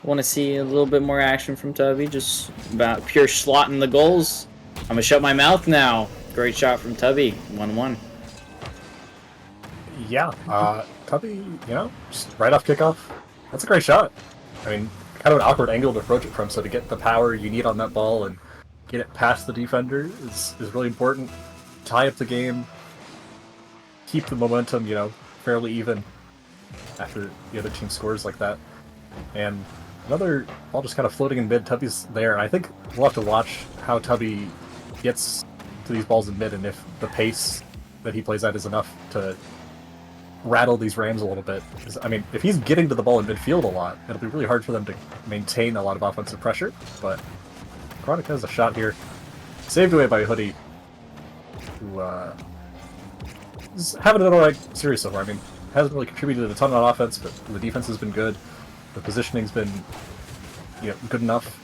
[SPEAKER 7] want to see a little bit more action from Tubby. Just about pure slotting the goals. I'm gonna shut my mouth now. Great shot from Tubby. 1-1.
[SPEAKER 9] Yeah, Tubby, just right off kickoff. That's a great shot. I mean, kind of an awkward angle to approach it from. So to get the power you need on that ball and get it past the defender is really important. Tie up the game. Keep the momentum, fairly even after the other team scores like that. And another ball just kind of floating in mid. Tubby's there. I think we'll have to watch how Tubby gets to these balls in mid and if the pace that he plays at is enough to rattle these Rams a little bit. I mean, if he's getting to the ball in midfield a lot, it'll be really hard for them to maintain a lot of offensive pressure. But Chronic has a shot here. Saved away by Hoodie, who is having an alright series so far. I mean, hasn't really contributed a ton on offense, but the defense has been good. The positioning's been, good enough.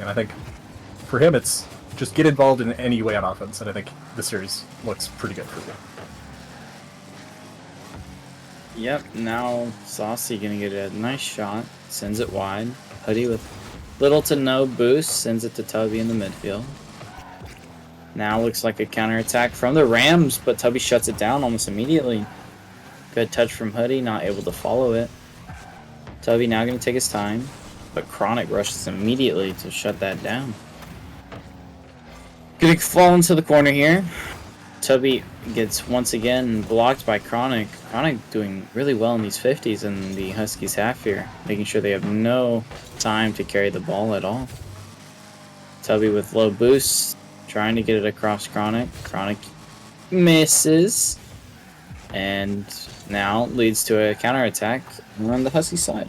[SPEAKER 9] And I think for him, it's just get involved in any way on offense. And I think this series looks pretty good for him.
[SPEAKER 7] Yep, now Saucy gonna get a nice shot. Sends it wide. Hoodie with little to no boost. Sends it to Tubby in the midfield. Now looks like a counterattack from the Rams, but Tubby shuts it down almost immediately. Good touch from Hoodie, not able to follow it. Tubby now going to take his time, but Chronic rushes immediately to shut that down. Going to fall into the corner here. Tubby gets once again blocked by Chronic. Chronic doing really well in these 50s in the Huskies half here, making sure they have no time to carry the ball at all. Tubby with low boosts, trying to get it across Chronic. Chronic misses. And now leads to a counterattack on the Husky side.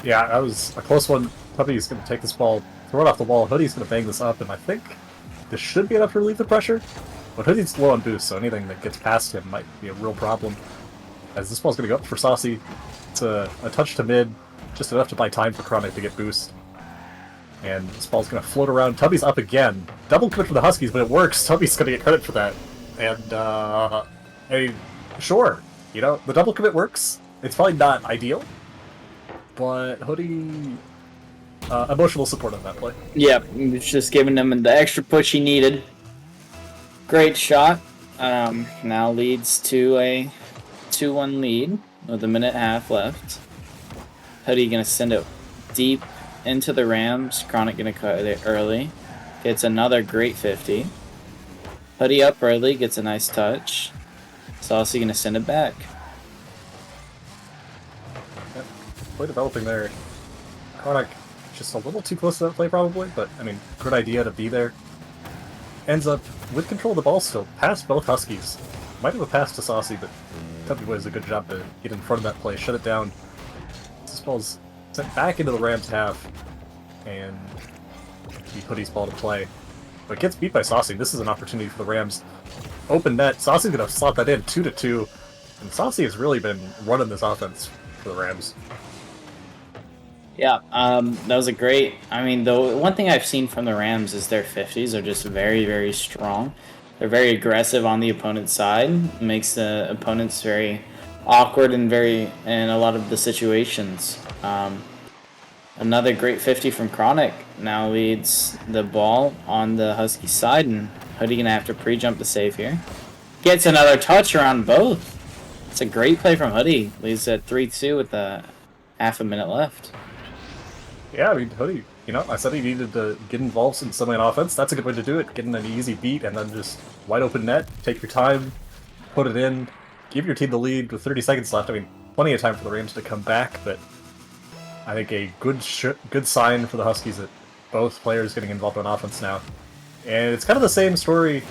[SPEAKER 9] Yeah, that was a close one. Tubby's going to take this ball, throw it off the wall. Hoodie's going to bang this up, and I think this should be enough to relieve the pressure. But Hoodie's low on boost, so anything that gets past him might be a real problem. As this ball's going to go up for Saucy. It's a touch to mid, just enough to buy time for Chronic to get boost. And this ball's going to float around. Tubby's up again. Double commit for the Huskies, but it works. Tubby's going to get credit for that. And, hey, sure, the double commit works. It's probably not ideal, but Hoodie, emotional support on that play.
[SPEAKER 7] Yep, it's just giving him the extra push he needed. Great shot. Now leads to a 2-1 lead with a minute and a half left. Hoodie gonna send it deep into the Rams. Chronic gonna cut it early. Gets another great 50. Hoodie up early, gets a nice touch. Saucy gonna send it back.
[SPEAKER 9] Yep. Play developing there. Chronic just a little too close to that play probably, but I mean, good idea to be there. Ends up with control of the ball still, past both Huskies. Might have a pass to Saucy, but Tubby does a good job to get in front of that play, shut it down. This ball's sent back into the Rams half, and be Hoodie's ball to play. But gets beat by Saucy. This is an opportunity for the Rams. Open net. Saucy's going to slot that in 2-2. And Saucy has really been running this offense for the Rams.
[SPEAKER 7] Yeah, that was a great... I mean, the one thing I've seen from the Rams is their 50s are just very, very strong. They're very aggressive on the opponent's side. It makes the opponents very awkward in a lot of the situations. Another great 50 from Chronic now leads the ball on the Husky side, and Hoodie gonna have to pre-jump to save here. Gets another touch around both. It's a great play from Hoodie. Leads at 3-2 with half a minute left.
[SPEAKER 9] Yeah, I mean, Hoodie, I said he needed to get involved in something on offense. That's a good way to do it. Getting an easy beat and then just wide open net, take your time, put it in, give your team the lead with 30 seconds left. I mean, plenty of time for the Rams to come back, but I think a good sign for the Huskies that both players getting involved on offense now. And it's kind of the same story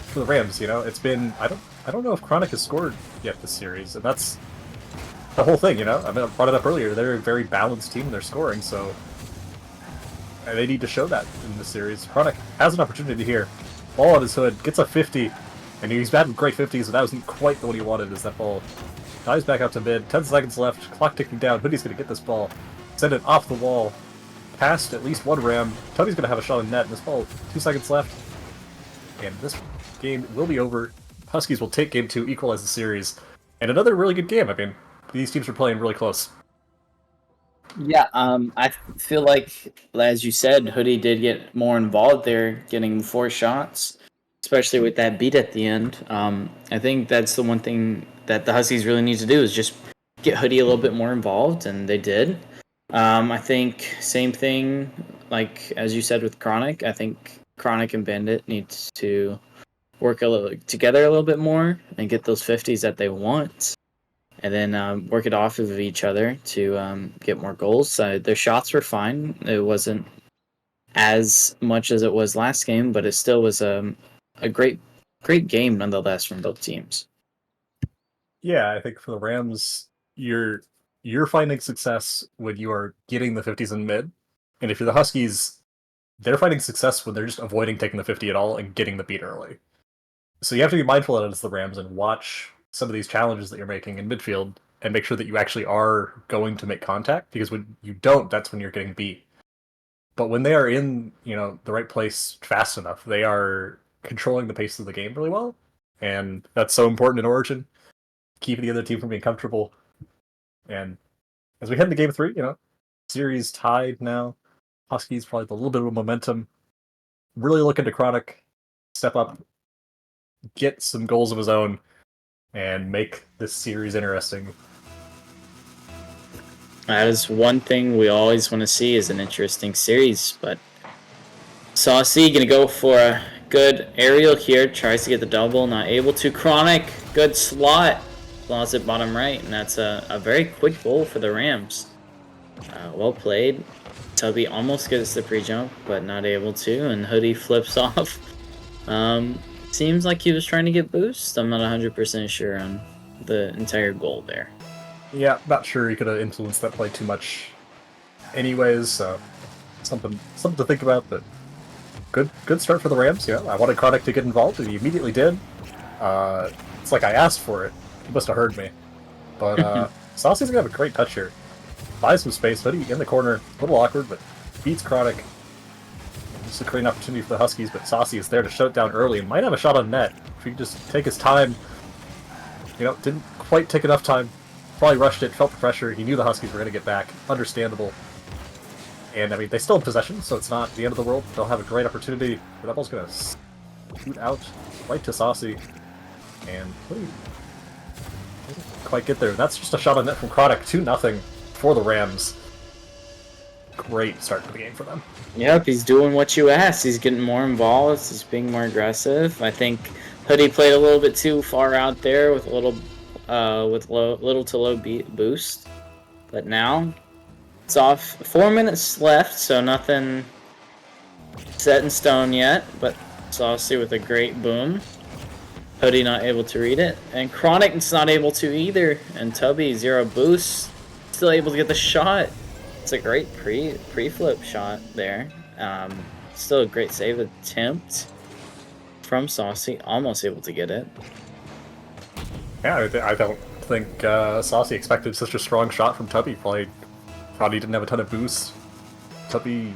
[SPEAKER 9] for the Rams, It's been I don't know if Chronic has scored yet this series, and that's the whole thing, I mean, I brought it up earlier. They're a very balanced team in their scoring, so they need to show that in this series. Chronic has an opportunity here. Ball on his hood, gets a 50, and he's batting great 50s, but that wasn't quite what he wanted as that ball dives back out to mid. 10 seconds left, clock ticking down. Hoodie's going to get this ball, send it off the wall, past at least one Ram. Tony's going to have a shot on net, and this ball, 2 seconds left. And this game will be over. Huskies will take game 2, equalize the series. And another really good game. I mean, these teams are playing really close.
[SPEAKER 7] Yeah, I feel like, as you said, Hoodie did get more involved there, getting 4 shots, especially with that beat at the end. I think that's the one thing that the Huskies really need to do is just get Hoodie a little bit more involved, and they did. I think same thing, like as you said with Chronic. I think Chronic and Bandit needs to work together a little bit more and get those 50s that they want, and then work it off of each other to get more goals. Their shots were fine. It wasn't as much as it was last game, but it still was a great game nonetheless from both teams.
[SPEAKER 9] Yeah, I think for the Rams, you're finding success when you are getting the 50s in mid, and if you're the Huskies, they're finding success when they're just avoiding taking the 50 at all and getting the beat early. So you have to be mindful of it as the Rams and watch some of these challenges that you're making in midfield and make sure that you actually are going to make contact, because when you don't, that's when you're getting beat. But when they are in, the right place fast enough, they are controlling the pace of the game really well, and that's so important in Origin, keeping the other team from being comfortable. And as we head into game 3, series tied now. Huskies probably with a little bit of momentum. Really looking to Chronic step up, get some goals of his own, and make this series interesting.
[SPEAKER 7] That is one thing we always want to see is an interesting series, but Saucy gonna go for a good aerial here, tries to get the double, not able to. Chronic, good slot, slots it bottom right, and that's a very quick goal for the Rams. Well played. Tubby almost gets the pre-jump, but not able to, and Hoodie flips off. Seems like he was trying to get boost. I'm not 100% sure on the entire goal there.
[SPEAKER 9] Yeah, not sure he could have influenced that play too much anyways, so something to think about, but good start for the Rams. Yeah, I wanted Chronic to get involved, and he immediately did. It's like I asked for it. He must have heard me. But Saucy's gonna have a great touch here. Buys some space, Hoodie in the corner, a little awkward, but beats Chronic. Just a great opportunity for the Huskies, but Saucy is there to shut it down early and might have a shot on net. If he could just take his time, didn't quite take enough time. Probably rushed it, felt the pressure. He knew the Huskies were going to get back. Understandable. And, I mean, they still have possession, so it's not the end of the world. They'll have a great opportunity. But that ball's going to shoot out right to Saucy. And doesn't quite get there. That's just a shot on net from Chronic. 2-0 for the Rams. Great start to the game for them.
[SPEAKER 7] Yep, he's doing what you asked. He's getting more involved. He's being more aggressive. I think Hoodie played a little bit too far out there with a little to low boost. But now it's off. 4 minutes left, so nothing set in stone yet. But Saucy with a great boom. Hoodie not able to read it, and Chronic's not able to either. And Tubby 0 boost, still able to get the shot. It's a great pre-flip shot there. Still a great save attempt from Saucy. Almost able to get it.
[SPEAKER 9] Yeah, I don't think Saucy expected such a strong shot from Tubby. Probably didn't have a ton of boost. Tubby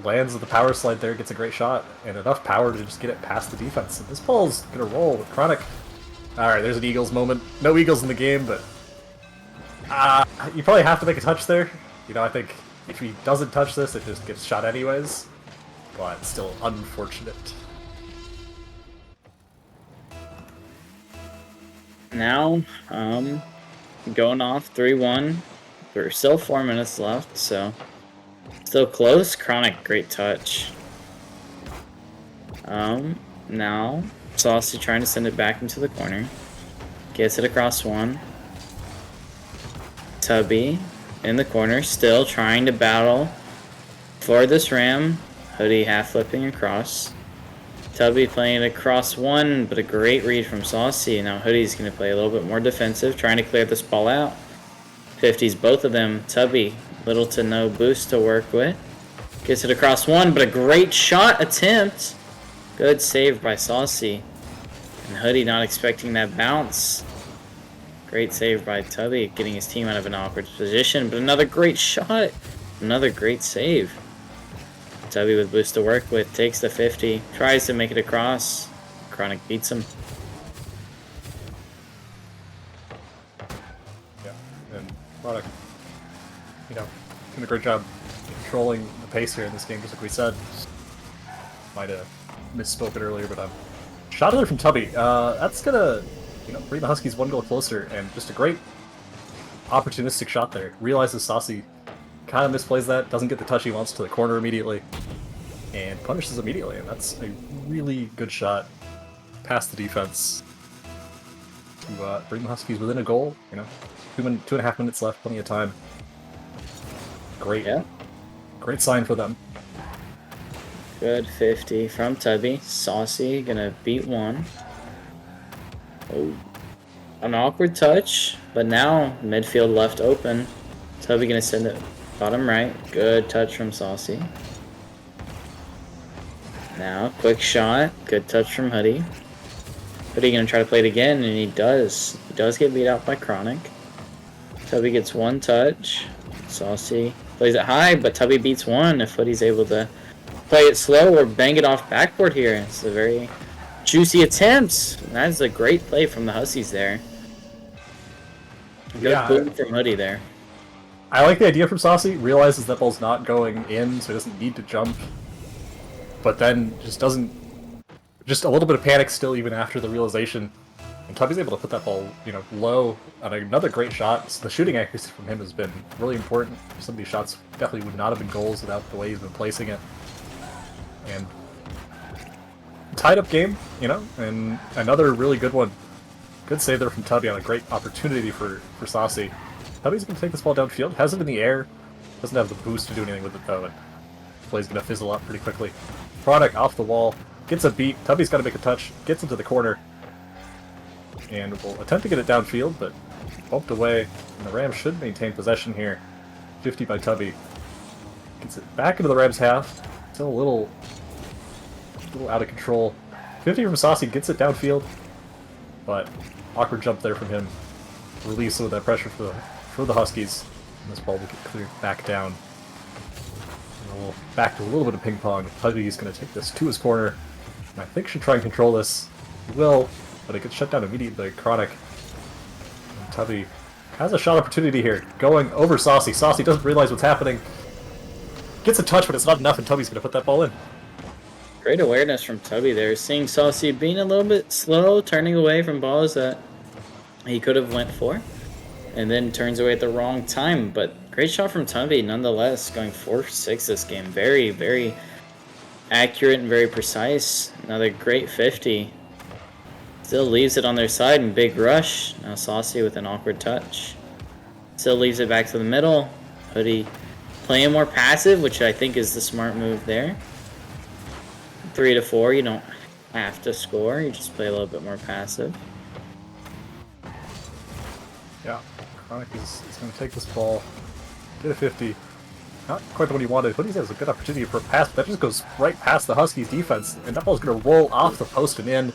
[SPEAKER 9] lands with the power slide there, gets a great shot, and enough power to just get it past the defense. And this ball's gonna roll with Chronic. Alright, there's an Eagles moment. No Eagles in the game, but you probably have to make a touch there. I think if he doesn't touch this, it just gets shot anyways. But still unfortunate.
[SPEAKER 7] now, going off 3-1. There's still 4 minutes left, so still close. Chronic, great touch. Now Saucy trying to send it back into the corner. Gets it across one. Tubby in the corner, still trying to battle for this ram. Hoodie half flipping across. Tubby playing it across one, but a great read from Saucy. Now Hoodie's going to play a little bit more defensive, trying to clear this ball out. 50s, both of them. Tubby, little to no boost to work with. Gets it across one, but a great shot attempt. Good save by Saucy. And Hoodie not expecting that bounce. Great save by Tubby, getting his team out of an awkward position, but another great shot. Another great save. Tubby with boost to work with, takes the 50, tries to make it across. Chronic beats him.
[SPEAKER 9] Yeah, and Chronic, doing a great job controlling the pace here in this game, just like we said. Might have misspoken earlier, but shot there from Tubby. That's gonna, bring the Huskies one goal closer, and just a great opportunistic shot there. Realizes Saucy kind of misplays that, doesn't get the touch he wants to the corner immediately, and punishes immediately, and that's a really good shot past the defense to bring the Huskies within a goal. 2.5 minutes left, plenty of time. Great, great sign for them.
[SPEAKER 7] Good 50 from Tubby. Saucy gonna beat one. Oh, an awkward touch, but now midfield left open. Tubby gonna send it bottom right. Good touch from Saucy. Now, quick shot. Good touch from Hoodie. Hoodie gonna try to play it again, and he does. He does get beat out by Chronic. Tubby gets one touch. Saucy plays it high, but Tubby beats one if Hoodie's able to play it slow or bang it off backboard here. It's a very juicy attempt. That is a great play from the Huskies there. Good boot from Hoodie there.
[SPEAKER 9] I like the idea from Saucy. Realizes that ball's not going in, so he doesn't need to jump. But then just a little bit of panic still even after the realization. And Tubby's able to put that ball, low on another great shot. So the shooting accuracy from him has been really important. Some of these shots definitely would not have been goals without the way he's been placing it. And tied up game, and another really good one. Good save there from Tubby on a great opportunity for Saucy. Tubby's going to take this ball downfield, has it in the air, doesn't have the boost to do anything with it though, and play's going to fizzle out pretty quickly. Product off the wall, gets a beat, Tubby's got to make a touch, gets into the corner, and will attempt to get it downfield, but bumped away, and the Rams should maintain possession here. 50 by Tubby. Gets it back into the Rams half, still a little out of control. 50 from Saucy, gets it downfield, but awkward jump there from him. Release some of that pressure for the Huskies, and this ball will get cleared back down. And we'll back to a little bit of ping pong. Tubby's going to take this to his corner, and I think should try and control this. He will, but it gets shut down immediately by Chronic. And Tubby has a shot opportunity here, going over Saucy. Saucy doesn't realize what's happening. Gets a touch, but it's not enough, and Tubby's going to put that ball in.
[SPEAKER 7] Great awareness from Tubby there, seeing Saucy being a little bit slow, turning away from balls that he could have went for, and then turns away at the wrong time. But great shot from Tubby nonetheless, going 4-6 this game. Very, very accurate and very precise. Another great 50. Still leaves it on their side in big rush. Now Saucy with an awkward touch. Still leaves it back to the middle. Hoodie playing more passive, which I think is the smart move there. 3-4, you don't have to score, you just play a little bit more passive.
[SPEAKER 9] Yeah, Chronic is going to take this ball, get a 50. Not quite the one he wanted. Hoodie has a good opportunity for a pass, but that just goes right past the Huskies defense, and that ball's going to roll off the post and in,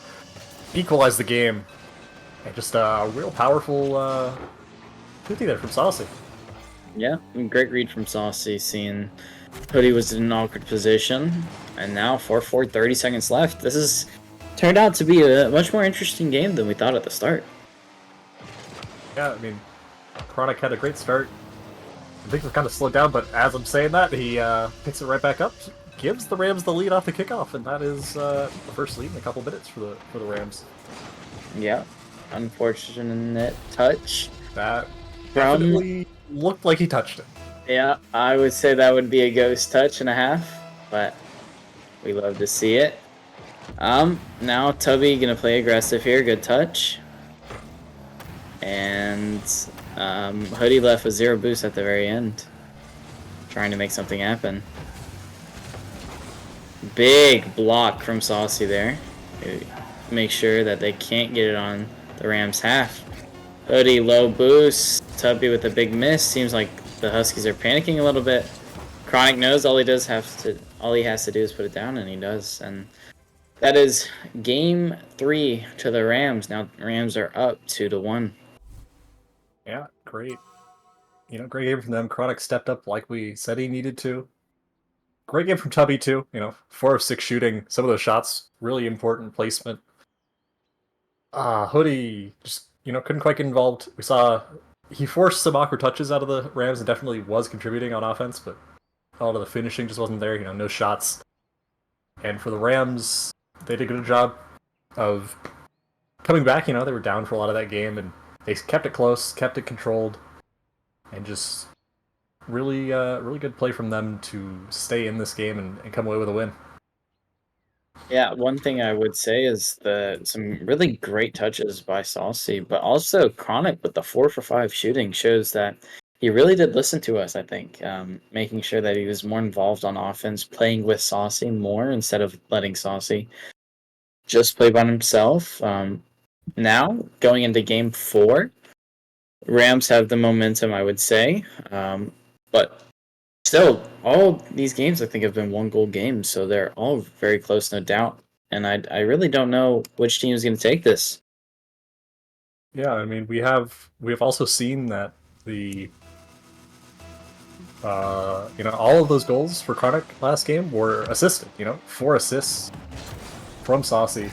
[SPEAKER 9] equalize the game. And just a real powerful 50 there from Saucy.
[SPEAKER 7] Yeah, great read from Saucy, seeing Hoodie was in an awkward position. And now 4-4, 30 seconds left. This has turned out to be a much more interesting game than we thought at the start.
[SPEAKER 9] Yeah, I mean, Chronic had a great start. I think we've kind of slowed down, but as I'm saying that, he picks it right back up, gives the Rams the lead off the kickoff, and that is the first lead in a couple minutes for the Rams.
[SPEAKER 7] Yeah, unfortunate touch.
[SPEAKER 9] That
[SPEAKER 7] From-
[SPEAKER 9] definitely looked like he touched it.
[SPEAKER 7] Yeah, I would say that would be a ghost touch and a half, but we love to see it. Now Tubby gonna play aggressive here, good touch. And Hoodie left with 0 boost at the very end, trying to make something happen. Big block from Saucy there. Make sure that they can't get it on the Rams half. Hoodie low boost, Tubby with a big miss. Seems like the Huskies are panicking a little bit. Chronic knows all he has to do is put it down, and he does. And that is game 3 to the Rams. Now Rams are up 2-1.
[SPEAKER 9] Yeah, great. Great game from them. Chronic stepped up like we said he needed to. Great game from Tubby too. 4 of 6 shooting. Some of those shots really important placement. Hoodie just couldn't quite get involved. We saw he forced some awkward touches out of the Rams and definitely was contributing on offense, but a lot of the finishing just wasn't there. No shots. And for the Rams, they did a good job of coming back. They were down for a lot of that game, and they kept it close, kept it controlled, and just really good play from them to stay in this game and come away with a win.
[SPEAKER 7] Yeah, one thing I would say is some really great touches by Saucy, but also Chronic with the 4 for 5 shooting shows that he really did listen to us, I think, making sure that he was more involved on offense, playing with Saucy more instead of letting Saucy just play by himself. Now, going into game 4, Rams have the momentum, I would say, but still, all these games I think have been 1-goal games, so they're all very close, no doubt. And I really don't know which team is going to take this.
[SPEAKER 9] Yeah, I mean we have also seen that the all of those goals for Chronic last game were assisted. 4 assists from Saucy,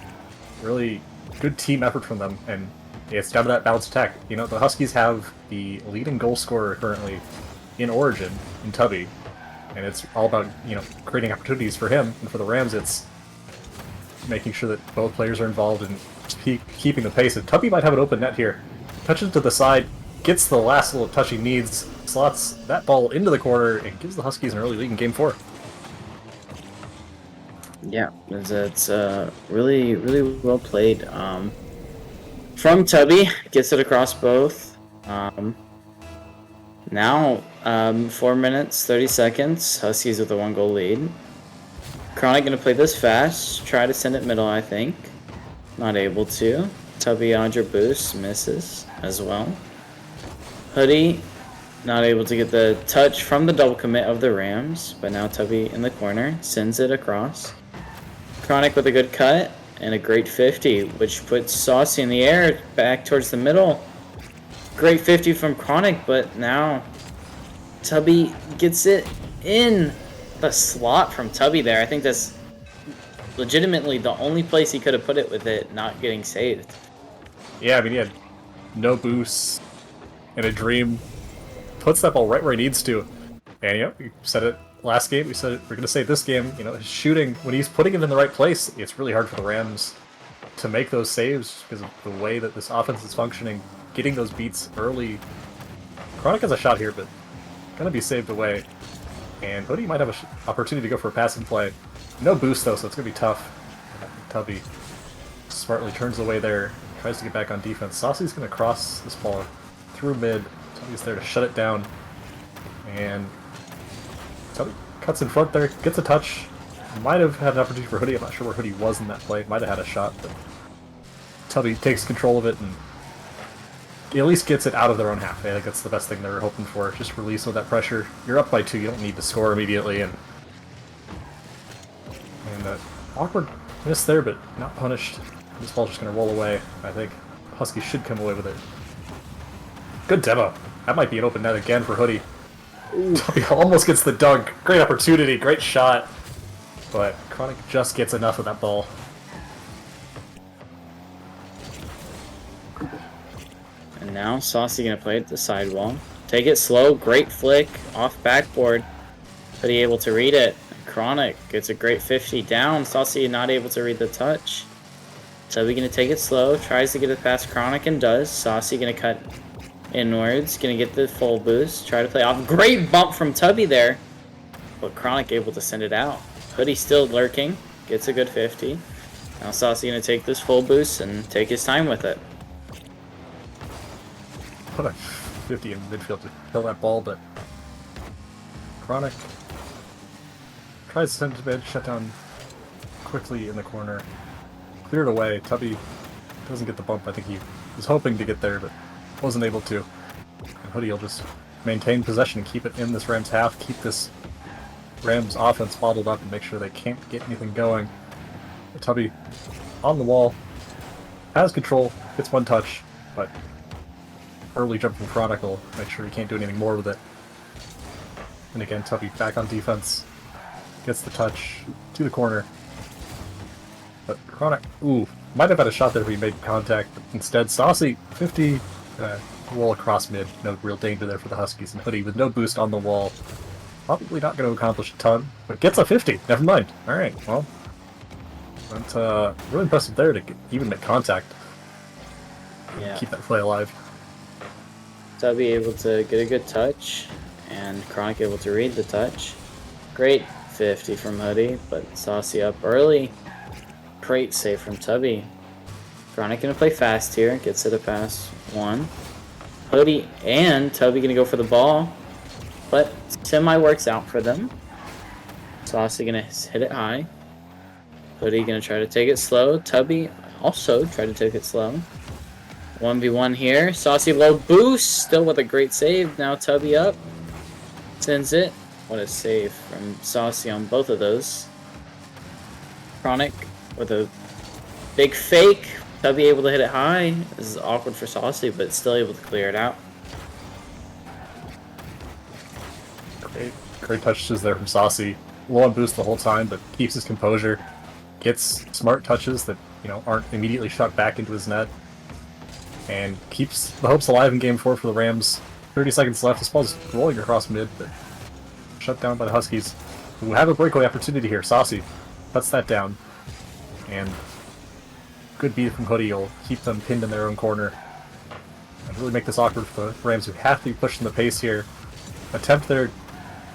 [SPEAKER 9] really good team effort from them, and it's down to that balanced attack. The Huskies have the leading goal scorer currently in Origin in Tubby, and it's all about creating opportunities for him, and for the Rams it's making sure that both players are involved in keeping the pace. And Tubby might have an open net here, touches to the side, gets the last little touch he needs, slots that ball into the corner, and gives the Huskies an early lead in game 4.
[SPEAKER 7] Yeah, it's really well played from Tubby. Gets it across both. Now 4 minutes 30 seconds. Huskies with a 1-goal lead. Chronic gonna play this fast. Try to send it middle, I think. Not able to. Tubby on your boost misses as well. Hoodie not able to get the touch from the double commit of the Rams, but now Tubby in the corner sends it across. Chronic with a good cut and a great 50, which puts Saucy in the air back towards the middle. Great 50 from Chronic, but now Tubby gets it in the slot from Tubby there. I think that's legitimately the only place he could have put it with it not getting saved.
[SPEAKER 9] Yeah, I mean he had no boost and a dream. Puts that ball right where he needs to. And we said it last game, we said it, we're going to say it this game, his shooting, when he's putting it in the right place, it's really hard for the Rams to make those saves because of the way that this offense is functioning, getting those beats early. Chronic has a shot here, but going to be saved away. And Hoodie might have an opportunity to go for a passing play. No boost, though, so it's going to be tough. Tubby smartly turns away there, tries to get back on defense. Saucy's going to cross this ball through mid. Tubby's there to shut it down. And Tubby cuts in front there, gets a touch. Might have had an opportunity for Hoodie. I'm not sure where Hoodie was in that play. Might have had a shot, but Tubby takes control of it and at least gets it out of their own half. I think that's the best thing they were hoping for. Just release some of that pressure. You're up by 2. You don't need to score immediately. And awkward miss there, but not punished. This ball's just going to roll away. I think Huskies should come away with it. Good demo. That might be an open net again for Hoodie. Tubby almost gets the dunk. Great opportunity, great shot. But Chronic just gets enough of that ball.
[SPEAKER 7] And now Saucy gonna play at the sidewall. Take it slow, great flick, off backboard. But he able to read it. Chronic gets a great 50 down. Saucy not able to read the touch. Tubby gonna take it slow, tries to get it past Chronic and does. Saucy gonna cut inwards, gonna get the full boost, try to play off. Great bump from Tubby there, but Chronic able to send it out. Hoodie still lurking, gets a good 50. Now Saucy gonna take this full boost and take his time with it.
[SPEAKER 9] Put a 50 in midfield to kill that ball, but Chronic tries to send it to bed, shut down quickly in the corner. Cleared away. Tubby doesn't get the bump. I think he was hoping to get there, but wasn't able to. And Hoodie will just maintain possession and keep it in this Rams half, keep this Rams offense bottled up and make sure they can't get anything going. Tubby on the wall, has control, gets one touch, but early jump from Chronicle, make sure he can't do anything more with it. And again, Tubby back on defense, gets the touch to the corner. But Chronic, might have had a shot there if he made contact, but instead Saucy, 50, wall across mid, no real danger there for the Huskies, and Hoodie with no boost on the wall. Probably not going to accomplish a ton, but gets a 50, never mind. Alright, well, that's really impressive there to even make contact.
[SPEAKER 7] Yeah.
[SPEAKER 9] Keep that play alive.
[SPEAKER 7] Tubby able to get a good touch, and Chronic able to read the touch. Great 50 from Hoodie, but Saucy up early. Great save from Tubby. Chronic gonna play fast here, gets it a pass 1. Hoodie and Tubby gonna go for the ball, but semi works out for them. Saucy gonna hit it high. Hoodie gonna try to take it slow. Tubby also try to take it slow. 1v1 here. Saucy low boost, still with a great save. Now Tubby up. Sends it. What a save from Saucy on both of those. Chronic with a big fake. Tubby able to hit it high. This is awkward for Saucy, but still able to clear it out.
[SPEAKER 9] Great touches there from Saucy. Low on boost the whole time, but keeps his composure. Gets smart touches that, aren't immediately shot back into his net. And keeps the hopes alive in Game 4 for the Rams. 30 seconds left. This ball's rolling across mid, but shut down by the Huskies, who have a breakaway opportunity here. Saucy cuts that down. And good beat from Hoodie will keep them pinned in their own corner. And really make this awkward for the Rams, who have to be pushing the pace here. Attempt there,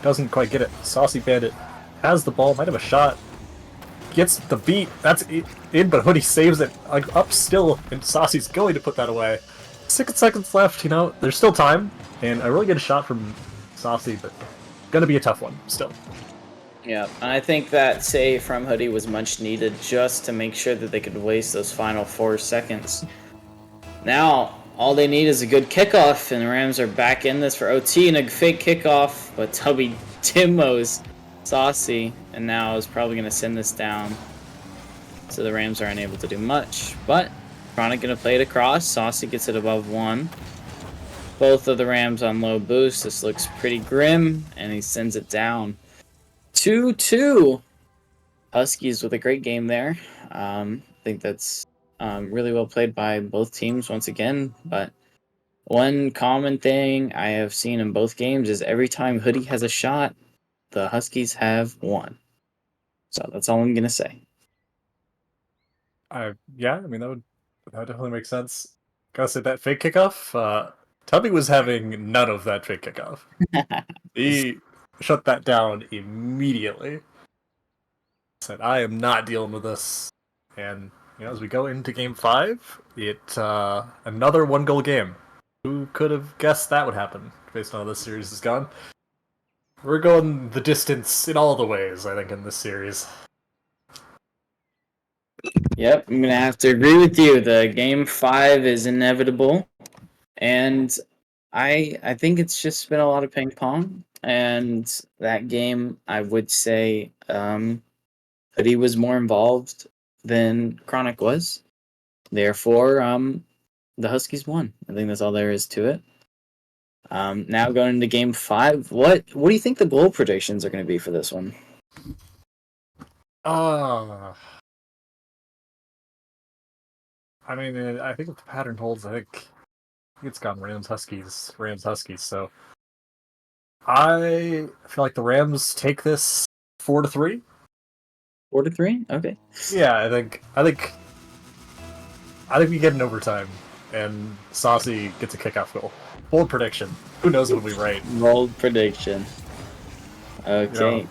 [SPEAKER 9] doesn't quite get it. Saucy Bandit has the ball, might have a shot. Gets the beat, that's in, but Hoodie saves it up still, and Saucy's going to put that away. 6 seconds left, there's still time, and a really good shot from Saucy, but gonna be a tough one, still.
[SPEAKER 7] Yeah, I think that save from Hoodie was much needed just to make sure that they could waste those final 4 seconds. Now, all they need is a good kickoff, and the Rams are back in this for OT and a fake kickoff, but Tubby demos Saucy, and now is probably going to send this down, so the Rams are unable to do much. But Chronic going to play it across. Saucy gets it above 1. Both of the Rams on low boost. This looks pretty grim, and he sends it down. 2-2. Huskies with a great game there. I think that's really well played by both teams once again. But one common thing I have seen in both games is every time Hoodie has a shot, the Huskies have won. So that's all I'm going to say.
[SPEAKER 9] Yeah, that would definitely make sense. Gotta say, that fake kickoff, Tubby was having none of that fake kickoff. He shut that down immediately. Said, I am not dealing with this. And, as we go into Game 5, another 1-goal game. Who could have guessed that would happen, based on how this series has gone? We're going the distance in all the ways, I think, in this series.
[SPEAKER 7] Yep, I'm going to have to agree with you. The Game 5 is inevitable. And I think it's just been a lot of ping pong. And that game, I would say, Hoodie was more involved than Chronic was. Therefore, the Huskies won. I think that's all there is to it. Now going into Game 5, what do you think the goal predictions are going to be for this one?
[SPEAKER 9] I think if the pattern holds, I think it's gone Rams Huskies. So I feel like the Rams take this 4-3.
[SPEAKER 7] 4-3? Okay.
[SPEAKER 9] Yeah, I think I think we get an overtime, and Saucy gets a kickoff goal. Bold prediction. Who knows when we right?
[SPEAKER 7] Bold prediction. Okay.
[SPEAKER 9] Yeah.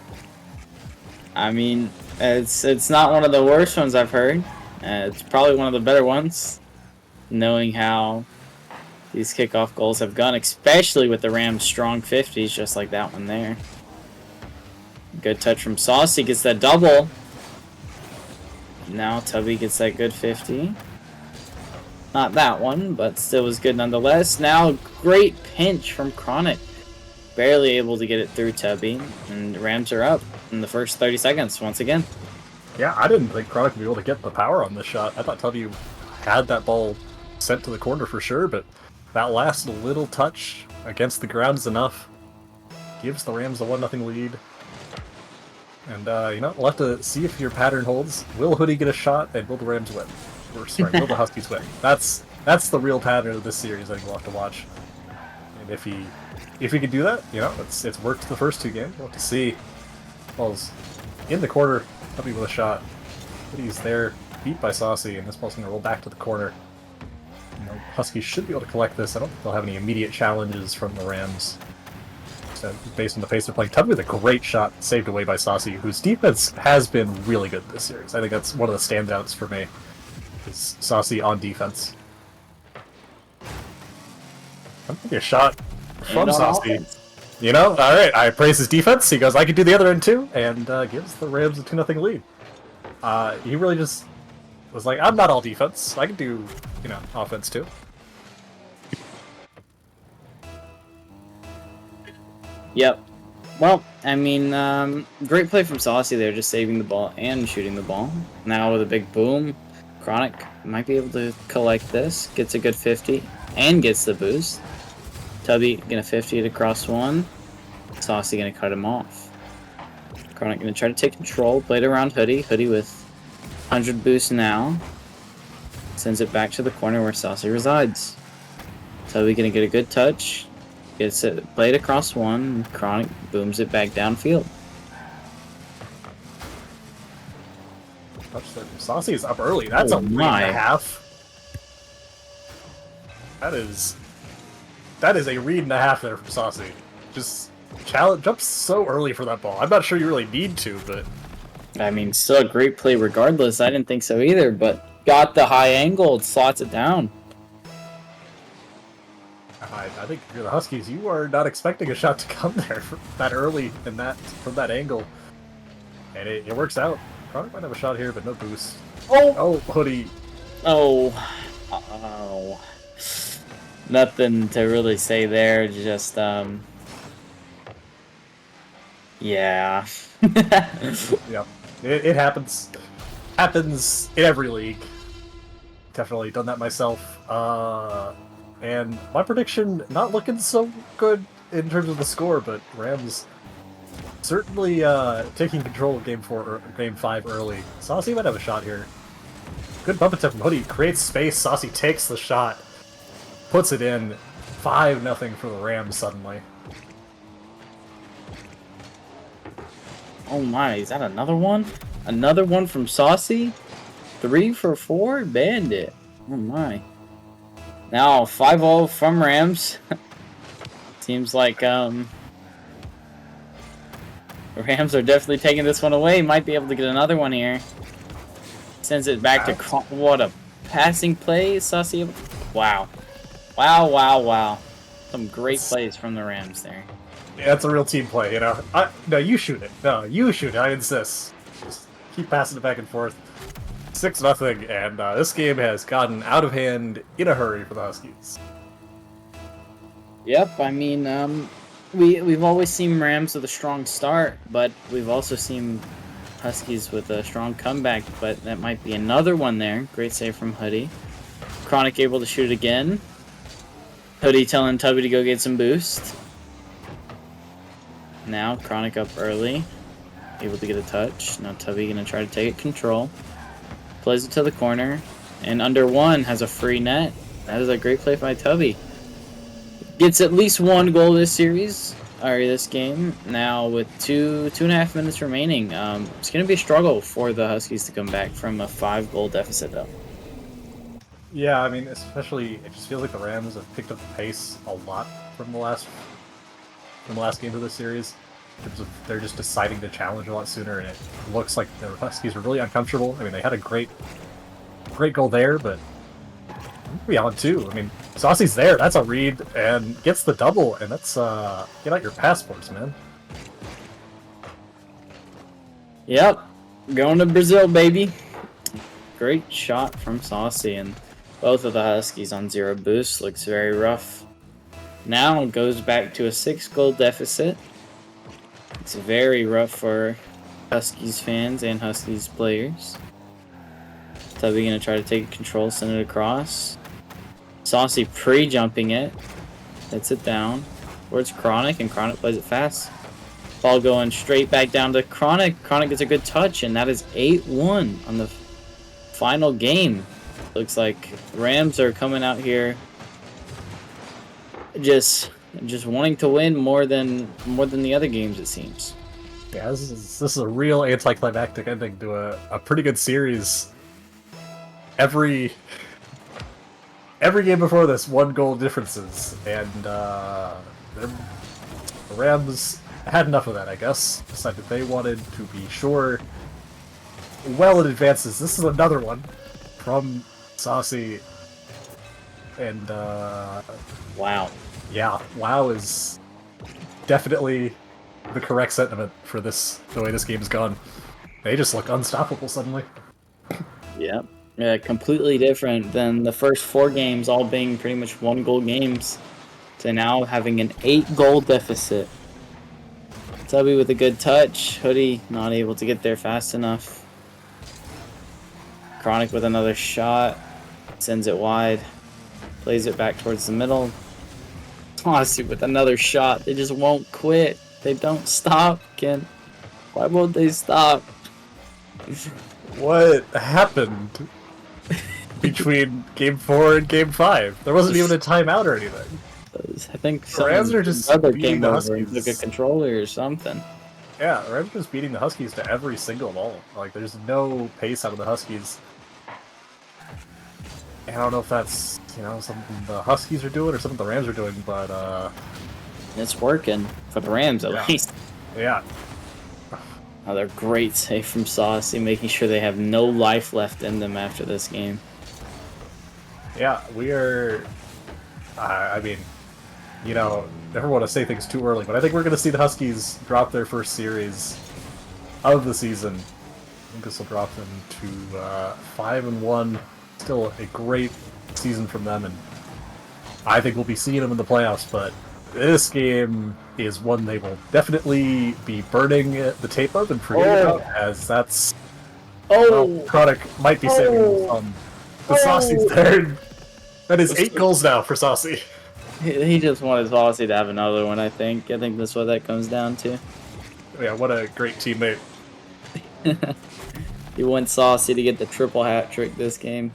[SPEAKER 7] I mean, it's not one of the worst ones I've heard. It's probably one of the better ones, knowing how these kickoff goals have gone, especially with the Rams' strong 50s, just like that one there. Good touch from Saucy, gets that double. Now Tubby gets that good 50. Not that one, but still was good nonetheless. Now, great pinch from Chronic. Barely able to get it through Tubby, and the Rams are up in the first 30 seconds once again.
[SPEAKER 9] Yeah, I didn't think Chronic would be able to get the power on this shot. I thought Tubby had that ball sent to the corner for sure, but that last little touch against the ground is enough. Gives the Rams a 1-0 lead. And, we'll have to see if your pattern holds. Will Hoodie get a shot, and will the Rams win? Or, sorry, will the Huskies win? That's the real pattern of this series I think we'll have to watch. And if he can do that, it's worked the first two games. We'll have to see. Ball's in the corner, Tubby with a shot. Hoodie's there, beat by Saucy, and this ball's going to roll back to the corner. Huskies should be able to collect this. I don't think they'll have any immediate challenges from the Rams. So, based on the pace they're playing. Tubby with a great shot saved away by Saucy, whose defense has been really good this series. I think that's one of the standouts for me, is Saucy on defense. I'm thinking a shot from Saucy. Alright, I praise his defense. He goes, I can do the other end too, and gives the Rams a 2-0 lead. He really just was like, I'm not all defense. I can do, offense too.
[SPEAKER 7] Yep. Well, I mean, great play from Saucy there, just saving the ball and shooting the ball. Now with a big boom, Chronic might be able to collect this, gets a good 50, and gets the boost. Tubby gonna 50 it across one. Saucy gonna cut him off. Chronic gonna try to take control, played around Hoodie. Hoodie with 100 boost now. Sends it back to the corner where Saucy resides. Tubby gonna get a good touch. Gets it played across one. Chronic booms it back downfield.
[SPEAKER 9] Saucy's up early. That's a read and a half. That is a read and a half there from Saucy. Just jumps so early for that ball. I'm not sure you really need to, but
[SPEAKER 7] I mean, still a great play regardless. I didn't think so either, but got the high angle, slots it down.
[SPEAKER 9] I think if you're the Huskies, you are not expecting a shot to come there that early and from that angle. And it works out. Chronic might have a shot here, but no boost. Oh, Hoodie.
[SPEAKER 7] Oh. Nothing to really say there, just, yeah.
[SPEAKER 9] Yeah, it happens. Happens in every league. Definitely done that myself. And my prediction, not looking so good in terms of the score, but Rams certainly taking control of Game 5 early. Saucy might have a shot here. Good bump attempt from Hoodie. Creates space. Saucy takes the shot. Puts it in. 5-0 for the Rams suddenly.
[SPEAKER 7] Oh my, is that another one? Another one from Saucy? 3 for 4? Bandit. Oh my. Now 5-0 from Rams. Seems like the Rams are definitely taking this one away. Might be able to get another one here. Sends it back to what a passing play. Saucy. Wow. Wow. Some great plays from the Rams there.
[SPEAKER 9] Yeah, that's a real team play, No, you shoot it. No, you shoot it. I insist. Just keep passing it back and forth. 6-0, and this game has gotten out of hand in a hurry for the Huskies.
[SPEAKER 7] Yep, I mean, we've always seen Rams with a strong start, but we've also seen Huskies with a strong comeback, but that might be another one there. Great save from Hoodie. Chronic able to shoot again. Hoodie telling Tubby to go get some boost. Now Chronic up early. Able to get a touch. Now Tubby gonna try to take control. Plays it to the corner. And under one has a free net. That is a great play by Tubby. Gets at least one goal this series. Or this game. Now with 2.5 minutes remaining. It's gonna be a struggle for the Huskies to come back from a 5-goal deficit though.
[SPEAKER 9] Yeah, I mean, especially it just feels like the Rams have picked up the pace a lot from the last game of the series. In terms of they're just deciding to challenge a lot sooner, and it looks like the Huskies are really uncomfortable. I mean, they had a great goal there, but beyond two. I mean, Saucy's there. That's a read and gets the double, and that's get out your passports, man.
[SPEAKER 7] Yep, going to Brazil, baby. Great shot from Saucy, and both of the Huskies on 0 boost. Looks very rough. Now it goes back to a 6-goal deficit. It's very rough for Huskies fans and Huskies players. Tubby gonna try to take control, send it across. Saucy pre-jumping it. Hits it down towards Chronic, and Chronic plays it fast. Ball going straight back down to Chronic. Chronic gets a good touch, and that is 8-1 on the final game. Looks like Rams are coming out here just wanting to win more than the other games, it seems.
[SPEAKER 9] Yeah, this is a real anticlimactic ending to a pretty good series. Every game before this, 1-goal differences, and the Rams had enough of that, I guess. Decided they wanted to be sure well in advance. This is another one from Saucy, and
[SPEAKER 7] Wow.
[SPEAKER 9] yeah, wow is definitely the correct sentiment for this, the way this game's gone. They just look unstoppable suddenly.
[SPEAKER 7] Yep. Yeah, completely different than the first 4 games all being pretty much 1-goal games to now having an 8-goal deficit. Tubby with a good touch. Hoodie not able to get there fast enough. Chronic with another shot. Sends it wide. Plays it back towards the middle. Saucy with another shot. They just won't quit. They don't stop, Ken. Why won't they stop?
[SPEAKER 9] What happened between Game 4 and Game 5? There wasn't even a timeout or anything.
[SPEAKER 7] I think
[SPEAKER 9] The Rams are just
[SPEAKER 7] other
[SPEAKER 9] beating
[SPEAKER 7] came
[SPEAKER 9] the
[SPEAKER 7] over and took a
[SPEAKER 9] Huskies.
[SPEAKER 7] controller or something.
[SPEAKER 9] Yeah, the Rams are just beating the Huskies to every single ball. Like, there's no pace out of the Huskies. I don't know if that's, something the Huskies are doing or something the Rams are doing, but,
[SPEAKER 7] It's working for the Rams at
[SPEAKER 9] Yeah.
[SPEAKER 7] least.
[SPEAKER 9] yeah.
[SPEAKER 7] Another great save from Saucy, making sure they have no life left in them after this game.
[SPEAKER 9] Yeah, we are. I mean, never want to say things too early, but I think we're going to see the Huskies drop their first series of the season. I think this will drop them to 5-1. Still a great season from them, and I think we'll be seeing them in the playoffs. But this game is one they will definitely be burning the tape of and forgetting about, as that's. Well, Chronic might be saving them from the Saucy's there. That is 8 goals now for Saucy.
[SPEAKER 7] He just wanted Saucy to have another one, I think. I think that's what that comes down to.
[SPEAKER 9] Yeah, what a great teammate.
[SPEAKER 7] He wants Saucy to get the triple hat trick this game.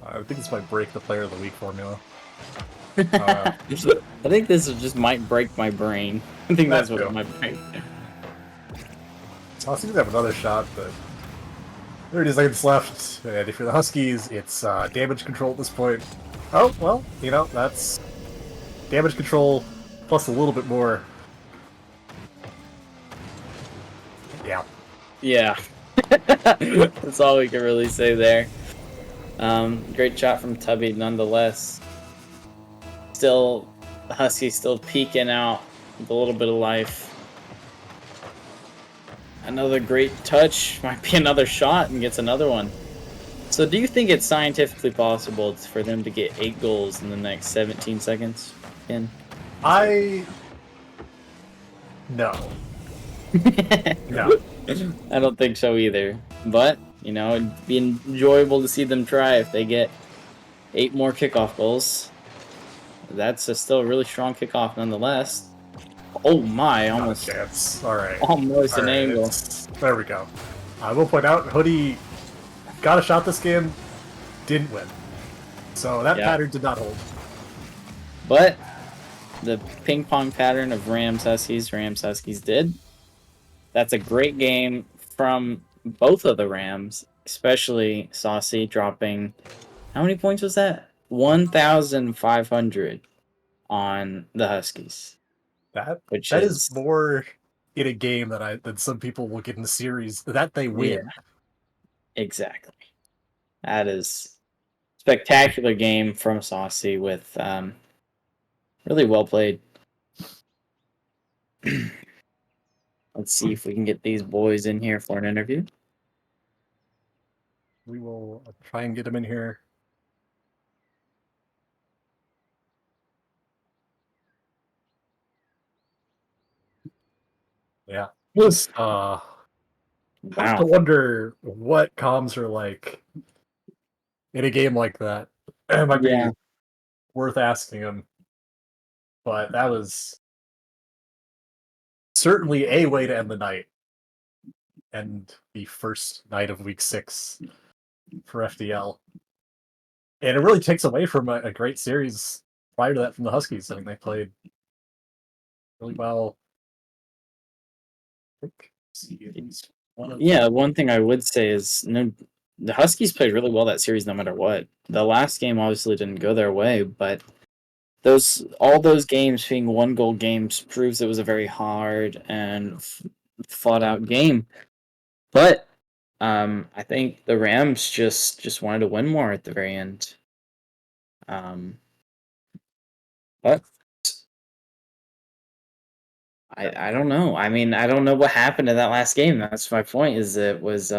[SPEAKER 9] I think this might break the Player of the Week formula.
[SPEAKER 7] I think this just might break my brain. I think that's what it might break.
[SPEAKER 9] Saucy does have another shot, but 30 seconds left. And if you're the Huskies, it's damage control at this point. Oh, well, that's damage control plus a little bit more. Yeah.
[SPEAKER 7] Yeah. That's all we can really say there. Great shot from Tubby nonetheless. Still, the Huskies still peeking out with a little bit of life. Another great touch. Might be another shot and gets another one. So do you think it's scientifically possible for them to get 8 goals in the next 17 seconds? Ken?
[SPEAKER 9] No.
[SPEAKER 7] No. I don't think so either. But, it'd be enjoyable to see them try if they get 8 more kickoff goals. That's still a really strong kickoff nonetheless. Oh my, almost.
[SPEAKER 9] Not a chance. Alright.
[SPEAKER 7] Almost an angle.
[SPEAKER 9] There we go. I will point out, Hoodie got a shot this game, didn't win. So that pattern did not hold.
[SPEAKER 7] But the ping pong pattern of Rams Huskies did. That's a great game from both of the Rams. especially Saucy dropping. How many points was that? 1,500 on the Huskies,
[SPEAKER 9] That
[SPEAKER 7] which
[SPEAKER 9] that is
[SPEAKER 7] is
[SPEAKER 9] more in a game than some people will get in the series that they win.
[SPEAKER 7] exactly. That is spectacular game from Saucy with really well played. Let's see if we can get these boys in here for an interview.
[SPEAKER 9] We will try and get them in here. Yeah. Just I have to
[SPEAKER 7] Wow.
[SPEAKER 9] wonder what comms are like in a game like that. It might
[SPEAKER 7] Yeah.
[SPEAKER 9] be worth asking them. But that was certainly a way to end the night and the first night of week 6 for FDL. And it really takes away from a great series prior to that from the Huskies. I mean, they played really well. I think, see, at least one of
[SPEAKER 7] Yeah, one thing I would say is the Huskies played really well that series no matter what. The last game obviously didn't go their way, but all those games being 1-goal games proves it was a very hard and fought out game. But I think the Rams just wanted to win more at the very end. But I don't know. I mean, I don't know what happened in that last game. That's my point. Is it was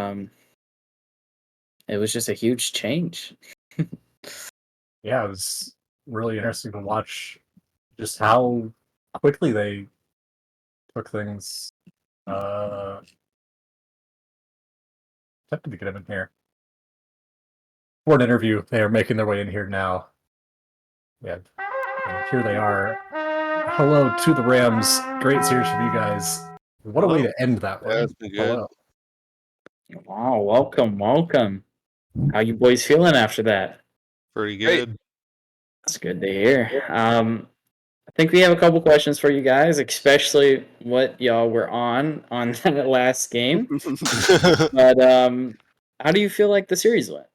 [SPEAKER 7] just a huge change.
[SPEAKER 9] Yeah, it was really interesting to watch just how quickly they took things. Tempted to get him in here for an interview. They are making their way in here now. Yeah, and here they are. Hello to the Rams. Great series from you guys. What a way to end that one.
[SPEAKER 10] Yeah, it's been good.
[SPEAKER 9] Hello.
[SPEAKER 7] Wow, welcome. How you boys feeling after that?
[SPEAKER 10] Pretty
[SPEAKER 9] Great.
[SPEAKER 10] good.
[SPEAKER 7] That's good to hear. I think we have a couple questions for you guys, especially what y'all were on that last game. But how do you feel like the series went?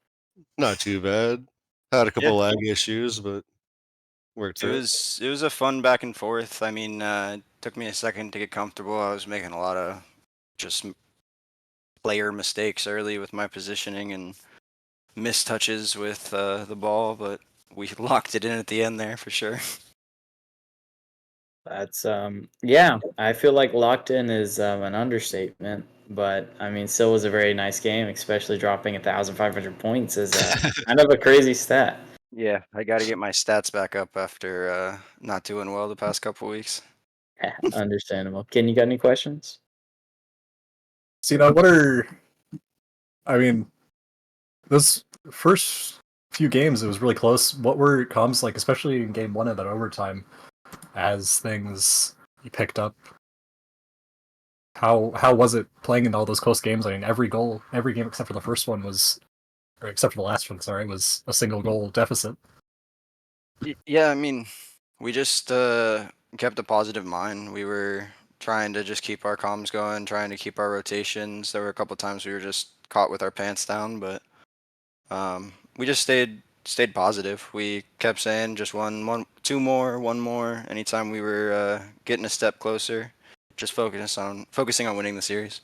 [SPEAKER 10] Not too bad. Had a couple lag issues, but worked
[SPEAKER 11] It
[SPEAKER 10] through it.
[SPEAKER 11] was a fun back and forth. I mean, it took me a second to get comfortable. I was making a lot of just player mistakes early with my positioning and missed touches with the ball, but we locked it in at the end there for sure.
[SPEAKER 7] That's yeah, I feel like locked in is an understatement, but I mean, still was a very nice game, especially dropping 1,500 points is kind of a crazy stat.
[SPEAKER 11] Yeah, I got to get my stats back up after not doing well the past couple weeks.
[SPEAKER 7] Understandable. Ken, you got any questions?
[SPEAKER 9] So, what are. I mean, those first few games, it was really close. What were comms like, especially in game 1 of that overtime, as things you picked up? How was it playing in all those close games? I mean, every game except for the first one or except for the last one, sorry, was a single goal deficit.
[SPEAKER 11] Yeah, I mean, we just kept a positive mind. We were trying to just keep our comms going, trying to keep our rotations. There were a couple times we were just caught with our pants down, but we just stayed positive. We kept saying just two more, one more. Anytime we were getting a step closer, just focusing on winning the series.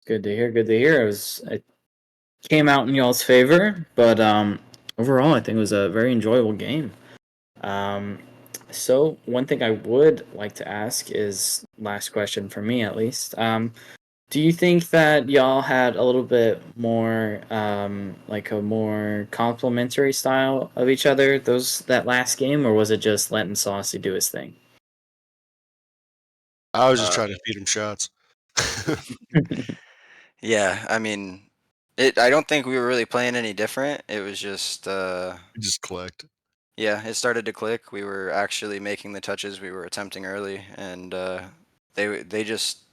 [SPEAKER 7] Good to hear. Good to hear. It came out in y'all's favor, but overall, I think it was a very enjoyable game. So one thing I would like to ask is last question for me at least. Do you think that y'all had a little bit more like a more complimentary style of each other that last game, or was it just letting Saucy do his thing?
[SPEAKER 10] I was just trying to feed him shots.
[SPEAKER 11] Yeah, I mean, I don't think we were really playing any different. It was just
[SPEAKER 10] It just clicked.
[SPEAKER 11] yeah, it started to click. We were actually making the touches we were attempting early, and they just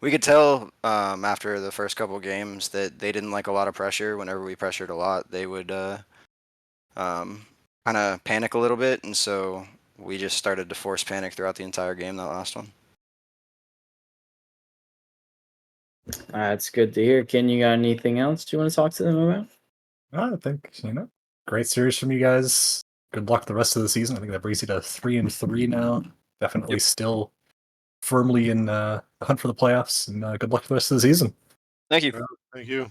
[SPEAKER 11] we could tell after the first couple games that they didn't like a lot of pressure. Whenever we pressured a lot, they would kind of panic a little bit, and so we just started to force panic throughout the entire game. That last one.
[SPEAKER 7] That's good to hear. Ken, you got anything else you want to talk to them about?
[SPEAKER 9] I think, great series from you guys. Good luck the rest of the season. I think that brings you to 3-3 now. Definitely still firmly in the hunt for the playoffs, and good luck for the rest of the season.
[SPEAKER 11] Thank you.
[SPEAKER 10] Thank you.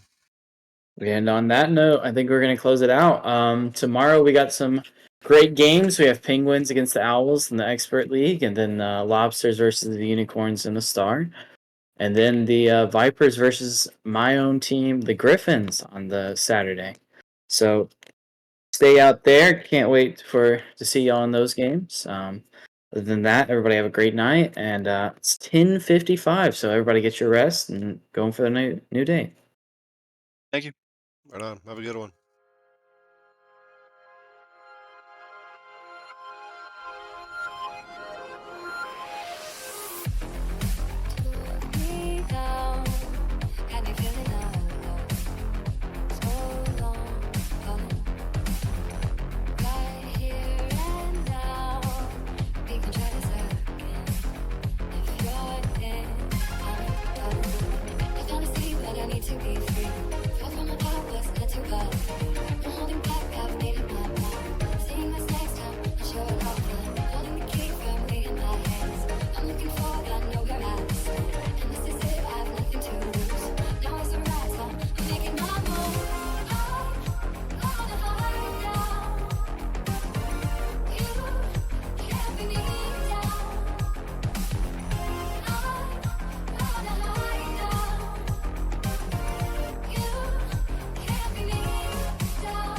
[SPEAKER 7] And on that note, I think we're going to close it out. Tomorrow we got some great games. We have Penguins against the Owls in the Expert League, and then Lobsters versus the Unicorns in the Star. And then the Vipers versus my own team, the Griffins, on the Saturday. So stay out there. Can't wait to see y'all in those games. Other than that, everybody have a great night. And it's 10:55, so everybody get your rest and going for the new day.
[SPEAKER 11] Thank you.
[SPEAKER 10] Right on. Have a good one.
[SPEAKER 8] Me down, had me feeling low. So long gone. Right here and now, we can try this again. If you're in, I wanna see what I need to be free. Far from my purpose, not too bad. I'm holding back, I've made it my plan. Seeing this next time, I'll show it off then. Holding the key firmly in my hands. I'm looking forward, I know you're at. And this is it, I have nothing to lose. Now is the right time, I'm making my move. I wanna hide now. You can't bring me down. I wanna hide now. You can't bring me down.